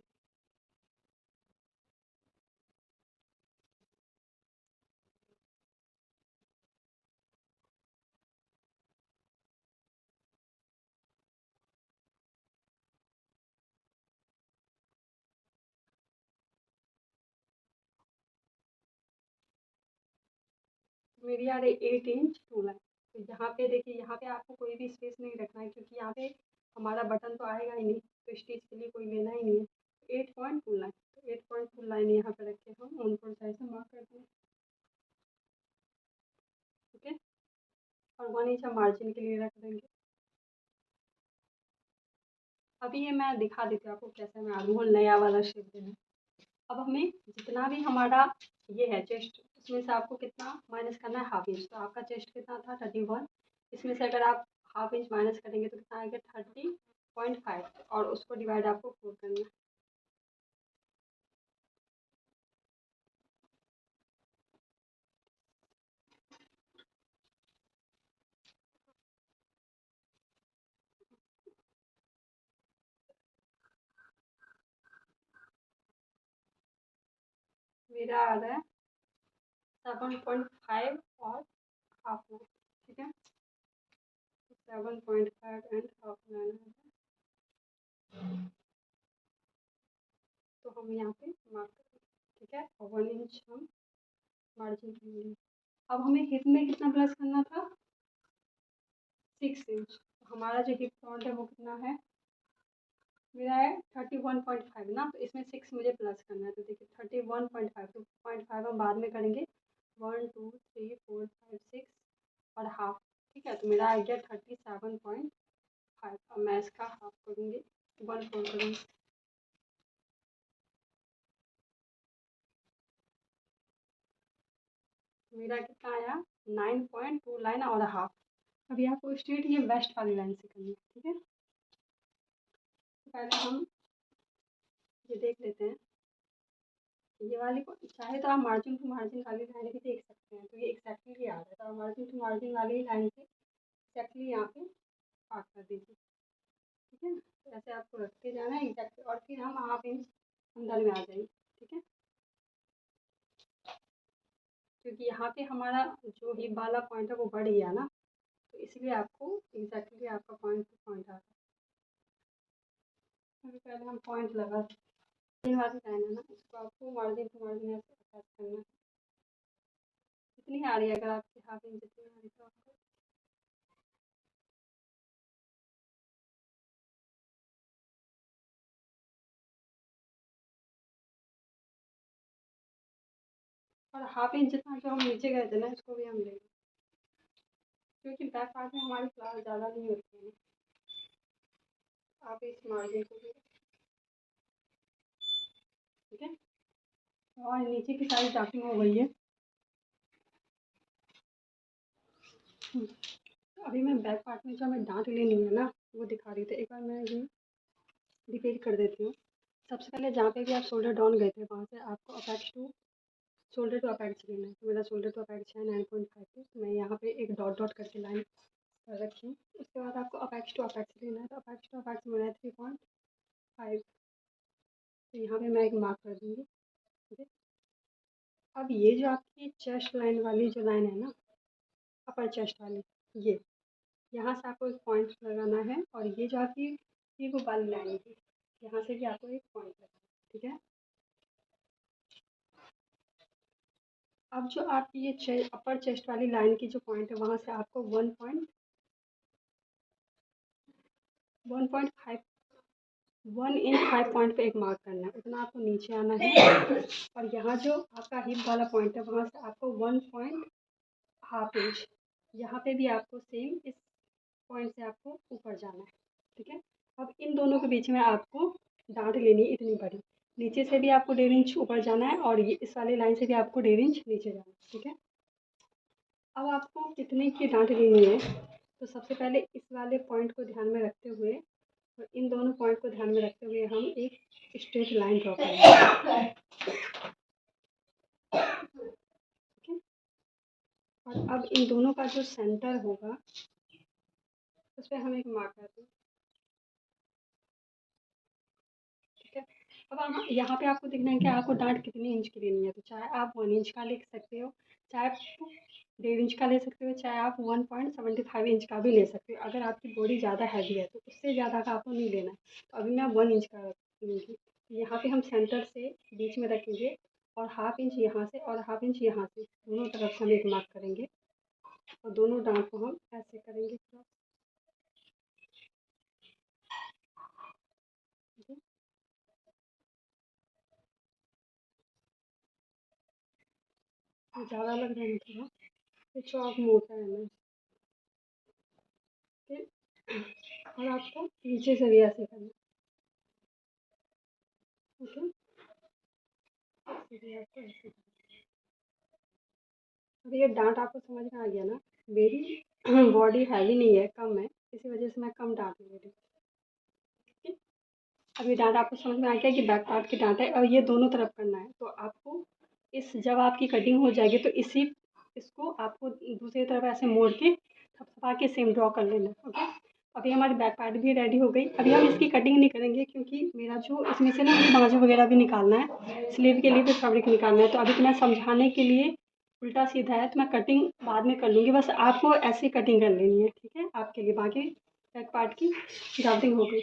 मेरी आ रही 8 इंच 2 लाइन। तो यहाँ पे देखिए, यहाँ पे आपको कोई भी स्पेस नहीं रखना है, क्योंकि यहाँ पे हमारा बटन तो आएगा ही नहीं, तो स्टिच के लिए कोई लेना ही नहीं है। 8.2 लाइन, तो 8.2 लाइन यहाँ पे रख के हम उन पर साइज से मार्क करते हैं, ठीक है। और 1 इंच हम मार्जिन के लिए रख देंगे। अभी ये मैं दिखा देती हूँ आपको कैसे मैं आलू नया वाला शेप देना। अब हमें जितना भी हमारा ये है चेस्ट, उसमें से आपको कितना माइनस करना है, 1/2 इंच। तो आपका चेस्ट कितना था, 31, इसमें से अगर आप 1/2 इंच माइनस करेंगे तो कितना आएगा, 30.5, और उसको डिवाइड आपको 4 करना है। मेरा आ रहा है 7.5 और हाफ में, ठीक है। 7.5 एंड हाफ में, तो हम यहाँ पे मार्क करेंगे, ठीक है, और 1 इंच हम मार्जिन के लिए। अब हमें हिप में कितना प्लस करना था, 6 इंच। तो हमारा जो हिप राउंड है वो कितना है, मेरा है 31.5 ना, तो इसमें 6 मुझे प्लस करना है। तो देखिए 31.5, तो 0.5 हम बाद में करेंगे, 1 2 3 4 5 6 और हाफ, ठीक है। तो मेरा आ गया 37.5। अब मैं इसका हाफ करूँगी, 1/4 करूँगी। मेरा कितना आया, 9.2 लाइन और हाफ। अभी आपको स्ट्रेट ये वेस्ट वाली लाइन से करनी है, ठीक है। तो पहले हम ये देख लेते हैं, ये वाली चाहे तो आप मार्जिन टू मार्जिन वाली लाइन भी देख सकते हैं, तो ये एक्जैक्टली आ रहा है, तो आप मार्जिन टू मार्जिन वाली लाइन से एक्जैक्टली यहाँ पे पार्ट कर दीजिए, ठीक है। तो ऐसे आपको रखते जाना है एग्जैक्टली, और फिर हम 1/2 इंच अंदर में आ जाएंगे, ठीक है। क्योंकि यहाँ पे हमारा जो हिप वाला पॉइंट है वो बढ़ गया ना, तो इसलिए आपको एग्जैक्टली आपका पॉइंट टू पॉइंट आ रहा है। अभी पहले हम पॉइंट लगा, इन वाली लाइन है ना, इसको आपको मार्जिन टू मार्जिन ऐसे अटैच करना है। इतनी आ रही है, अगर आपकी हाफ इंच जितनी आ रही तो आपको और हाफ इंच जितना जो हम नीचे गए थे ना, इसको भी हम लेंगे, क्योंकि बैक पार्ट में हमारी क्लास ज़्यादा नहीं होती है। आप इस मार्जिन को भी, ठीक है। और नीचे की साइड ड्राफ्टिंग हो गई है। अभी मैं बैक पार्ट में जो हमें डांट लेनी है ना, वो दिखा रही थी। एक बार मैं ये रिपीट कर देती हूँ। सबसे पहले जहाँ पे भी आप शोल्डर डाउन गए थे, वहाँ से आपको apex to shoulder to apex लेना है। तो मेरा शोल्डर टू अपेक्स है 9.5 पे, तो मैं यहाँ पे एक डॉट डॉट करके लाइन रखी। उसके बाद आपको अपेक्स टू अपेक्स लेना है, तो अपेक्स टू अपेक्स मेरा है 3.5। तो यहाँ पे मैं एक मार्क कर दूँगी, ठीक है। अब ये जो आपकी चेस्ट लाइन वाली जो लाइन है ना, अपर चेस्ट वाली, ये यहाँ से आपको एक पॉइंट लगाना है। और ये जो आपकी ये वो वाली लाइन थी, यहाँ से भी आपको एक पॉइंट लगाना है, ठीक है। अब जो आपकी ये अपर चेस्ट वाली लाइन की जो पॉइंट है, वहाँ से आपको 1.5 1 इंच 5 पॉइंट पे एक मार्क करना है। उतना आपको नीचे आना है। और यहाँ जो आपका हिप वाला पॉइंट है, वहाँ से आपको 1.5 इंच, यहाँ पे भी आपको सेम इस पॉइंट से आपको ऊपर जाना है, ठीक है। अब इन दोनों के बीच में आपको डांट लेनी है इतनी बड़ी। नीचे से भी आपको 1.5 इंच ऊपर जाना है, और ये इस वाली लाइन से भी आपको 1.5 इंच नीचे जाना है, ठीक है। अब आपको कितने की डांट लेनी है, तो सबसे पहले इस वाले पॉइंट को ध्यान में रखते हुए और इन दोनों पॉइंट को ध्यान में रखते हुए हम एक स्ट्रेट लाइन ड्रॉ करेंगे, ठीक है। और अब इन दोनों का जो सेंटर होगा, उस पर हम एक मार्क कर दें, ठीक है। अब हम यहाँ पे आपको देखना है कि आपको डांट कितनी इंच की लेनी है। तो चाहे आप 1 इंच का ले सकते हो, चाहे आप 1.5 इंच का ले सकते हो, चाहे आप 1.75 इंच का भी ले सकते हो। अगर आपकी बॉडी ज़्यादा हैवी है तो उससे ज़्यादा का आपको नहीं लेना है। तो अभी मैं 1 इंच का लूँगी। यहाँ पे हम सेंटर से बीच में रखेंगे, और हाफ इंच यहाँ से और हाफ इंच यहाँ से दोनों तरफ से हम एक मार्क करेंगे, और दोनों डांट को हम ऐसे करेंगे क्रॉस, ठीक है। ज़्यादा लग रहा है थोड़ा, ये चौक मोटा है ना, ठीक है। और आपको नीचे से भी ऐसे करना, ठीक है। ऐसे भी आपको ऐसे करना। अब ये डांट आपको समझ में आ गया ना। मेरी बॉडी हैवी नहीं है, कम है, इसी वजह से मैं कम डांट ले रही हूँ। अब ये डांट आपको समझ में आ गया कि बैक पार्ट की डांट है, और ये दोनों तरफ करना है। तो आपको इस जब आपकी कटिंग हो जाएगी, तो इसको आपको दूसरी तरफ ऐसे मोड़ के थपथपा के सेम ड्रॉ कर लेना है, ओके। अभी हमारी बैक पार्ट भी रेडी हो गई। अभी हम इसकी कटिंग नहीं करेंगे, क्योंकि मेरा जो इसमें से ना बाजू वगैरह भी निकालना है, स्लीव के लिए भी फैब्रिक निकालना है। तो अभी तो मैं समझाने के लिए उल्टा सीधा है, तो मैं कटिंग बाद में कर लूँगी। बस आपको ऐसी कटिंग कर लेनी है, ठीक है। आपके लिए बाकी बैक पार्ट की ड्राफ्टिंग हो गई।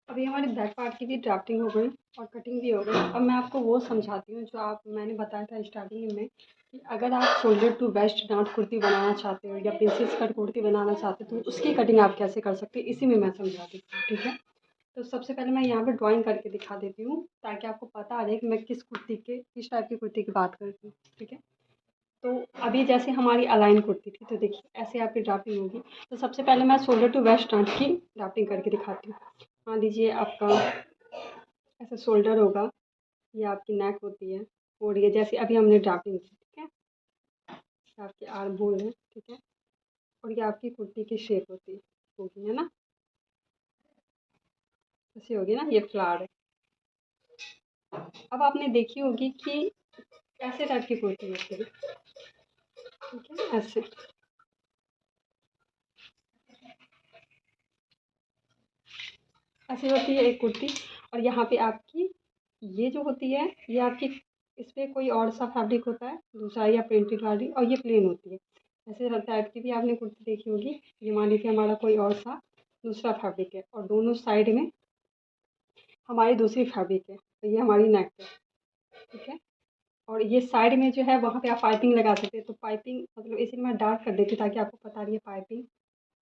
अभी हमारी बैक पार्ट की भी ड्राफ्टिंग हो गई और कटिंग भी हो गई। अब मैं आपको वो समझाती हूँ जो मैंने बताया था स्टार्टिंग में, कि अगर आप शोल्डर टू वेस्ट डांट कुर्ती बनाना चाहते हो या प्रिंसेस कट कुर्ती बनाना चाहते हो, तो उसकी कटिंग आप कैसे कर सकते हो, इसी में मैं समझाती हूँ, ठीक है। तो सबसे पहले मैं यहाँ पे ड्राइंग करके दिखा देती हूँ, ताकि आपको पता आ जाए कि मैं किस टाइप की कुर्ती की बात करती हूँ, ठीक है। तो अभी जैसे हमारी अलाइन कुर्ती थी, तो देखिए ऐसे आपकी ड्राफ्टिंग होगी। तो सबसे पहले मैं शोल्डर टू वेस्ट डांट की ड्राफ्टिंग करके दिखाती हूँ। मान लीजिए आपका ऐसा शोल्डर होगा, ये आपकी नेक होती है, और ये जैसे अभी हमने ड्राफ्टिंग की, ठीक है। ये आपकी आर्म होल है, ठीक है। और ये आपकी कुर्ती की शेप होगी, है ना। ऐसी होगी ना, ये फ्लावर है। अब आपने देखी होगी कि ऐसे टाइप की कुर्ती होती है, ठीक है, ऐसे। ऐसी होती है एक कुर्ती। और यहाँ पे आपकी ये जो होती है, ये आपकी इस पर कोई और सा फैब्रिक होता है दूसरा, या प्रिंटेड वाली, और ये प्लेन होती है। ऐसे टाइप की भी आपने कुर्ती देखी होगी। ये मान लीजिए हमारा कोई और सा दूसरा फैब्रिक है, और दोनों साइड में हमारी दूसरी फैब्रिक है। तो ये हमारी नेक है, ठीक है। और ये साइड में जो है वहाँ पे आप पाइपिंग लगा सकते हैं। तो पाइपिंग मतलब इसी मैं डार्क कर देती हूँ ताकि आपको पता रही है पाइपिंग,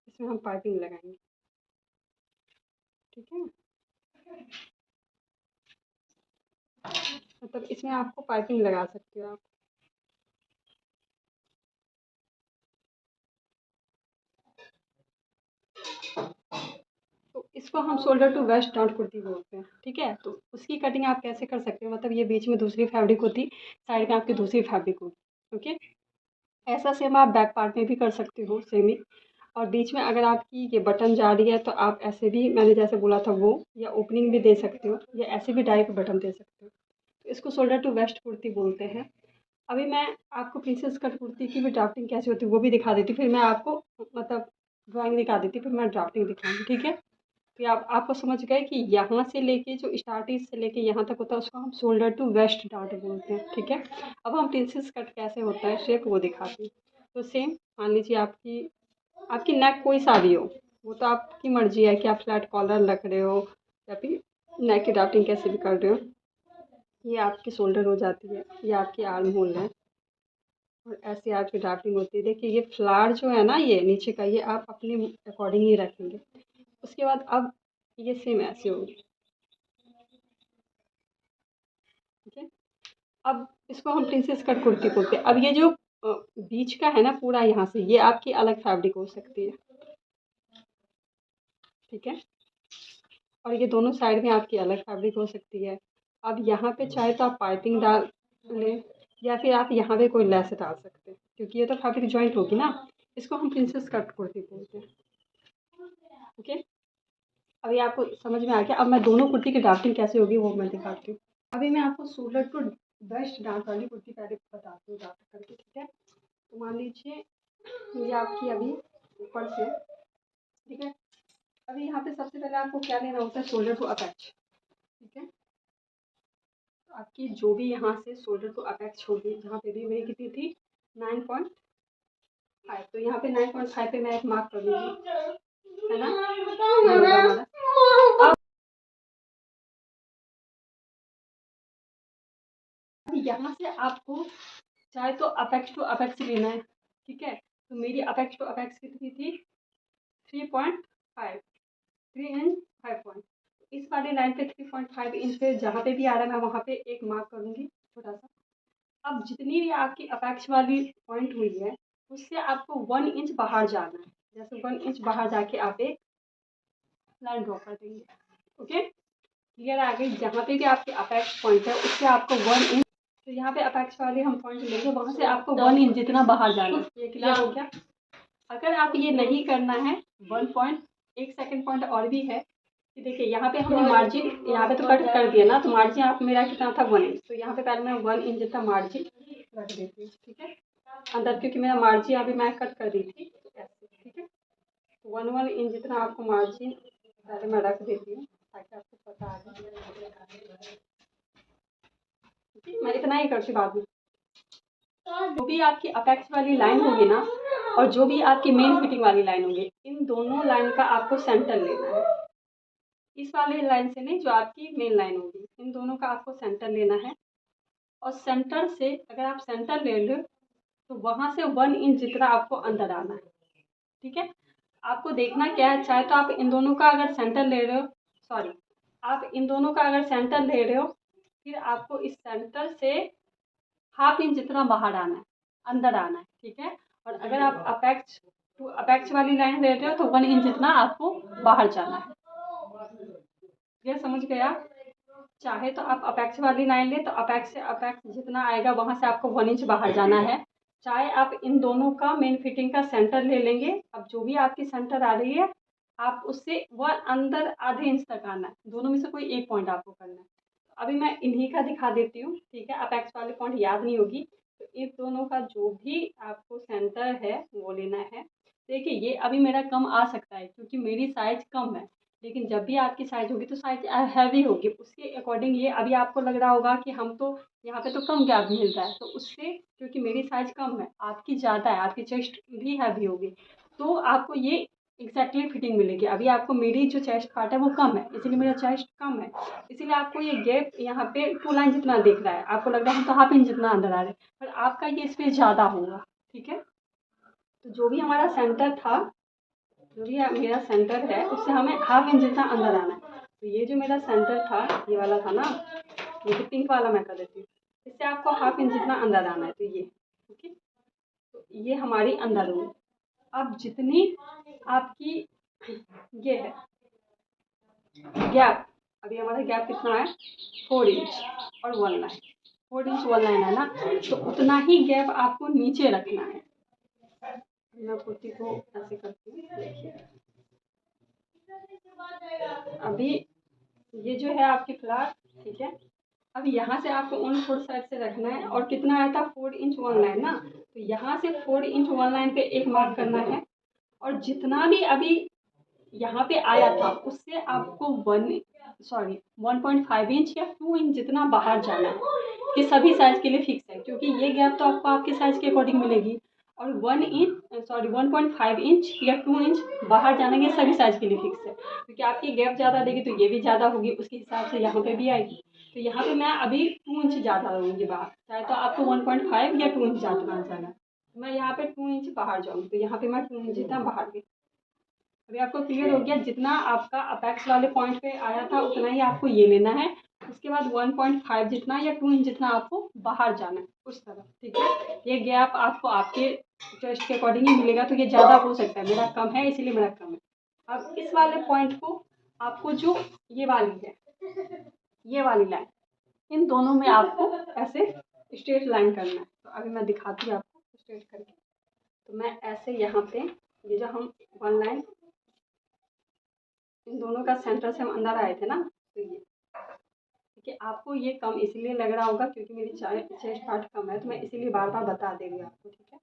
इसमें हम पाइपिंग लगाएंगे, ठीक है। मतलब इसमें आपको पाइपिंग लगा सकते हो आप। तो इसको हम shoulder to waist down kurti बोलते हैं, ठीक है। तो उसकी कटिंग आप कैसे कर सकते हो, मतलब ये बीच में दूसरी फैब्रिक होती, साइड में आपकी दूसरी फैब्रिक होगी, ओके। ऐसा सेम आप बैक पार्ट में भी कर सकते हो, सेम ही। और बीच में अगर आपकी ये बटन जा रही है तो आप ऐसे भी, मैंने जैसे बोला था वो, या ओपनिंग भी दे सकते हो, या ऐसे भी डायरेक्ट बटन दे सकते हो। तो इसको शोल्डर टू वेस्ट कुर्ती बोलते हैं। अभी मैं आपको प्रिंसेस कट कुर्ती की भी ड्राफ्टिंग कैसे होती है वो भी दिखा देती हूँ, फिर मैं आपको मतलब ड्राइंग दिखा देती हूँ, फिर मैं ड्राफ्टिंग दिखाऊंगी, ठीक है। तो आपको समझ गए कि यहाँ से लेके जो स्टार्टिंग से लेके यहाँ तक होता है उसको हम शोल्डर टू वेस्ट डार्ट बोलते हैं, ठीक है। अब हम प्रिंसेस कट कैसे होता है शेप वो दिखाते हैं। तो सेम मान लीजिए आपकी आपकी नेक कोई सा भी हो, वो तो आपकी मर्जी है कि आप फ्लैट कॉलर रख रहे हो या फिर नेक की ड्राफ्टिंग कैसे भी कर रहे हो। ये आपकी शोल्डर हो जाती है, ये आपकी आर्म होल है, और ऐसे आपकी ड्राफ्टिंग होती है। देखिए ये फ्लावर जो है ना, ये नीचे का, ये आप अपने अकॉर्डिंग ही रखेंगे। उसके बाद अब ये सेम ऐसे होगी, ठीक है। अब इसको हम प्रिंसेस कट कुर्ती बोलते हैं। अब ये जो बीच का है ना पूरा, यहाँ से ये आपकी अलग फैब्रिक हो सकती है, ठीक है। और ये दोनों साइड में आपकी अलग फैब्रिक हो सकती है। अब यहाँ पे चाहे तो आप पाइपिंग डाल लें, या फिर आप यहाँ पे कोई लेस डाल सकते हैं, क्योंकि ये तो फैब्रिक जॉइंट होगी ना। इसको हम प्रिंसेस कट कुर्ती बोलते हैं, ओके। अभी आपको समझ में आ गया। अब मैं दोनों कुर्ती की ड्राफ्टिंग कैसे होगी वो मैं दिखाती हूँ। अभी मैं आपको शोल्डर टू बेस्ट डांस वाली कुर्ती पहले बताती हूँ ड्राफ्ट करके, ठीक है। तो मान लीजिए ये आपकी अभी ऊपर से, ठीक है। अभी यहाँ पे सबसे पहले आपको क्या लेना होता है, शोल्डर टू अटैच, ठीक है। तो आपकी जो भी यहाँ से शोल्डर टू अटैच होगी, जहाँ पे भी मेरी कितनी थी 9.5, तो यहाँ पे 9.5 पे मैं एक मार्क कर लूँगी, है ना। अब यहाँ से आपको चाहे तो अपेक्स टू अपेक्स लेना है, ठीक है। तो मेरी अपेक्स टू अपेक्स कितनी थी 3.5, 3 इंच 5 पॉइंट। इस वाली लाइन पे 3.5 इंच पे जहाँ पे भी आ रहा है मैं वहाँ पे एक मार्क करूँगी छोटा सा। अब जितनी भी आपकी अपेक्स वाली पॉइंट हुई है उससे आपको 1 इंच बाहर जाना है। जैसे 1 इंच बाहर जाके आप एक लाइन ड्रॉ कर देंगे, ओके। क्लियर आ गई। जहाँ पे भी आपकी अपेक्स पॉइंट है उससे आपको 1 इंच, तो यहाँ पे अपेक्स वाले हम पॉइंट लेंगे, वहाँ से आपको 1 इंच जितना बाहर जाना है। ये क्लियर हो गया। अगर आप ये नहीं करना है, 1 सेकेंड पॉइंट और भी है कि देखिए यहाँ पे हमने मार्जिन यहाँ पे तो कट कर दिया ना, तो मार्जिन आप मेरा कितना था 1 इंच, तो यहाँ पे पहले मैं 1 इंच जितना मार्जिन रख देती हूँ, ठीक है अंदर, क्योंकि मेरा मार्जिन अभी मैं कट कर दी थी ऐसे, ठीक है। तो 1 इंच जितना आपको मार्जिन पहले मैं रख देती हूँ ताकि आपको पता आ जाए। मैं इतना ही करती बाद में। जो भी आपकी अपेक्स वाली लाइन होगी ना, और जो भी आपकी मेन फिटिंग वाली लाइन होगी, इन दोनों लाइन का आपको सेंटर लेना है। इस वाली लाइन से नहीं, जो आपकी मेन लाइन होगी, इन दोनों का आपको सेंटर लेना है। और सेंटर से अगर आप सेंटर ले लो तो वहाँ से 1 इंच जितना आपको अंदर आना है, ठीक है। आपको देखना क्या है, चाहे तो आप इन दोनों का अगर सेंटर ले रहे हो, सॉरी, आप इन दोनों का अगर सेंटर ले रहे हो, फिर आपको इस सेंटर से 1/2 इंच जितना बाहर आना है, अंदर आना है, ठीक है। और अगर आप अपेक्स टू अपेक्स वाली लाइन ले रहे हो तो 1 इंच जितना आपको बाहर जाना है। ये समझ गया। चाहे तो आप अपेक्स वाली लाइन ले, तो अपेक्स से अपेक्स जितना आएगा वहां से आपको 1 इंच बाहर जाना है। चाहे आप इन दोनों का मेन फिटिंग का सेंटर ले लेंगे, अब जो भी आपकी सेंटर आ रही है आप उससे वह अंदर आधे इंच तक आना है, दोनों में से कोई एक पॉइंट आपको करना है। अभी मैं इन्हीं का दिखा देती हूँ, ठीक है। अपेक्स वाले पॉइंट याद नहीं होगी, तो इन दोनों का जो भी आपको सेंटर है वो लेना है। देखिए ये अभी मेरा कम आ सकता है क्योंकि मेरी साइज कम है, लेकिन जब भी आपकी साइज होगी तो साइज हैवी होगी, उसके अकॉर्डिंग ये अभी आपको लग रहा होगा कि हम तो यहाँ पे तो कम गैप मिल रहा है, तो उससे क्योंकि मेरी साइज कम है, आपकी ज़्यादा है, आपकी चेस्ट भी हैवी होगी, तो आपको ये एग्जैक्टली फिटिंग मिलेगी। अभी आपको मेरी जो चेस्ट पार्ट है वो कम है, इसीलिए मेरा चेस्ट कम है, इसीलिए आपको ये गैप यहाँ पे 2 लाइन जितना दिख रहा है, आपको लग रहा है तो हाफ इंच जितना अंदर आ रहा है, पर आपका ये स्पेस ज़्यादा होगा। ठीक है, तो जो भी हमारा सेंटर था, जो भी मेरा सेंटर है उससे हमें हाफ इंच जितना अंदर आना है। तो ये जो मेरा सेंटर था ये वाला था ना, ये तो पिंक वाला मैं कर देती हूँ, इससे आपको हाफ इंच जितना अंदर आना है। तो ये ओके, तो ये हमारी अंदर हुई। अब जितनी आपकी ये है गैप, अभी हमारा गैप कितना है 4 इंच और 1 लाइन, 4 इंच 1 लाइन है ना, तो उतना ही गैप आपको नीचे रखना है। मैं कुर्ती को ऐसे करती हूँ, देखिए अभी ये जो है आपकी फ्लावर, ठीक है, अब यहाँ से आपको उन 4 साइड से रखना है, और कितना आया था 4 इंच 1 लाइन ना, तो यहाँ से 4 इंच 1 लाइन पे एक मार्क करना है, और जितना भी अभी यहाँ पे आया था उससे आपको 1.5 इंच या 2 इंच जितना बाहर जाना है, कि सभी साइज के लिए फिक्स है, क्योंकि ये गैप तो आपको आपके साइज के अकॉर्डिंग मिलेगी, और 1.5 इंच या 2 इंच बाहर जाने के सभी साइज के लिए फिक्स है, क्योंकि आपकी गैप ज़्यादा देगी तो ये भी ज़्यादा होगी, उसके हिसाब से यहाँ पे भी आएगी। तो यहाँ पे मैं अभी 2 इंच ज़्यादा रहूँगी बाहर, चाहे तो आपको 1.5 या 2 इंच ज़्यादा जाना, मैं यहाँ पे 2 इंच बाहर जाऊँगी, तो यहाँ पे मैं 2 इंच जितना बाहर गई। अभी आपको क्लियर हो गया, जितना आपका अपेक्स वाले पॉइंट पे आया था उतना ही आपको ये लेना है, उसके बाद 1.5 जितना या 2 इंच जितना आपको बाहर जाना है उस तरफ। ठीक है, ये गैप आपको आपके चेस्ट के अकॉर्डिंग ही मिलेगा, तो ये ज़्यादा हो सकता है, मेरा कम है इसीलिए मेरा कम है। अब इस वाले पॉइंट को आपको जो ये वाली है, ये वाली लाइन, इन दोनों में आपको ऐसे स्ट्रेट लाइन करना है। तो अभी मैं दिखाती हूँ आपको स्ट्रेट करके। तो मैं ऐसे यहाँ पे ये जो हम 1 लाइन इन दोनों का सेंटर से हम अंदर आए थे ना, तो ये ठीक है, आपको ये कम इसलिए लग रहा होगा क्योंकि मेरी चेस्ट पार्ट कम है, तो मैं इसीलिए बार बार बता दे रही हूँ आपको। ठीक है,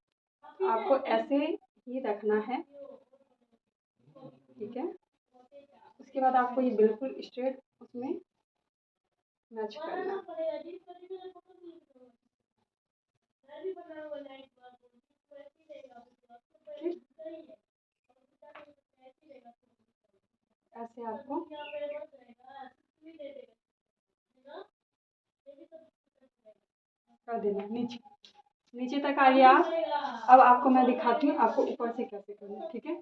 तो आपको ऐसे ही रखना है। ठीक है, उसके बाद आपको ये बिल्कुल स्ट्रेट उसमें मैच करना। ऐसे आपको कर देना, नीचे नीचे तक आइए आप। अब आपको मैं दिखाती हूँ आपको ऊपर से कैसे करना है। ठीक है,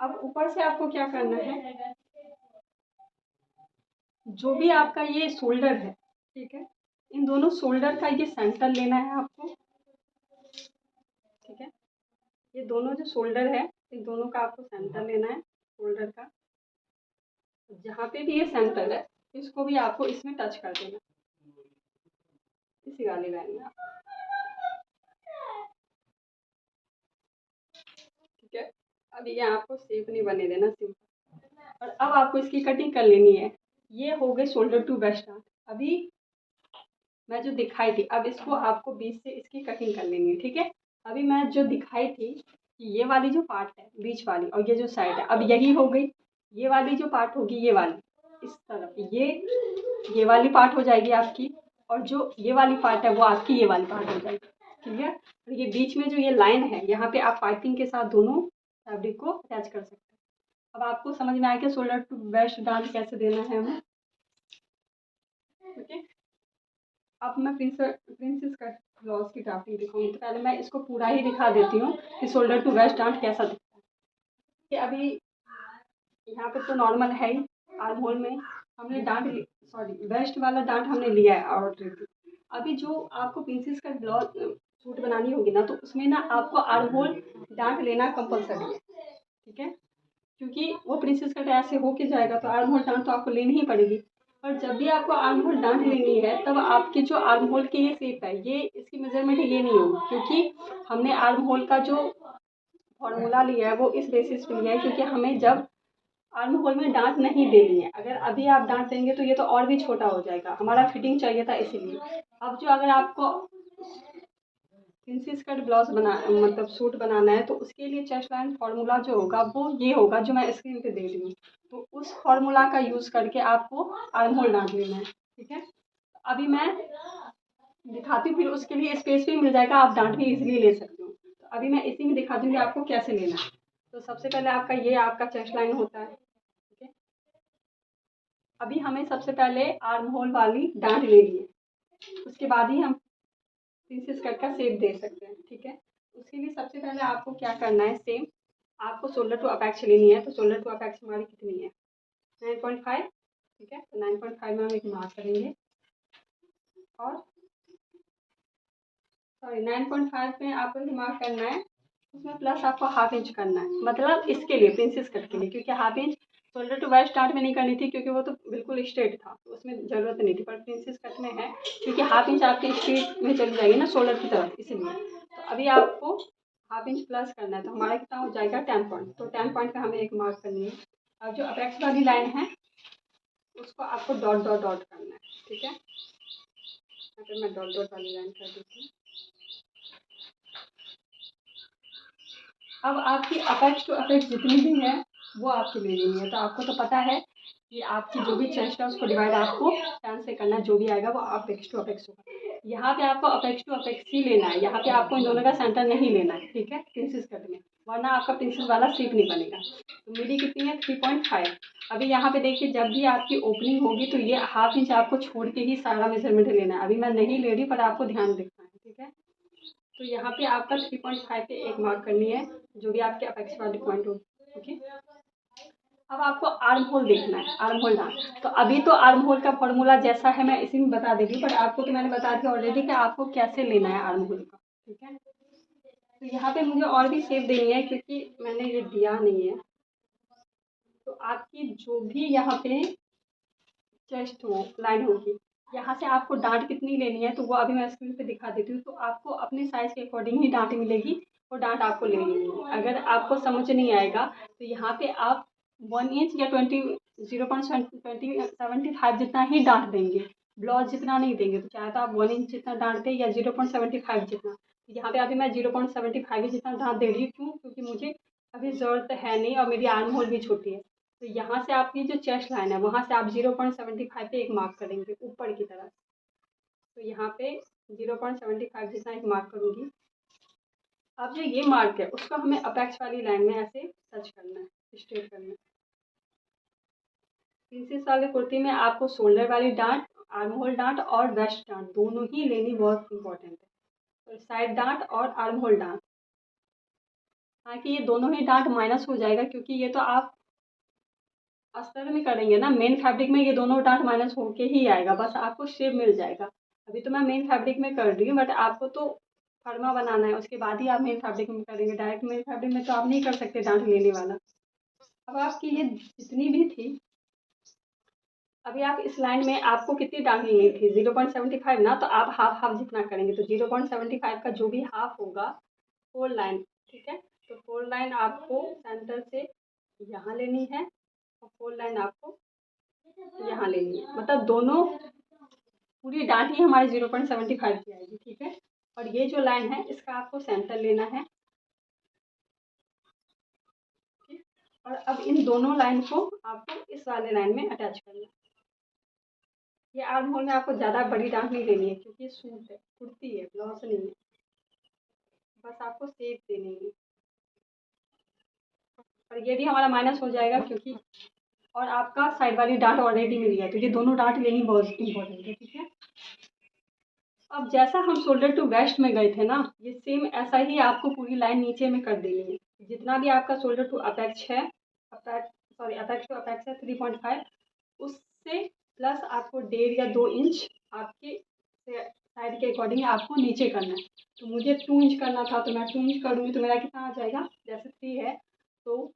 अब ऊपर से आपको क्या करना है, जो भी आपका ये शोल्डर है, ठीक है, इन दोनों शोल्डर का ये सेंटर लेना है आपको। ठीक है, ये दोनों जो शोल्डर है इन दोनों का आपको सेंटर लेना है, शोल्डर का जहाँ पे भी ये सेंटर है इसको भी आपको इसमें टच कर देना, इसी वाली लाइन में। ठीक है, अब ये आपको शेप नहीं बने देना, सिंपल। और अब आपको इसकी कटिंग कर लेनी है। ये हो गए शोल्डर टू वेस्ट आर्म। अभी मैं जो दिखाई थी, अब इसको आपको बीच से इसकी कटिंग कर लेनी है। ठीक है, अभी मैं जो दिखाई थी कि ये वाली जो पार्ट है बीच वाली और ये जो साइड है, अब यही हो गई। ये वाली जो पार्ट होगी ये वाली इस तरफ, ये वाली पार्ट हो जाएगी आपकी, और जो ये वाली पार्ट है वो आपकी ये वाली पार्ट हो जाएगी। ठीक है, और ये बीच में जो ये लाइन है यहाँ पे आप पाइपिंग के साथ दोनों फैब्रिक को अटैच कर सकते हैं। अब आपको समझ में आया कि शोल्डर टू वेस्ट डांस कैसे देना है हमें। ओके, अब मैं प्रिंसेस कट ब्लाउज की ड्राफ्टिंग दिखाऊंगी, तो पहले मैं इसको पूरा ही दिखा देती हूँ कि शोल्डर टू वेस्ट डांट कैसा दिखता है। कि अभी यहाँ पे तो नॉर्मल है ही, आर्म होल में हमने वेस्ट वाला डांट हमने लिया है ऑलरेडी। अभी जो आपको प्रिंसेस कट ब्लाउज सूट बनानी होगी ना, तो उसमें ना आपको आर्म होल डांट लेना कंपलसरी है। ठीक है, क्योंकि वो प्रिंसेस कट ऐसे हो के जाएगा, तो आर्म होल डांट तो आपको लेनी ही पड़ेगी। और जब भी आपको आर्म होल डांट लेनी है तब आपकी जो आर्म होल की ये शेप है, ये इसकी मेजरमेंट ये नहीं होगी, क्योंकि हमने आर्म होल का जो फॉर्मूला लिया है वो इस बेसिस पे लिया है, क्योंकि हमें जब आर्म होल में डांट नहीं देनी है, अगर अभी आप डांट देंगे तो ये तो और भी छोटा हो जाएगा, हमारा फिटिंग चाहिए था इसीलिए। अब जो अगर आपको प्रिंसेस कट ब्लाउज मतलब सूट बनाना है, तो उसके लिए चेस्ट लाइन फार्मूला जो होगा वो ये होगा जो मैं स्क्रीन पे दे रही हूँ, तो उस फार्मूला का यूज़ करके आपको आर्म होल डांट लेना है। ठीक है, अभी मैं दिखाती हूँ, फिर उसके लिए स्पेस भी मिल जाएगा, आप डांट भी इजीली ले सकते हो। तो अभी मैं इसी में दिखाती हूँ कि आपको कैसे लेना है। तो सबसे पहले आपका ये आपका चेस्ट लाइन होता है, ठीक है। अभी हमें सबसे पहले आर्म होल वाली डांट लेनी है, उसके बाद ही हम प्रिंसेस कट का शेप दे सकते हैं, ठीक है। उसके लिए सबसे पहले आपको क्या करना है, सेम आपको शोल्डर टू अपेक्स लेनी है। तो शोल्डर टू अपेक्स हमारी कितनी है, 9.5, ठीक है। तो 9.5 में हम एक मार्क करेंगे, और सॉरी 9.5 में आपको एक मार्क करना है, उसमें प्लस आपको हाफ इंच करना है, मतलब इसके लिए प्रिंसेस कट के लिए, क्योंकि half inch shoulder to waist start में नहीं करनी थी, क्योंकि वो तो बिल्कुल स्ट्रेट था, तो उसमें ज़रूरत नहीं थी। पर प्रिंसेस कट में है, क्योंकि हाफ इंच आपकी स्ट्रेट में चली जाएगी ना शोल्डर की तरफ, इसीलिए। तो अभी आपको हाफ इंच प्लस करना है, तो हमारा कितना हो जाएगा 10 पॉइंट। तो 10 पॉइंट का हमें एक मार्क करनी है। अब जो अपेक्स वाली लाइन है उसको आपको डॉट डॉट डॉट करना है, ठीक है। यहाँ पे मैं डॉट डॉट वाली लाइन कर देती हूँ। अब आपकी अपेक्स टू अपेक्स जितनी भी है वो आपकी ले लेनी है। तो आपको तो पता है कि आपकी जो भी चेस्ट है उसको डिवाइड आपको 10 से करना, जो भी आएगा वो अपेक्स टू अपेक्स होगा। यहाँ पे आपको अपेक्स टू अपेक्स ही लेना है, यहाँ पे आपको इन दोनों का सेंटर नहीं लेना है, ठीक है, प्रिंसेस कट में, वरना आपका प्रिंसेस वाला शेप नहीं बनेगा। तो मेरी कितनी है 3.5। अभी यहाँ पे देखिए, जब भी आपकी ओपनिंग होगी तो ये हाफ इंच आपको छोड़ के ही सारा मेजरमेंट लेना है। अभी मैं नहीं ले रही, पर आपको ध्यान रखना है, ठीक है। तो यहाँ पे आपका 3.5 पे एक मार्क करनी है, जो भी आपके अपेक्स वाली पॉइंट होगी, ओके। अब आपको आर्म होल देखना है, आर्म होल डाउन। तो अभी तो आर्म होल का फॉर्मूला जैसा है मैं इसी में बता देती हूँ, बट आपको तो मैंने बता दिया ऑलरेडी कि आपको कैसे लेना है आर्म होल का, ठीक है। तो यहाँ पे मुझे और भी शेप देनी है, क्योंकि मैंने ये दिया नहीं है। तो आपकी जो भी यहाँ पे चेस्ट हो लाइन होगी, यहाँ से आपको डांट कितनी लेनी है तो वो अभी मैं स्क्रीन पे दिखा देती हूँ। तो आपको अपने साइज के अकॉर्डिंग ही डांट मिलेगी, वो डांट आपको ले लेनी है। अगर आपको समझ नहीं आएगा तो यहाँ पे आप 1 इंच या 0.75 जितना ही डांट देंगे, ब्लाउज जितना नहीं देंगे। तो चाहे तो आप 1 इंच जितना डांट दें या 0.75 जितना। यहाँ पे अभी मैं 0.75 जितना डांट दे रही हूँ, क्यों, क्योंकि मुझे अभी ज़रूरत है नहीं, और मेरी आर्म होल भी छोटी है। तो यहाँ से आपकी जो चेस्ट लाइन है वहाँ से आप 0.75 पे एक मार्क करेंगे ऊपर की तरफ। तो यहाँ पे 0.75 जितना एक मार्क करूँगी। अब जो ये मार्क है उसको हमें अपेक्स वाली लाइन में ऐसे टच करना है, स्ट्रेट करना है। प्रिंसेस वाली कुर्ती में आपको शोल्डर वाली डांट, आर्म होल डांट और वेस्ट डांट दोनों ही लेनी बहुत इंपॉर्टेंट है। तो साइड डांट और आर्म होल डांट, ताकि ये दोनों ही डांट माइनस हो जाएगा, क्योंकि ये तो आप अस्तर में करेंगे ना, मेन फैब्रिक में ये दोनों डांट माइनस होके ही आएगा, बस आपको शेप मिल जाएगा। अभी तो मैं मेन फैब्रिक में कर रही हूँ, बट आपको तो फर्मा बनाना है, उसके बाद ही आप मेन फैब्रिक में करेंगे। डायरेक्ट मेन फैब्रिक में तो आप नहीं कर सकते डांट लेने वाला। अब आपकी ये जितनी भी थी, अभी आप इस लाइन में आपको कितनी डांट लेनी थी, 0.75 ना, तो आप हाफ हाफ जितना करेंगे। तो 0.75 का जो भी हाफ होगा, 4 लाइन, ठीक है। तो 4 लाइन आपको सेंटर से यहाँ लेनी है, और 4 लाइन आपको यहाँ लेनी है, मतलब दोनों पूरी डांट ही हमारी 0.75 की आएगी, ठीक है। और ये जो लाइन है इसका आपको सेंटर लेना है, ठीक। और अब इन दोनों लाइन को आपको इस वाले लाइन में अटैच करना है। ये आर्म होल में आपको ज़्यादा बड़ी डांट नहीं लेनी है, क्योंकि ये सूट है, कुर्ती है, ब्लाउज नहीं है, बस आपको शेप देनी है। और ये भी हमारा माइनस हो जाएगा, क्योंकि और आपका साइड वाली डांट ऑलरेडी मिली है, तो ये दोनों डांट लेनी बहुत इंपॉर्टेंट है, ठीक है। अब जैसा हम शोल्डर टू वेस्ट में गए थे ना, ये सेम ऐसा ही आपको पूरी लाइन नीचे में कर देनी है। जितना भी आपका शोल्डर टू अपेक्स है, अपेक्स टू अपेक्स है 3.5, उससे प्लस आपको 1.5 या 2 इंच आपके साइड के अकॉर्डिंग आपको नीचे करना है। तो मुझे 2 इंच करना था, तो मैं 2 इंच करूँगी, तो मेरा कितना आ जाएगा, जैसे 3 है तो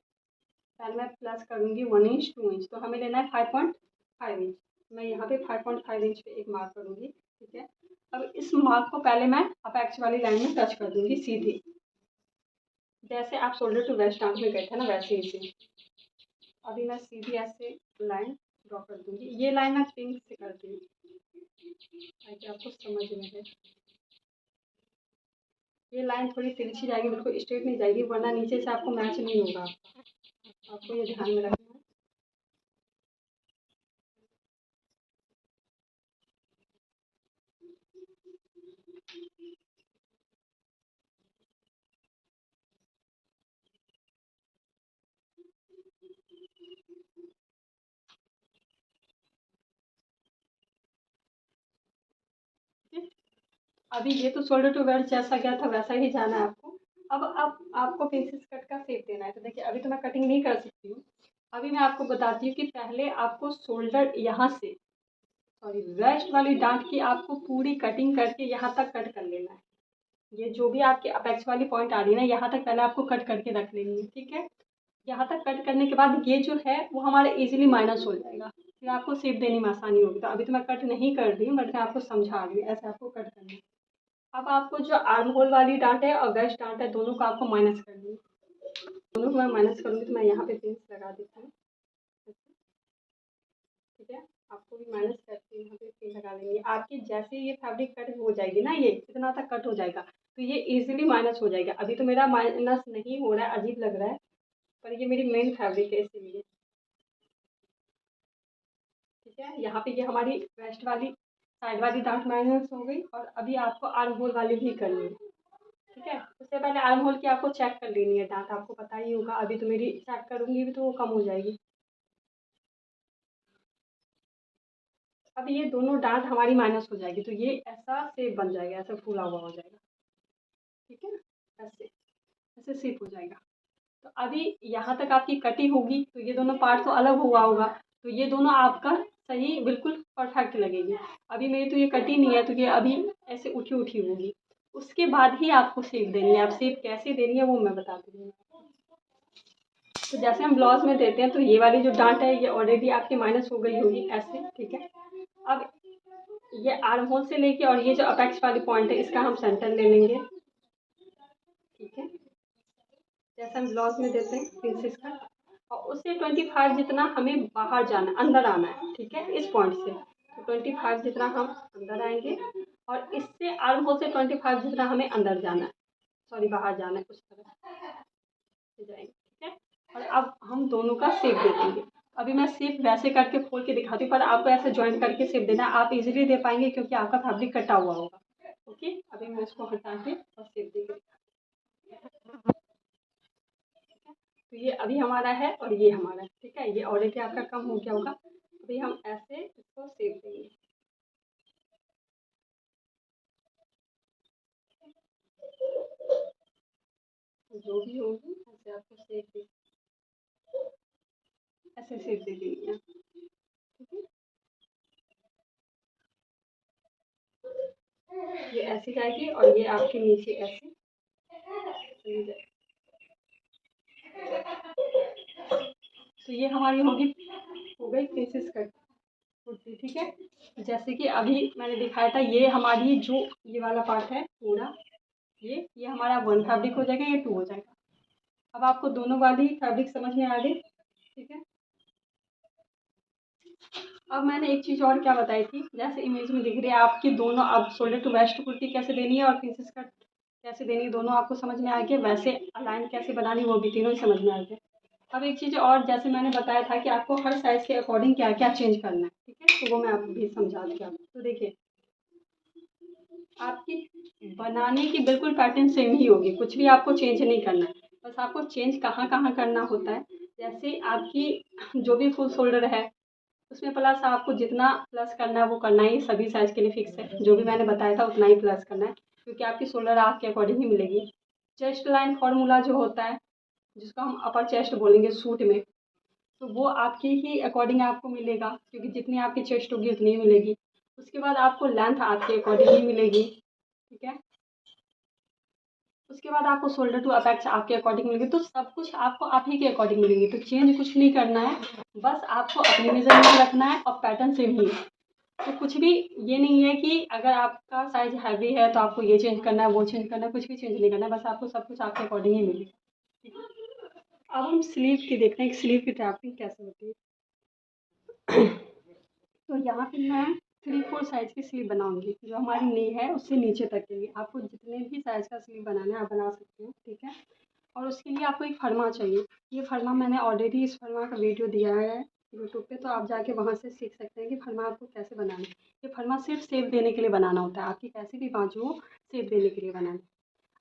पहले मैं प्लस करूँगी 1 इंच, 2 इंच, तो हमें लेना है 5.5 इंच। मैं यहाँ पे 5.5 इंच पे एक मार्क करूँगी, ठीक है। अब इस मार्क को पहले मैं अपेक्स वाली लाइन में टच कर दूँगी सीधी, जैसे आप शोल्डर टू वेस्ट आर्म में गए थे ना, वैसे ही से। अभी मैं सीधी ऐसे लाइन ड्रॉ कर दूँगी। ये लाइन मैं पिंक से करती हूँ ताकि आपको समझ में आए। ये लाइन थोड़ी तिरछी जाएगी, बिल्कुल स्ट्रेट नहीं जाएगी, वरना नीचे से आपको मैच नहीं होगा। आपको ये ध्यान में रखना है। अभी ये तो शोल्डर टू बेल्ट जैसा गया था वैसा ही जाना है आपको। अब आपको प्रिंसेस कट का शेप देना है। तो देखिए अभी तो मैं कटिंग नहीं कर सकती हूँ। अभी मैं आपको बताती हूँ कि पहले आपको शोल्डर यहाँ से, सॉरी, वेस्ट वाली डांट की आपको पूरी कटिंग करके यहाँ तक कट कर लेना है। ये जो भी आपके अपेक्स वाली पॉइंट आ रही है ना, यहाँ तक पहले आपको कट करके रख लेनी है, ठीक है। यहाँ तक कट करने के बाद ये जो है वो हमारा इजीली माइनस हो जाएगा, फिर आपको शेप देने में आसानी होगी। तो अभी तो मैं कट नहीं कर रही हूँ, बट मैं आपको समझा रही हूँ ऐसे आपको कट करना है। अब आपको जो आर्म होल वाली डांट है और वेस्ट डांट है, दोनों को आपको माइनस करनी है। दोनों को मैं माइनस करूँगी तो मैं यहाँ पे पिंस लगा देती हूँ, ठीक है। आपको भी माइनस करके यहाँ पे पिन लगा लेंगे। आपकी जैसे ये फैब्रिक कट हो जाएगी ना, ये इतना तक कट हो जाएगा तो ये इजीली माइनस हो जाएगा। अभी तो मेरा माइनस नहीं हो रहा है, अजीब लग रहा है, पर ये मेरी मेन फैब्रिक है इसीलिए, ठीक है। यहाँ पे ये हमारी वेस्ट वाली साइड वाली डांट माइनस हो गई और अभी आपको आर्म होल वाली भी करनी है, ठीक है। उससे पहले आर्म होल की आपको चेक कर लेनी है डांट, आपको पता ही होगा। अभी तो मेरी चेक करूँगी भी तो वो कम हो जाएगी। अब ये दोनों डांट हमारी माइनस हो जाएगी तो ये ऐसा शेप बन जाएगा, ऐसा फूला हुआ हो जाएगा, ठीक है। ऐसे ऐसे शेप हो जाएगा। तो अभी यहाँ तक आपकी कटी होगी तो ये दोनों पार्ट तो अलग हुआ होगा, तो ये दोनों आपका सही बिल्कुल परफेक्ट लगेगी। अभी मेरी तो ये कटी नहीं है तो ये अभी ऐसे उठी उठी होगी। उसके बाद ही आपको शेप देनी है। आप शेप कैसे देनी है वो मैं बता दूँगी। तो जैसे हम ब्लाउज में देते हैं तो ये वाली जो डांट है ये ऑलरेडी आपकी माइनस हो गई होगी ऐसे, ठीक है। अब ये आर्म होल से लेके और ये जो अपेक्स वाली पॉइंट है इसका हम सेंटर ले लेंगे, ठीक है। जैसे हम ब्लाउज में देते हैं प्रिंसेस का, और उससे 25 जितना हमें बाहर जाना, अंदर आना है, ठीक है। इस पॉइंट से तो 25 जितना हम अंदर आएंगे और इससे आर्म होल से 25 जितना हमें अंदर जाना है, सॉरी बाहर जाना है, उस तरह से जाएंगे, ठीक है। और अब हम दोनों का शेप दे देंगे। अभी मैं शेप वैसे करके खोल के दिखाती हूँ, पर आपको ऐसे ज्वाइन करके शेप देना है। आप इजीली दे पाएंगे क्योंकि आपका फैब्रिक कटा हुआ होगा, ओके। अभी मैं इसको हटा के और शेप देंगे। तो ये अभी हमारा है और ये हमारा है, ठीक है। ये ऑलरेडी आपका कम हो गया होगा। अभी हम ऐसे इसको सेव देंगे, जो भी होगी ऐसे आपको सेव दे, ऐसे सेव दे देंगे आप, ठीक है। ये ऐसी जाएगी और ये आपके नीचे ऐसे चली जाएगी। तो ये हमारी होगी, हो गई प्रिंसेस कट कुर्ती, ठीक है। जैसे कि अभी मैंने दिखाया था, ये हमारी जो ये वाला पार्ट है पूरा, ये हमारा 1 फैब्रिक हो जाएगा, ये 2 हो जाएगा। अब आपको दोनों वाली फैब्रिक समझ में आ गई, ठीक है। अब मैंने एक चीज़ और क्या बताई थी, जैसे इमेज में दिख रही है आपकी दोनों, अब शोल्डर टू वेस्ट कुर्ती कैसे देनी है और प्रिंसेस कट कैसे देनी है, दोनों आपको समझ में आ गया। वैसे अलाइन कैसे बनानी वो भी तीनों ही समझ में आ गए। अब एक चीज़ और, जैसे मैंने बताया था कि आपको हर साइज़ के अकॉर्डिंग क्या क्या चेंज करना है, ठीक है। तो वो मैं आपको भी समझा दूँ आपको। तो देखिए आपकी बनाने की बिल्कुल पैटर्न सेम ही होगी, कुछ भी आपको चेंज नहीं करना है। बस आपको चेंज कहाँ कहाँ करना होता है, जैसे आपकी जो भी फुल शोल्डर है उसमें प्लस आपको जितना प्लस करना है वो करना ही, सभी साइज़ के लिए फिक्स है। जो भी मैंने बताया था उतना ही प्लस करना है क्योंकि आपकी शोल्डर आपके अकॉर्डिंग ही मिलेगी। चेस्ट लाइन फार्मूला जो होता है, जिसको हम अपर चेस्ट बोलेंगे सूट में, तो वो आपकी ही अकॉर्डिंग आपको मिलेगा क्योंकि जितनी आपकी चेस्ट होगी उतनी ही मिलेगी। उसके बाद आपको लेंथ आपके अकॉर्डिंग ही मिलेगी, ठीक है। उसके बाद आपको शोल्डर टू अपेक्स आपके अकॉर्डिंग मिलेगी। तो सब कुछ आपको आप ही के अकॉर्डिंग मिलेंगी, तो चेंज कुछ नहीं करना है, बस आपको अपनी मेजरमेंट रखना है और पैटर्न सेम ही है। तो कुछ भी ये नहीं है कि अगर आपका साइज हैवी है तो आपको ये चेंज करना है वो चेंज करना है, कुछ भी चेंज नहीं करना है, बस आपको सब कुछ आपके अकॉर्डिंग ही मिलेगा, ठीक है। अब हम स्लीव की देखते हैं कि स्लीव की ड्राफ्टिंग कैसे होती है। तो यहाँ पे मैं 3/4 साइज़ की स्लीव बनाऊंगी, जो हमारी नी है उससे नीचे तक के लिए। आपको जितने भी साइज़ का स्लीव बनाना है आप बना सकते हो, ठीक है। और उसके लिए आपको एक फरमा चाहिए। ये फरमा मैंने ऑलरेडी इस फरमा का वीडियो दिया है यूट्यूब पे, तो आप जाके वहाँ से सीख सकते हैं कि फरमा आपको कैसे बनाना है। ये फरमा सिर्फ शेप देने के लिए बनाना होता है, आपकी कैसी भी बाजू हो शेप देने के लिए बनाना है।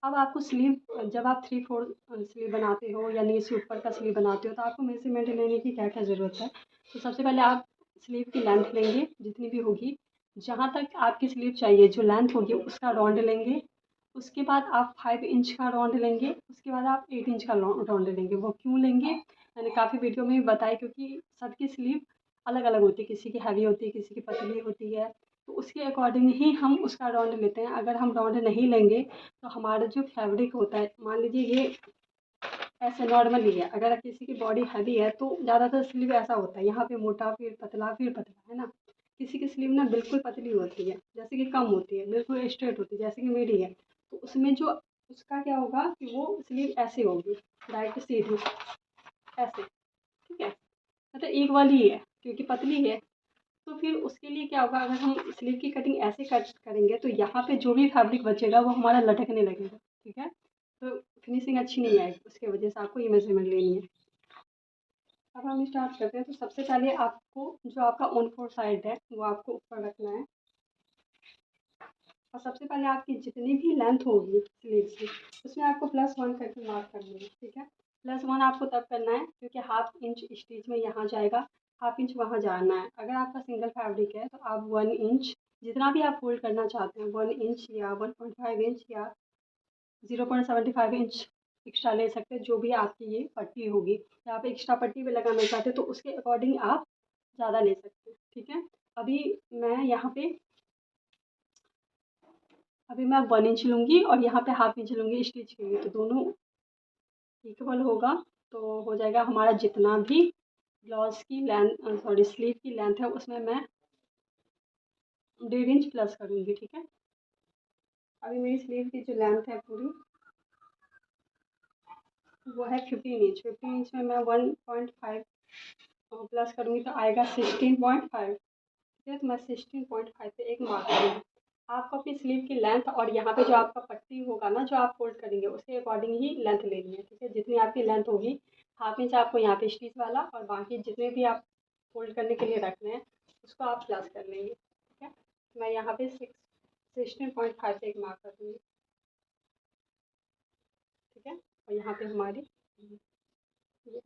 अब आपको स्लीव, जब आप 3/4 स्लीव बनाते हो या नी से ऊपर का स्लीव बनाते हो तो आपको मेजरमेंट लेने की क्या क्या ज़रूरत है। तो सबसे पहले आप स्लीव की लेंथ लेंगे जितनी भी होगी, जहाँ तक आपकी स्लीव चाहिए जो लेंथ होगी उसका राउंड लेंगे। उसके बाद आप 5 इंच का राउंड लेंगे। उसके बाद आप 8 इंच का राउंड लेंगे। वो क्यों लेंगे मैंने काफ़ी वीडियो में भी बताया, क्योंकि सबकी स्लीव अलग अलग होती है, किसी की हैवी होती है, किसी की पतली होती है। तो उसके अकॉर्डिंग ही हम उसका राउंड लेते हैं। अगर हम राउंड नहीं लेंगे तो हमारा जो फैब्रिक होता है, मान लीजिए ये ऐसे नॉर्मल ही है, अगर किसी की बॉडी हैवी है तो ज़्यादातर स्लीव ऐसा होता है, यहाँ पे मोटा फिर पतला फिर पतला, है ना। किसी की स्लीव ना बिल्कुल पतली होती है, जैसे कि कम होती है, बिल्कुल स्ट्रेट होती है जैसे कि मेरी है। तो उसमें जो उसका क्या होगा कि वो स्लीव ऐसे होगी, डायरेक्ट सीधी ऐसे, ठीक है। मतलब एक वाली ही है क्योंकि पतली है। तो फिर उसके लिए क्या होगा, अगर हम स्लीव की कटिंग ऐसे कट करेंगे तो यहाँ पे जो भी फैब्रिक बचेगा वो हमारा लटकने लगेगा, ठीक है। तो फिनिशिंग अच्छी नहीं आएगी, उसके वजह से आपको ये मेजरमेंट लेनी है। अब हम स्टार्ट करते हैं। तो सबसे पहले आपको जो आपका ऑन फोर साइड है वो आपको ऊपर रखना है। और सबसे पहले आपकी जितनी भी लेंथ होगी स्लीव की उसमें आपको +1 करके मार्क करनी है, ठीक है। +1 आपको तब करना है क्योंकि 1/2 इंच स्टिच में यहाँ जाएगा, 1/2 इंच वहाँ जाना है। अगर आपका सिंगल फैब्रिक है तो आप 1 इंच जितना भी आप फोल्ड करना चाहते हैं, 1 इंच या 1.5 इंच या 0.75 इंच एक्स्ट्रा ले सकते हैं। जो भी आपकी ये पट्टी होगी या आप एक्स्ट्रा पट्टी भी लगाना चाहते हैं तो उसके अकॉर्डिंग आप ज़्यादा ले सकते हैं, ठीक है। अभी मैं यहाँ पे अभी मैं 1 इंच लूँगी और यहाँ पे 1/2 इंच लूँगी स्टिच के लिए, तो दोनों इक्वल होगा। तो हो जाएगा हमारा जितना भी ब्लाउज की लेंथ, सॉरी स्लीव की लेंथ है उसमें मैं 1.5 इंच प्लस करूँगी, ठीक है। अभी मेरी स्लीव की जो लेंथ है पूरी वो है 15 इंच। 15 इंच में मैं 1.5 प्लस करूँगी तो आएगा 16.5, ठीक है। तो मैं 16.5 पे एक मार्क करूँगी। आपको अपनी स्लीव की लेंथ और यहाँ पे जो आपका पट्टी होगा ना जो आप फोल्ड करेंगे उसके अकॉर्डिंग ही लेंथ लेनी है, ठीक है। जितनी आपकी लेंथ होगी 1/2 इंच आपको यहाँ पे स्टिच वाला और बाकी जितने भी आप फोल्ड करने के लिए रखने हैं उसको आप प्लस कर लेंगे, ठीक है। मैं यहाँ पे 16.5 से एक मार्क कर दूँगी, ठीक है। और यहाँ पे हमारी ये,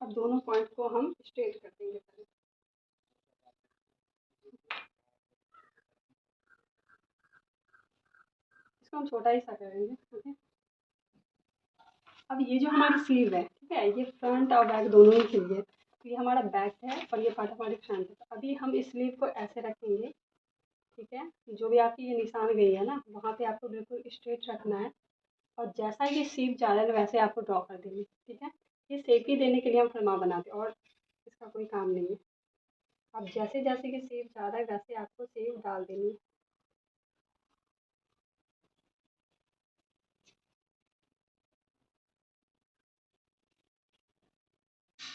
अब दोनों पॉइंट को हम स्ट्रेट कर देंगे पहले। इसको हम छोटा ही सा करेंगे, ठीक है। अब ये जो हमारी स्लीव है, ठीक है, ये फ्रंट और बैक दोनों ही के लिए। तो ये हमारा बैक है और ये पार्ट हमारी फ्रंट है। तो अभी हम इस स्लीव को ऐसे रखेंगे, ठीक है। जो भी आपकी ये निशान गई है ना वहाँ पे आपको बिल्कुल स्ट्रेट रखना है और जैसा ये शेप जा रहा है वैसे आपको ड्रॉ कर देंगे, ठीक है। ये शेप ही देने के लिए हम फरमा बनाते हैं और इसका कोई काम नहीं है। अब जैसे जैसे कि शेप जा रहा है वैसे आपको शेप डाल देनी है,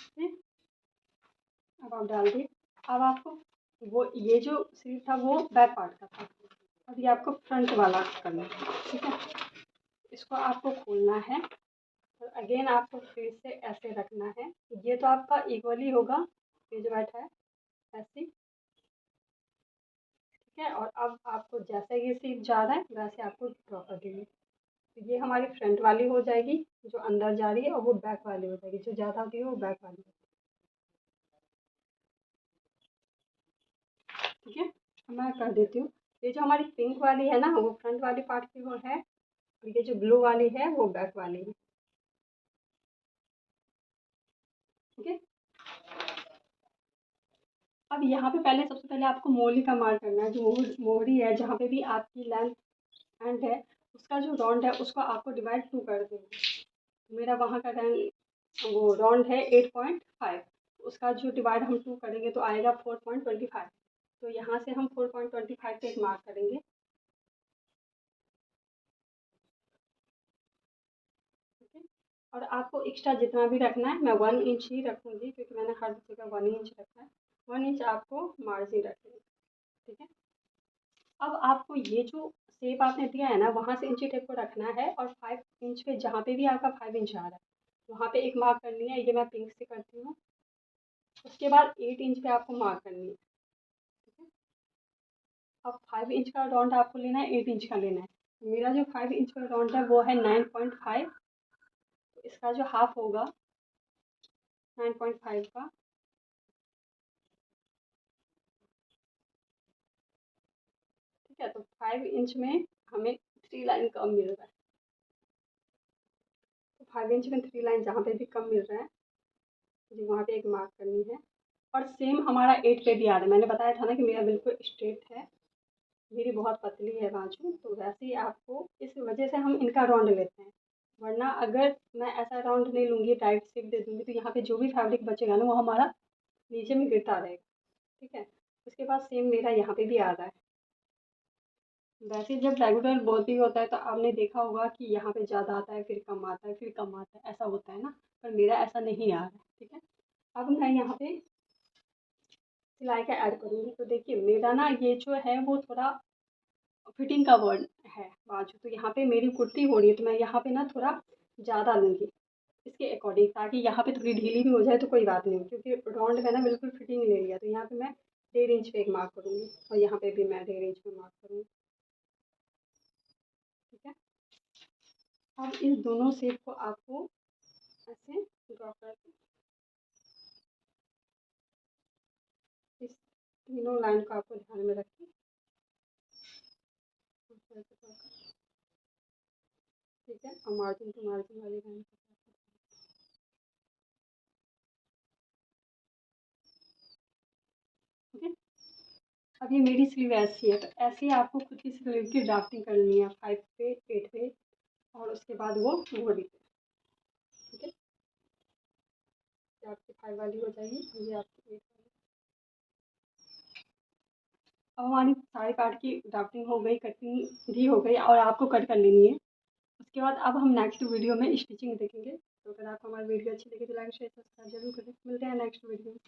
ठीक है। अब आप डाल दिए। अब आपको वो ये जो स्लीव था वो बैक पार्ट का था, अब ये आपको फ्रंट वाला करना है, ठीक है। इसको आपको खोलना है और अगेन आपको फिर से ऐसे रखना है। ये तो आपका इक्वली होगा, ये जो बैठा है ऐसे, ठीक है। और अब आपको जैसे ये स्लीव जा रहा है वैसे आपको ड्रॉ कर देंगे। तो ये हमारी फ्रंट वाली हो जाएगी जो अंदर जा रही है और वो बैक वाली हो जाएगी जो ज़्यादा होती है वो बैक वाली होती है, ठीक है। अब मैं कर देती हूँ। ये जो हमारी पिंक वाली है ना वो फ्रंट वाली पार्ट की वो है और ये जो ब्लू वाली है वो बैक वाली है, ठीक है। अब यहाँ पे पहले सबसे पहले आपको मोहरी का मार्क करना है। जो मोहरी है जहाँ पे भी आपकी लेंथ एंड है उसका जो राउंड है उसको आपको डिवाइड 2 कर देना है। मेरा वहाँ का वो राउंड है 8.5, उसका जो डिवाइड हम 2 करेंगे तो आएगा 4.25। तो यहाँ से हम 4.25 पे एक मार्क करेंगे, ठीक है। और आपको एक्स्ट्रा जितना भी रखना है मैं 1 इंच ही रखूँगी क्योंकि मैंने हर जगह 1 इंच रखा है। 1 इंच आपको मार्जिन रखना है, ठीक है। अब आपको ये जो शेप आपने दिया है ना वहाँ से इंची टेप को रखना है और 5 इंच पे जहाँ पे भी आपका 5 इंच आ रहा है वहाँ पे एक मार्क करनी है। ये मैं पिंक से करती हूँ। उसके बाद 8 इंच पे आपको मार्क करनी है, ठीक है। अब 5 इंच का राउंड आपको लेना है, 8 इंच का लेना है। मेरा जो 5 इंच का राउंड है वो है 9.5। तो इसका जो हाफ होगा 9.5 का है, तो 5 इंच में हमें 3 लाइन कम मिल रहा है। तो 5 इंच में 3 लाइन जहाँ पे भी कम मिल रहा है मुझे वहाँ पे एक मार्क करनी है। और सेम हमारा 8 पे भी आ रहा है। मैंने बताया था ना कि मेरा बिल्कुल स्ट्रेट है, मेरी बहुत पतली है बाजू, तो वैसे ही आपको इस वजह से हम इनका राउंड लेते हैं। वरना अगर मैं ऐसा राउंड नहीं लूँगी, टाइट शेप दे दूँगी, तो यहाँ पे जो भी फैब्रिक बचेगा ना वो हमारा नीचे में गिरता रहेगा। ठीक है, उसके बाद सेम मेरा यहाँ पे भी आ रहा है। वैसे जब रेगुलर बहुत होता है तो आपने देखा होगा कि यहाँ पे ज़्यादा आता है, फिर कम आता है, फिर कम आता है, ऐसा होता है ना। पर मेरा ऐसा नहीं आ रहा है। ठीक है, अब मैं यहाँ पे सिलाई का ऐड करूँगी। तो देखिए मेरा ना ये जो है वो थोड़ा फिटिंग का वर्ड है बाजू, तो यहाँ पे मेरी कुर्ती हो रही है तो मैं यहाँ पे ना थोड़ा ज़्यादा लूँगी इसके अकॉर्डिंग, ताकि यहाँ पे थोड़ी ढीली भी हो जाए तो कोई बात नहीं, क्योंकि राउंड में ना बिल्कुल फिटिंग ले लिया। तो यहाँ पे मैं 1.5 इंच पे एक मार्क करूँगी और यहाँ पे भी मैं 1.5 इंच पे मार्क करूँगी। ठीक है, अब इस दोनों शेप को आपको ऐसे ड्रॉ कर, इस तीनों लाइन को आपको ध्यान में रखिए। ठीक है, और मार्जिन टू मार्जिन वाली लाइन, ओके। अब ये मेरी स्लीव ऐसी है, तो ऐसे ही आपको खुद की स्लीव की ड्राफ्टिंग करनी है 5 पे 8 पे, और उसके बाद वो बॉडी पे। ठीक है, ये आपकी 5 वाली हो जाएगी, ये आपकी 8 वाली। अब हमारी साड़ी पार्ट की ड्राफ्टिंग हो गई, कटिंग भी हो गई, और आपको कट कर लेनी है। उसके बाद अब हम नेक्स्ट वीडियो में स्टिचिंग देखेंगे। तो अगर आपको हमारी वीडियो अच्छी लगी तो लाइक शेयर सब्सक्राइब जरूर करें। मिलते हैं नेक्स्ट वीडियो में।